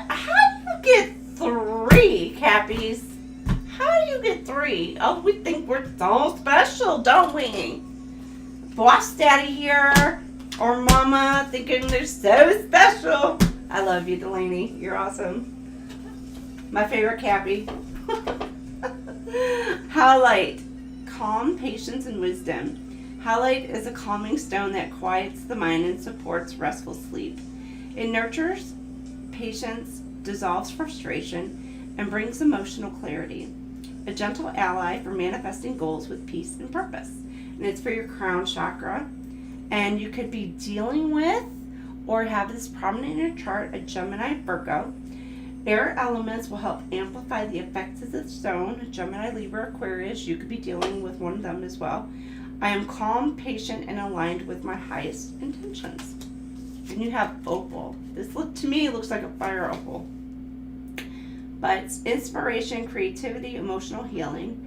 How do you get 3, Cappies? How do you get 3? Oh, we think we're so special, don't we? Boss Daddy here, or Mama, thinking they're so special. I love you, Delaney. You're awesome. My favorite Cappy. How light? calm, patience, and wisdom. Halite is a calming stone that quiets the mind and supports restful sleep. It nurtures patience, dissolves frustration, and brings emotional clarity. A gentle ally for manifesting goals with peace and purpose. And it's for your crown chakra. And you could be dealing with or have this prominent in your chart, a Gemini, Virgo. Air elements will help amplify the effects of the stone. Gemini, Libra, Aquarius, you could be dealing with one of them as well. I am calm, patient, and aligned with my highest intentions. And you have opal. This to me looks like a fire opal. But it's inspiration, creativity, emotional healing.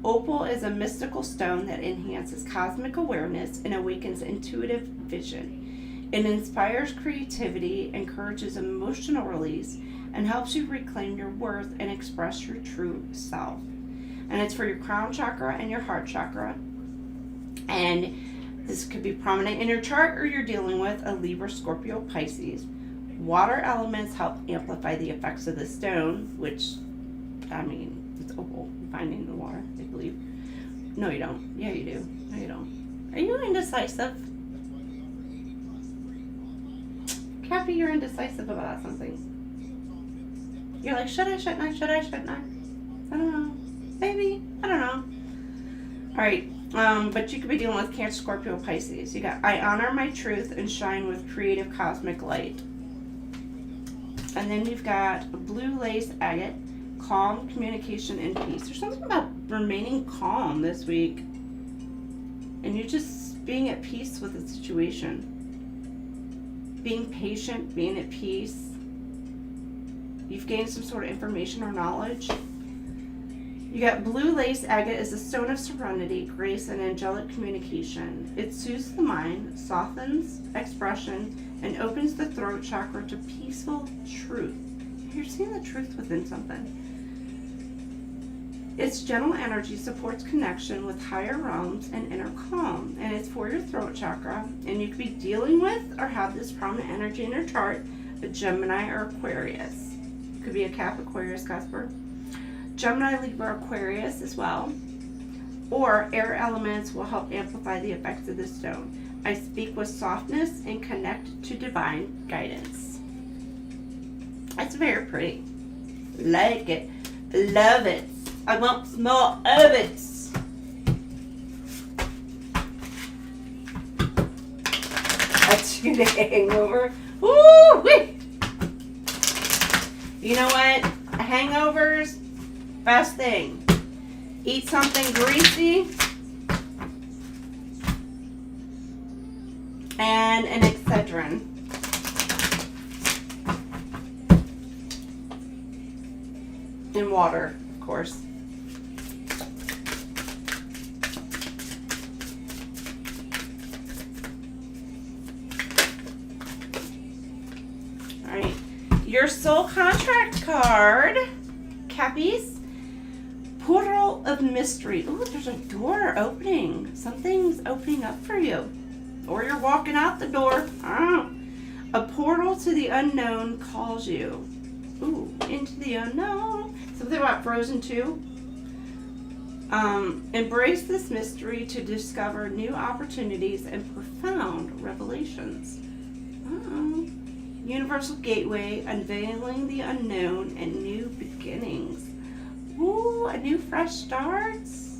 Opal is a mystical stone that enhances cosmic awareness and awakens intuitive vision. It inspires creativity, encourages emotional release, and helps you reclaim your worth and express your true self. And it's for your crown chakra and your heart chakra. And this could be prominent in your chart, or you're dealing with a Libra, Scorpio, Pisces. Water elements help amplify the effects of the stone, which, I mean, it's opal. You find it in the water, I believe. No, you don't. Yeah, you do. No, you don't. Are you indecisive? Cappy, you're indecisive about something. You're like, should I, shouldn't I, should I, shouldn't I? I don't know. Maybe. I don't know. All right. But you could be dealing with Cancer, Scorpio, Pisces. You got, I honor my truth and shine with creative cosmic light. And then you've got blue lace agate, calm, communication, and peace. There's something about remaining calm this week. And you're just being at peace with the situation. Being patient, being at peace. You've gained some sort of information or knowledge. You got blue lace agate is a stone of serenity, grace, and angelic communication. It soothes the mind, softens expression, and opens the throat chakra to peaceful truth. You're seeing the truth within something. Its gentle energy supports connection with higher realms and inner calm. And it's for your throat chakra. And you could be dealing with or have this prominent energy in your chart, a Gemini or Aquarius. Could be a Cap, Aquarius, Casper. Gemini, Libra, Aquarius as well. Or air elements will help amplify the effects of the stone. I speak with softness and connect to divine guidance. That's very pretty. Like it. Love it. I want more of it. A 2-day hangover. Woo-wee! You know what? Hangovers, best thing. Eat something greasy and an Excedrin. And water, of course. All right. Your soul contract card, Cappies. Portal of mystery. Ooh, there's a door opening. Something's opening up for you. Or you're walking out the door. A portal to the unknown calls you. Ooh, into the unknown. Something about Frozen 2. Embrace this mystery to discover new opportunities and profound revelations. Universal gateway, unveiling the unknown and new beginnings. Ooh, a new fresh starts.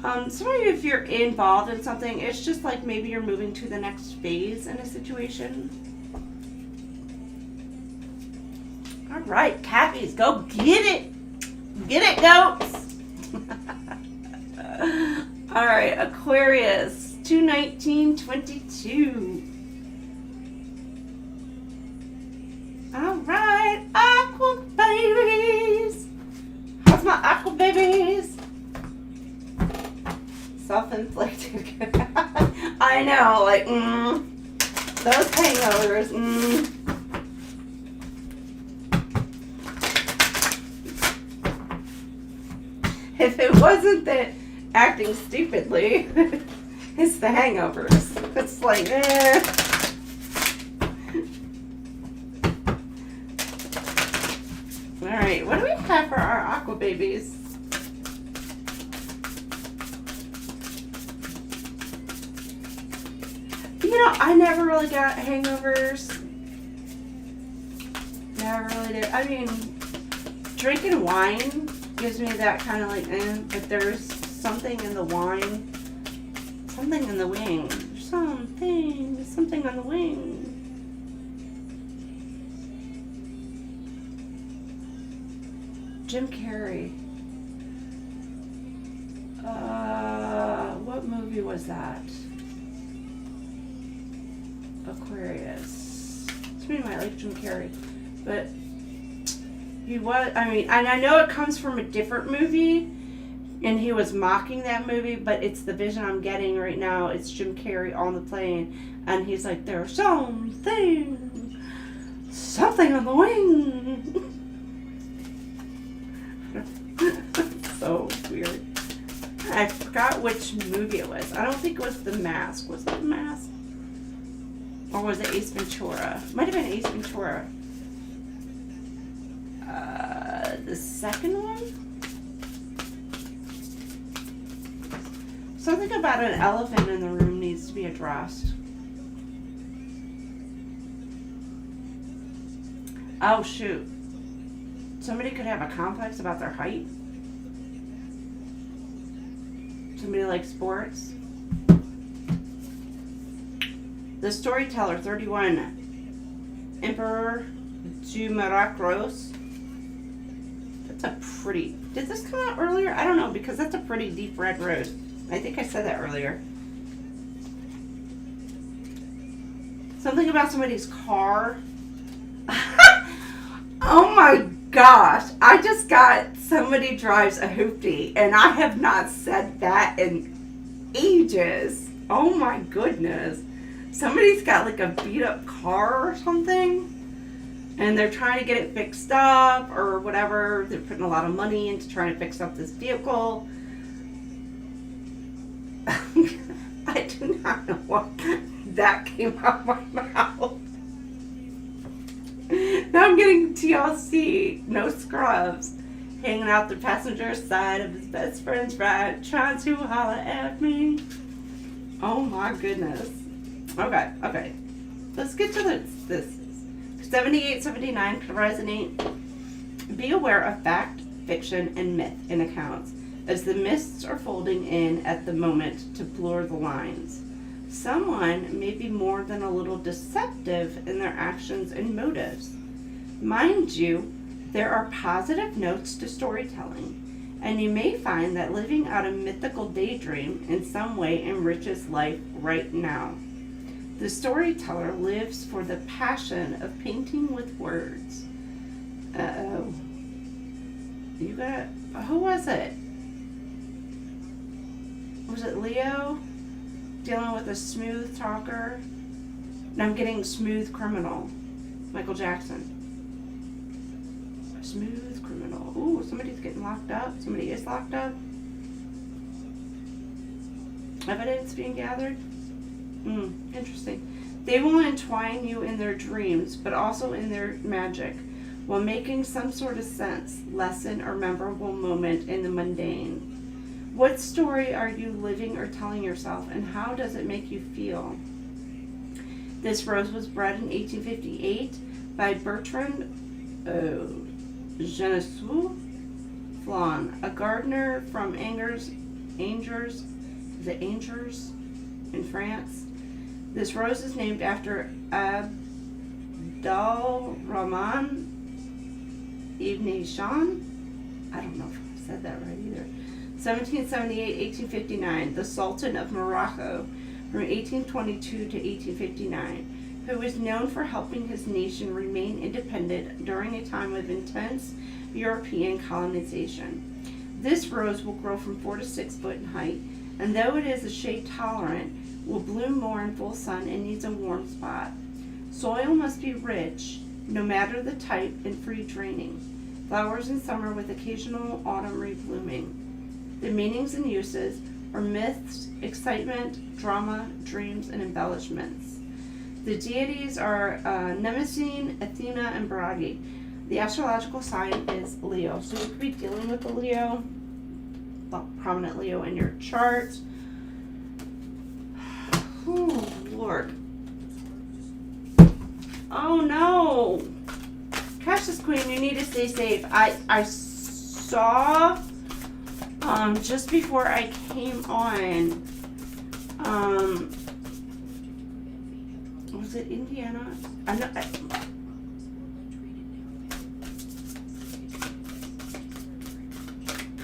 Some of you, if you're involved in something, it's just like maybe you're moving to the next phase in a situation. All right, Cappies, go get it. Get it, goats. All right, Aquarius, 2/19/22. All right, Aqua babies. How's my Aqua babies? Self-inflicted. I know, like, those hangovers, If it wasn't that acting stupidly, it's the hangovers. It's like, All right, what do we have for our Aqua babies? You know, I never really got hangovers. Never really did. I mean, drinking wine gives me that kind of like, but there's something in the wine, something in the wing, something on the wing. Jim Carrey. What movie was that? Aquarius. To me, might like Jim Carrey, but he was. I mean, and I know it comes from a different movie, and he was mocking that movie. But it's the vision I'm getting right now. It's Jim Carrey on the plane, and he's like, "There's something on the wing." So weird. I forgot which movie it was. I don't think it was The Mask. Was it The Mask? Or was it Ace Ventura? Might have been Ace Ventura. The second one? Something about an elephant in the room needs to be addressed. Oh, shoot. Somebody could have a complex about their height. Somebody likes sports. The Storyteller, 31. Emperor Jumerakros. That's a pretty... Did this come out earlier? I don't know, because that's a pretty deep red rose. I think I said that earlier. Something about somebody's car. Oh my gosh. I just got somebody drives a hoopty, and I have not said that in ages. Oh my goodness. Somebody's got like a beat up car or something, and they're trying to get it fixed up or whatever. They're putting a lot of money into trying to fix up this vehicle. I do not know what that came out of my mouth. Now I'm getting TLC, no scrubs, hanging out the passenger side of his best friend's ride, trying to holler at me. Oh my goodness. Okay. Let's get to this. 78, 79 could resonate. Be aware of fact, fiction, and myth in accounts, as the mists are folding in at the moment to blur the lines. Someone may be more than a little deceptive in their actions and motives. Mind you, there are positive notes to storytelling, and you may find that living out a mythical daydream in some way enriches life right now. The storyteller lives for the passion of painting with words. Uh-oh. You got... Who was it? Was it Leo? Dealing with a smooth talker? And I'm getting smooth criminal. Michael Jackson. Smooth criminal. Ooh, somebody's getting locked up. Somebody is locked up. Evidence being gathered. Interesting. They will entwine you in their dreams, but also in their magic, while making some sort of sense, lesson, or memorable moment in the mundane. What story are you living or telling yourself, and how does it make you feel? This rose was bred in 1858 by Bertrand Genesous Flan, a gardener from Angers in France. This rose is named after Abdalrahman Ibn Shan. I don't know if I said that right either. 1778-1859, the Sultan of Morocco, from 1822 to 1859, who was known for helping his nation remain independent during a time of intense European colonization. This rose will grow from 4 to 6 foot in height, and though it is a shade tolerant, will bloom more in full sun and needs a warm spot. Soil must be rich, no matter the type, and free draining. Flowers in summer with occasional autumn reblooming. The meanings and uses are myths, excitement, drama, dreams, and embellishments. The deities are Mnemosyne, Athena, and Bragi. The astrological sign is Leo. So you could be dealing with a Leo, prominent Leo in your chart. Lord. Oh no. Precious Queen, you need to stay safe. I saw just before I came on, was it Indiana? I know.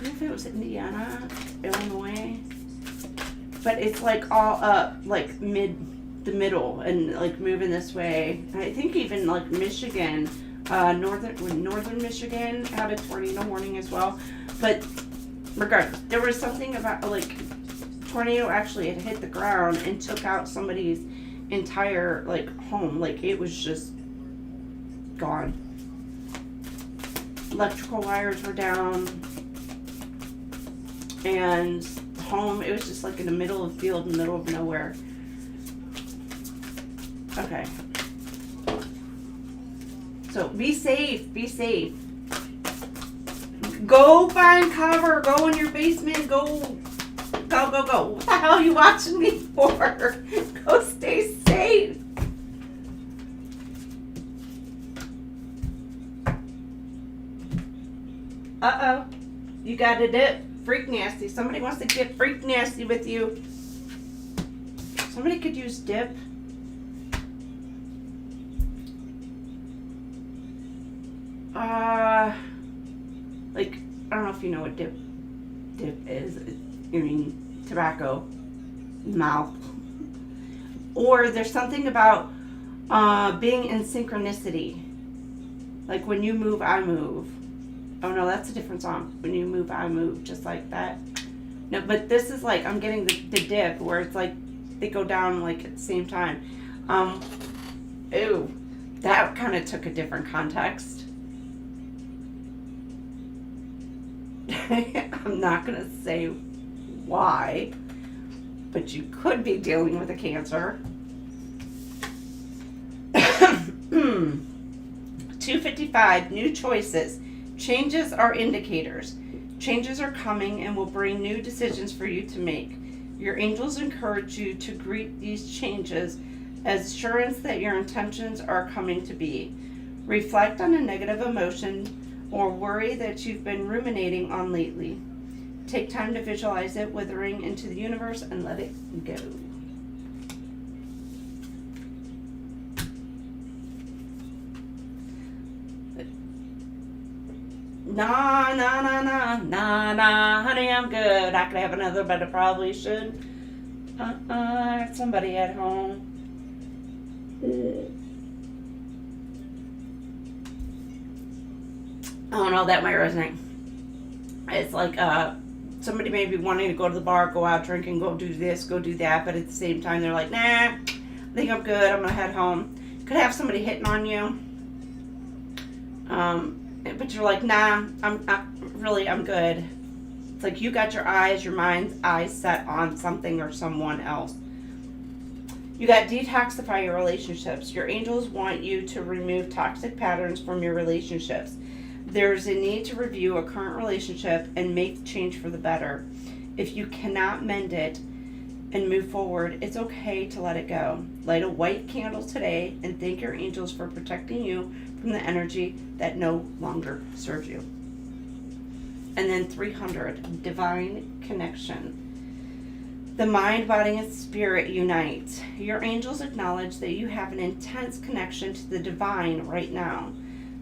If it was Indiana, Illinois, but it's like all up, like the middle, and like moving this way. I think even like Michigan, northern Michigan had a tornado warning as well. But regardless, there was something about like tornado actually had hit the ground and took out somebody's entire like home. Like it was just gone. Electrical wires were down. And home, it was just like in the middle of the field, in the middle of nowhere. Okay. So be safe, be safe. Go find cover, go in your basement, go. What the hell are you watching me for? Go stay safe. Uh-oh. You got a dip. Freak nasty. Somebody wants to get freak nasty with you. Somebody could use dip. Like, I don't know if you know what dip is. I mean, tobacco. Mouth. Or there's something about being in synchronicity. Like when you move, I move. Oh no, that's a different song. When you move, I move, just like that. No, but this is like, I'm getting the dip where it's like, they go down like at the same time. Ew, that kind of took a different context. I'm not going to say why, but you could be dealing with a Cancer. 255, new choices. Changes are indicators. Changes are coming and will bring new decisions for you to make. Your angels encourage you to greet these changes as assurance that your intentions are coming to be. Reflect on a negative emotion or worry that you've been ruminating on lately. Take time to visualize it withering into the universe and let it go. Nah, honey, I'm good. I could have another, but I probably should. Somebody at home. Oh no, that might resonate. It's like, somebody may be wanting to go to the bar, go out drinking, go do this, go do that, but at the same time they're like, nah, I think I'm good, I'm gonna head home. Could have somebody hitting on you. But you're like, nah, I'm good. It's like you got your mind's eyes set on something or someone else. You got detoxify your relationships. Your angels want you to remove toxic patterns from your relationships. There's a need to review a current relationship and make the change for the better. If you cannot mend it and move forward, it's okay to let it go. Light a white candle today and thank your angels for protecting you from the energy that no longer serves you. And then 300, divine connection. The mind, body, and spirit unite. Your angels acknowledge that you have an intense connection to the divine right now.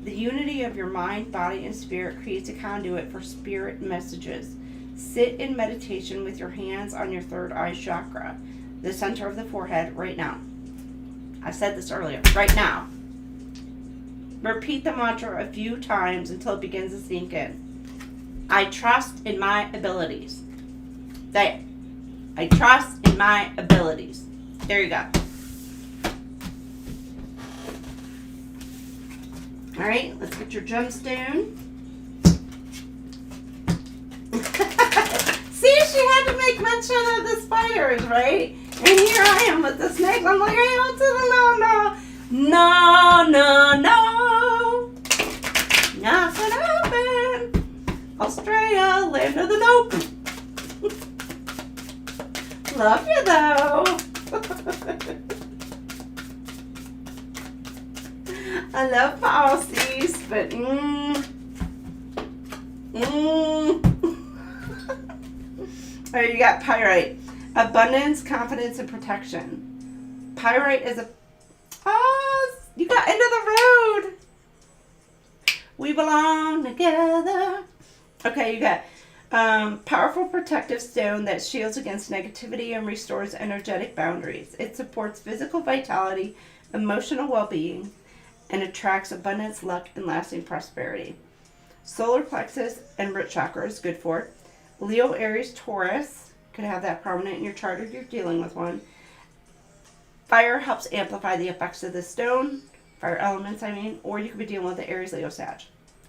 The unity of your mind, body, and spirit creates a conduit for spirit messages. Sit in meditation with your hands on your third eye chakra, the center of the forehead, right now. I said this earlier, right now. Repeat the mantra a few times until it begins to sink in. I trust in my abilities. There. I trust in my abilities. There you go. All right, let's get your gemstone. See, she had to make mention of the spiders, right? And here I am with the snakes. I'm like, hey, what's it? No. Not gonna happen. Australia, land of the nope. Love you though. I love Pisces, but Alright, you got Pyrite. Abundance, confidence, and protection. Pyrite is you got end of the road. We belong together. Okay, you got powerful protective stone that shields against negativity and restores energetic boundaries. It supports physical vitality, emotional well-being, and attracts abundance, luck, and lasting prosperity. Solar plexus and root chakra is good for it. Leo, Aries, Taurus could have that prominent in your chart if you're dealing with one. Fire helps amplify the effects of the stone. Fire elements, I mean. Or you could be dealing with the Aries, Leo, Sag.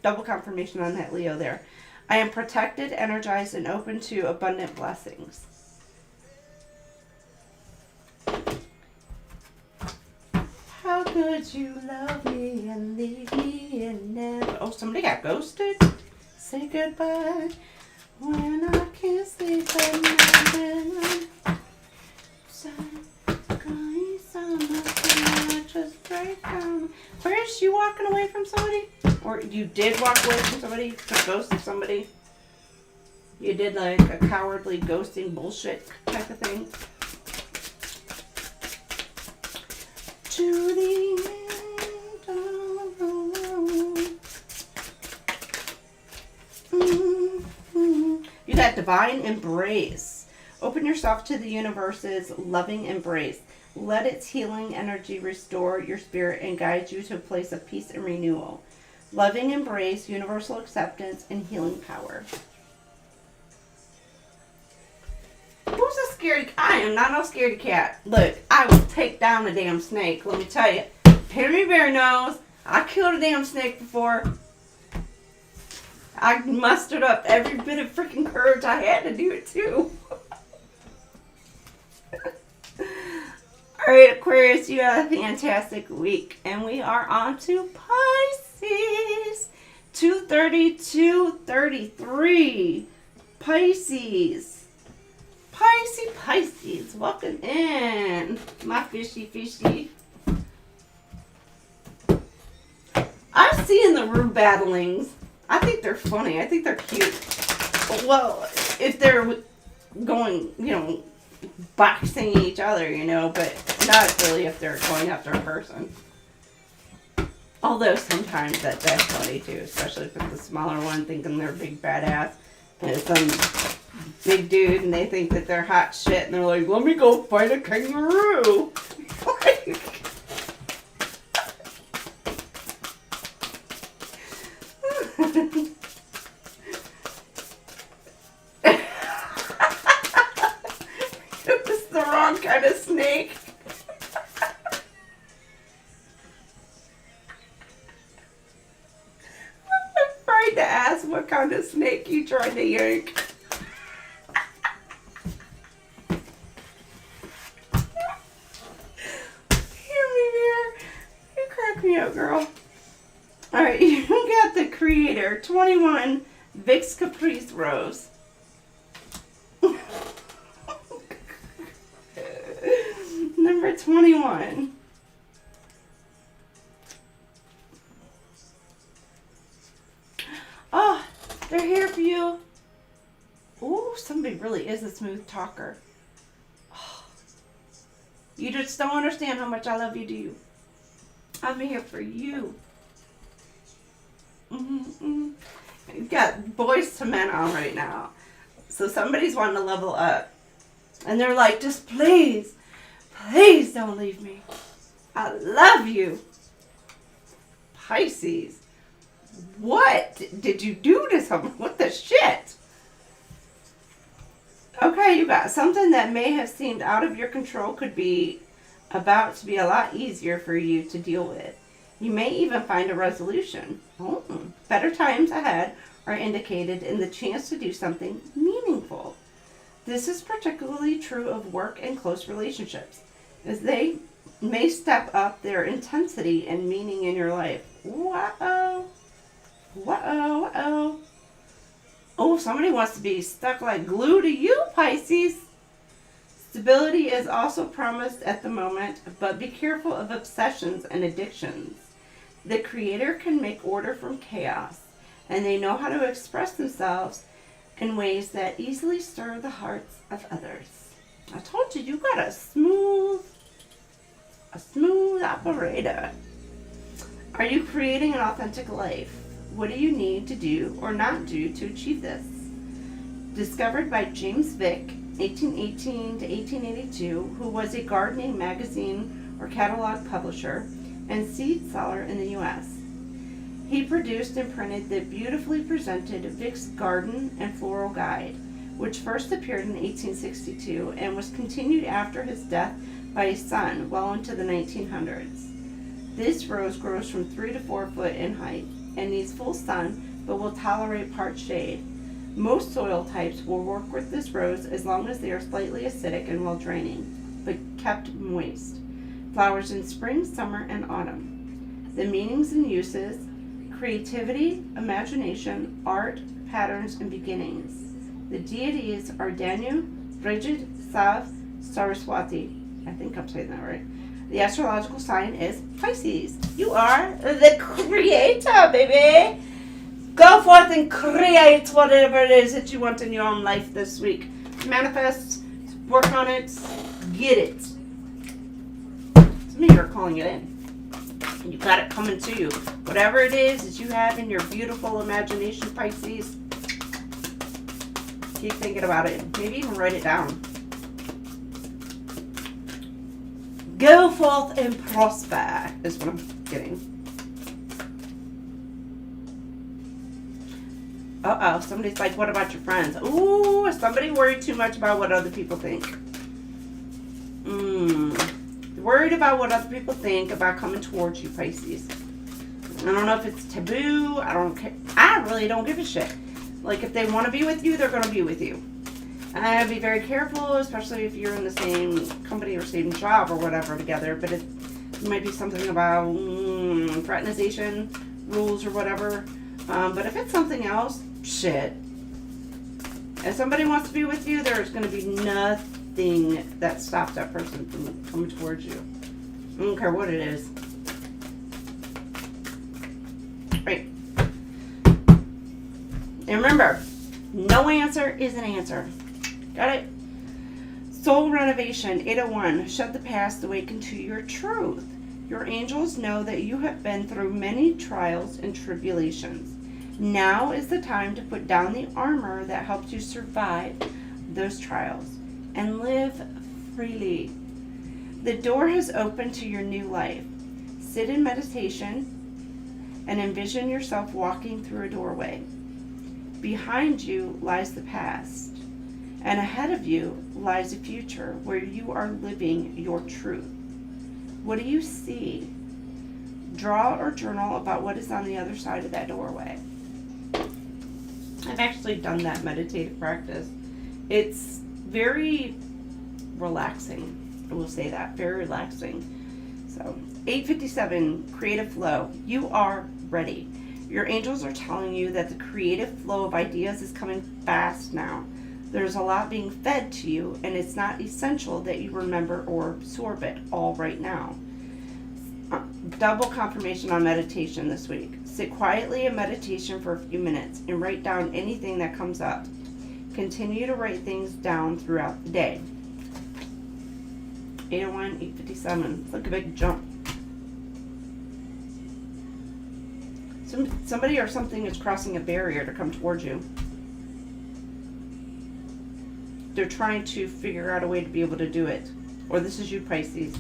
Double confirmation on that Leo there. I am protected, energized, and open to abundant blessings. How could you love me and leave me and never... Oh, somebody got ghosted? Say goodbye when I can't sleep at night. Just break down. Where is she walking away from somebody? Or you did walk away from somebody to ghost somebody? You did like a cowardly ghosting bullshit type of thing. To the end of the road. You got divine embrace. Open yourself to the universe's loving embrace. Let its healing energy restore your spirit and guide you to a place of peace and renewal. Loving embrace, universal acceptance, and healing power. Who's a scaredy cat? I am not no scaredy cat. Look, I will take down a damn snake. Let me tell you. Henry Bear knows. I killed a damn snake before. I mustered up every bit of freaking courage I had to do it too. Alright, Aquarius, you have a fantastic week. And we are on to Pisces. 230, 233. Pisces. Pisces. Welcome in. My fishy. I'm seeing the rude battlings. I think they're funny. I think they're cute. Well, if they're going, boxing each other, but not really if they're going after a person. Although sometimes that's funny too, especially if it's a smaller one thinking they're a big badass. And it's some big dude and they think that they're hot shit and they're like, let me go fight a kangaroo. It was the wrong kind of snake. I'm afraid to ask what kind of snake you tried to yank. You crack me up, girl. Alright, you got the Creator, 21, Vic's Caprice Rose. Number 21. Oh, they're here for you. Ooh, somebody really is a smooth talker. Oh, you just don't understand how much I love you, do you? I'm here for you. You've got Boys to Men on right now. So somebody's wanting to level up. And they're like, just please don't leave me. I love you. Pisces. What did you do to someone? What the shit? Okay, you got something that may have seemed out of your control could be about to be a lot easier for you to deal with. You may even find a resolution. Oh, better times ahead are indicated in the chance to do something meaningful. This is particularly true of work and close relationships, as they may step up their intensity and meaning in your life. Uh-oh. Oh, somebody wants to be stuck like glue to you, Pisces. Stability is also promised at the moment, but be careful of obsessions and addictions. The creator can make order from chaos, and they know how to express themselves in ways that easily stir the hearts of others. I told you, you got a smooth operator. Are you creating an authentic life? What do you need to do or not do to achieve this? Discovered by James Vick, 1818 to 1882, who was a gardening magazine or catalog publisher and seed seller in the U.S. He produced and printed the beautifully presented Vick's Garden and Floral Guide, which first appeared in 1862 and was continued after his death by his son well into the 1900s. This rose grows from 3 to 4 foot in height and needs full sun, but will tolerate part shade. Most soil types will work with this rose as long as they are slightly acidic and well draining, but kept moist. Flowers in spring, summer, and autumn. The meanings and uses: creativity, imagination, art, patterns, and beginnings. The deities are Danu, Brigid, Sav, Saraswati. I think I'm saying that right. The astrological sign is Pisces. You are the creator, baby. Go forth and create whatever it is that you want in your own life this week. Manifest, work on it, get it. Some of you are calling it in. You got it coming to you. Whatever it is that you have in your beautiful imagination, Pisces, keep thinking about it. Maybe even write it down. Go forth and prosper is what I'm getting. Uh-oh, somebody's like, what about your friends? Ooh, somebody worried too much about what other people think. Worried about what other people think about coming towards you, Pisces. I don't know if it's taboo. I don't care. I really don't give a shit. Like, if they want to be with you, they're going to be with you. And be very careful, especially if you're in the same company or same job or whatever together. But it might be something about fraternization rules or whatever. But if it's something else, shit. If somebody wants to be with you, there's going to be nothing that stops that person from coming towards you. I don't care what it is. Right. And remember, no answer is an answer. Got it? Soul renovation, 801. Shed the past, awaken to your truth. Your angels know that you have been through many trials and tribulations. Now is the time to put down the armor that helped you survive those trials and live freely. The door has opened to your new life. Sit in meditation and envision yourself walking through a doorway. Behind you lies the past, and ahead of you lies a future where you are living your truth. What do you see? Draw or journal about what is on the other side of that doorway. I've actually done that meditative practice. It's very relaxing. I will say that. Very relaxing. So, 857, creative flow. You are ready. Your angels are telling you that the creative flow of ideas is coming fast now. There's a lot being fed to you, and it's not essential that you remember or absorb it all right now. Double confirmation on meditation this week. Sit quietly in meditation for a few minutes and write down anything that comes up. Continue to write things down throughout the day. 801, 857. Look, a big jump. Somebody or something is crossing a barrier to come towards you. They're trying to figure out a way to be able to do it. Or this is you, Pisces.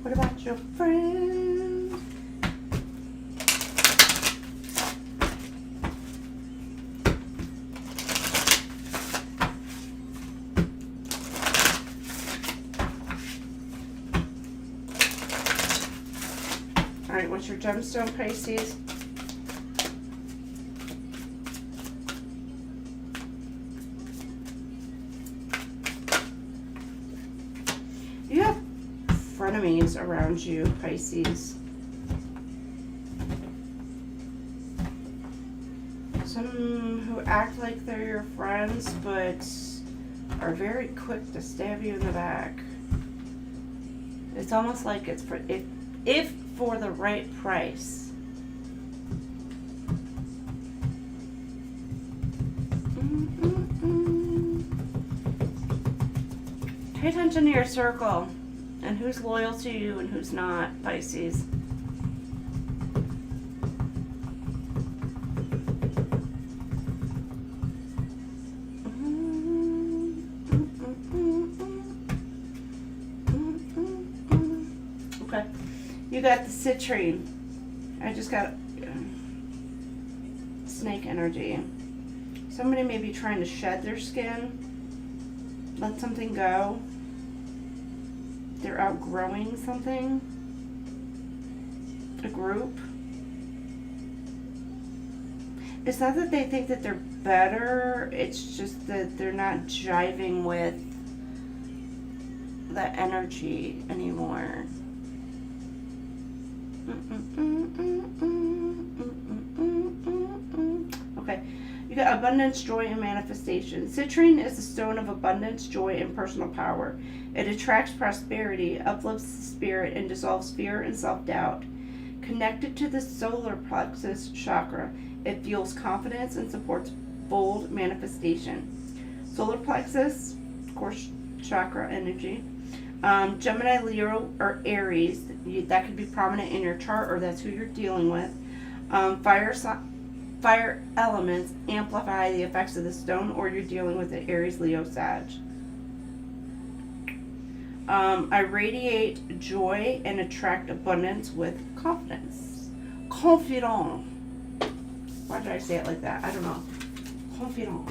What about your friends? All right, what's your gemstone, Pisces? You have frenemies around you, Pisces. Some who who act like they're your friends, but are very quick to stab you in the back. It's almost like it's for if for the right price. Pay attention to your circle and who's loyal to you and who's not, Pisces. Okay, you got the citrine. I just got snake energy. Somebody may be trying to shed their skin, let something go. They're outgrowing something, a group. It's not that they think that they're better, it's just that they're not jiving with that energy anymore. Okay, you got abundance, joy, and manifestation. Citrine is the stone of abundance, joy, and personal power. It attracts prosperity, uplifts the spirit, and dissolves fear and self-doubt. Connected to the solar plexus chakra, it fuels confidence and supports bold manifestation. Solar plexus, of course, chakra energy. Gemini, Leo, or Aries, that could be prominent in your chart, or that's who you're dealing with. Fire elements amplify the effects of the stone, or you're dealing with the Aries, Leo, Sag. I radiate joy and attract abundance with confidence. Confident. Why did I say it like that? I don't know. Confident.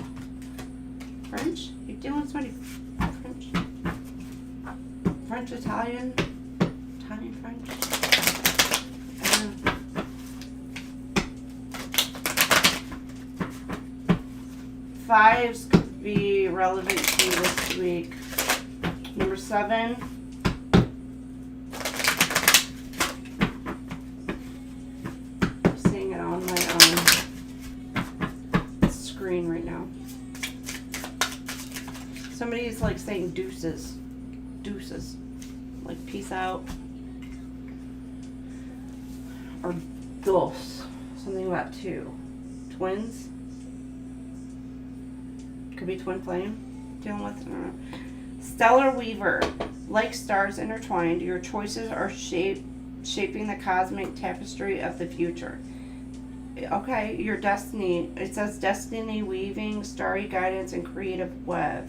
French? You're dealing with somebody French? French, Italian? Italian, French? Fives could be relevant to you this week. Number 7. I'm seeing it on my screen right now. Somebody is like saying deuces. Deuces. Like peace out. Or dos. Something about 2. Twins. Could be twin flame. Dealing with, I don't know. Stellar Weaver. Like stars intertwined, your choices are shaping the cosmic tapestry of the future. Okay, your destiny. It says destiny weaving, starry guidance, and creative web.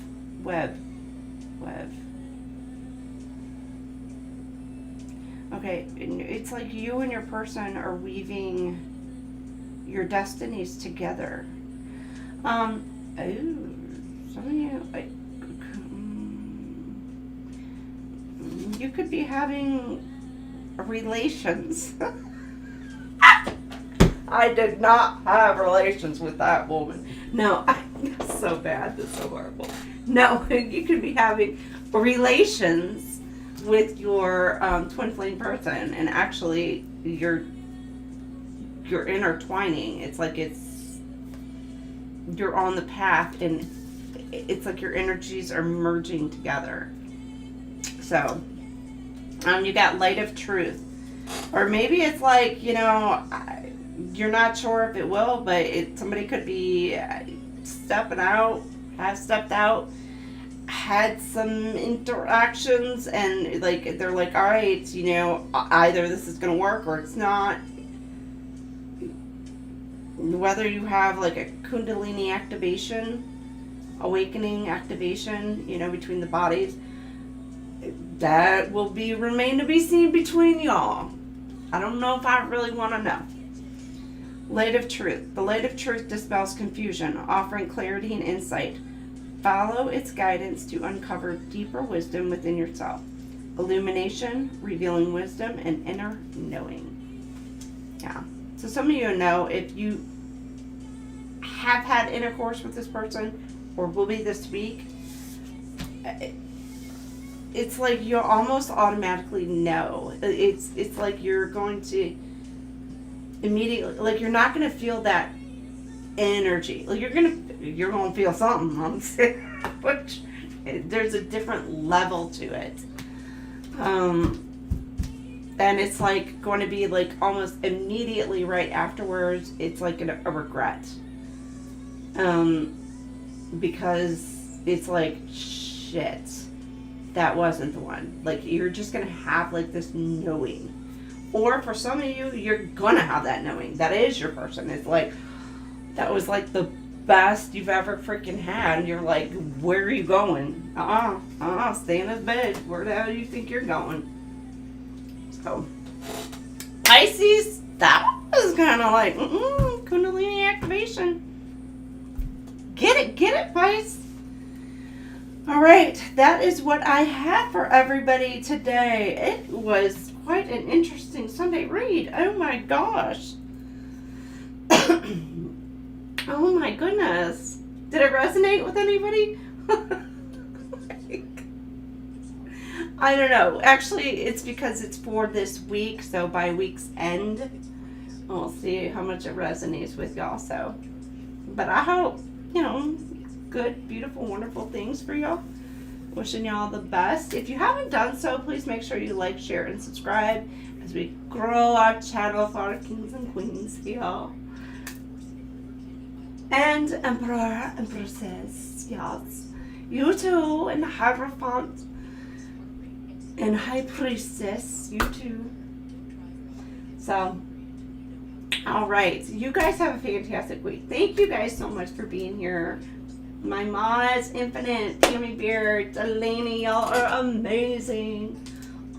Okay, it's like you and your person are weaving your destinies together. Some of you, you could be having relations. I did not have relations with that woman. No, that's so bad. That's so horrible. No, you could be having relations with your twin flame person, and actually you're intertwining. It's like you're on the path, and it's like your energies are merging together. So, you got light of truth. Or maybe it's like, you're not sure if it will, but somebody could be stepping out, has stepped out, had some interactions, and like they're like, all right, either this is going to work or it's not. Whether you have like a Kundalini activation, awakening activation, between the bodies, that will remain to be seen between y'all. I don't know if I really want to know. Light of truth. The light of truth dispels confusion, offering clarity and insight. Follow its guidance to uncover deeper wisdom within yourself. Illumination, revealing wisdom, and inner knowing. Yeah. So some of you know, if you have had intercourse with this person, or will be this week, it's like you'll almost automatically know. It's like you're going to immediately, like you're not going to feel that energy. Like you're gonna feel something. I'm saying, which there's a different level to it. And it's like going to be like almost immediately right afterwards. It's like a regret. Because it's like, shit, that wasn't the one. Like you're just gonna have like this knowing. Or for some of you, you're gonna have that knowing. That is your person. It's like, that was like the best you've ever freaking had. And you're like, where are you going? Stay in this bed. Where the hell do you think you're going? So, Pisces, that was kind of like, Kundalini activation. Get it, Pisces. All right, that is what I have for everybody today. It was quite an interesting Sunday read. Oh my gosh. Oh my goodness. Did it resonate with anybody? I don't know. Actually, it's because it's for this week, so by week's end, we'll see how much it resonates with y'all. So, but I hope, good, beautiful, wonderful things for y'all. Wishing y'all the best. If you haven't done so, please make sure you like, share, and subscribe as we grow our channel for our kings and queens, y'all. And Emperor, Empresses, yes. You too, and Hierophant, and High Priestess, you too. So, alright. You guys have a fantastic week. Thank you guys so much for being here. My mods, Infinite, Tammy Beard, Delaney, y'all are amazing.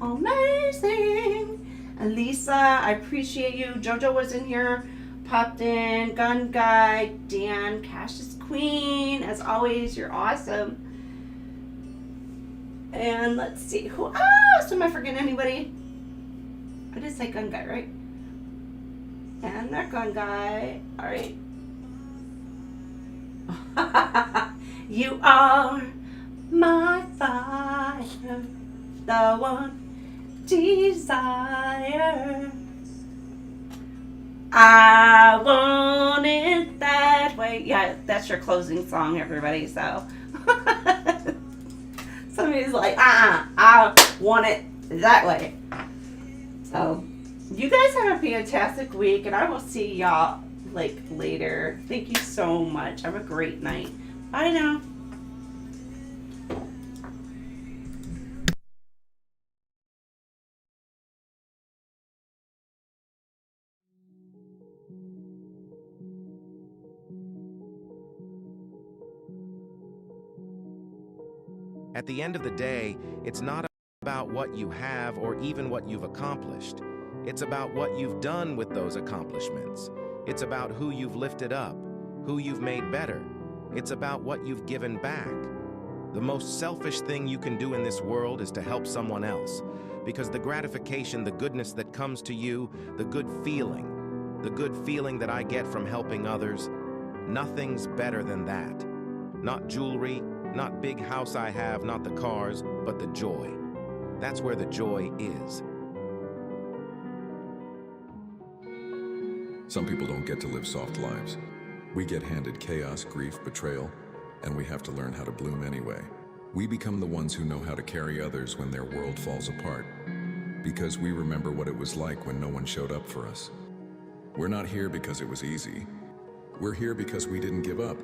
Amazing. Elisa, I appreciate you. Jojo was in here, popped in. Gun Guy, Dan, Cash's Queen. As always, you're awesome. And let's see, who else? Am I forgetting anybody? I did say Gun Guy, right? And that Gun Guy. Alright. You are my fire, the one desire. I want it that way. Yeah, that's your closing song, everybody. So somebody's like, I want it that way. So you guys have a fantastic week, and I will see y'all like later. Thank you so much. Have a great night. Bye now. At the end of the day, it's not about what you have or even what you've accomplished. It's about what you've done with those accomplishments. It's about who you've lifted up, who you've made better. It's about what you've given back. The most selfish thing you can do in this world is to help someone else, because the gratification, the goodness that comes to you, the good feeling that I get from helping others, nothing's better than that. Not jewelry, not big house I have, not the cars, but the joy. That's where the joy is. Some people don't get to live soft lives. We get handed chaos, grief, betrayal, and we have to learn how to bloom anyway. We become the ones who know how to carry others when their world falls apart, because we remember what it was like when no one showed up for us. We're not here because it was easy. We're here because we didn't give up.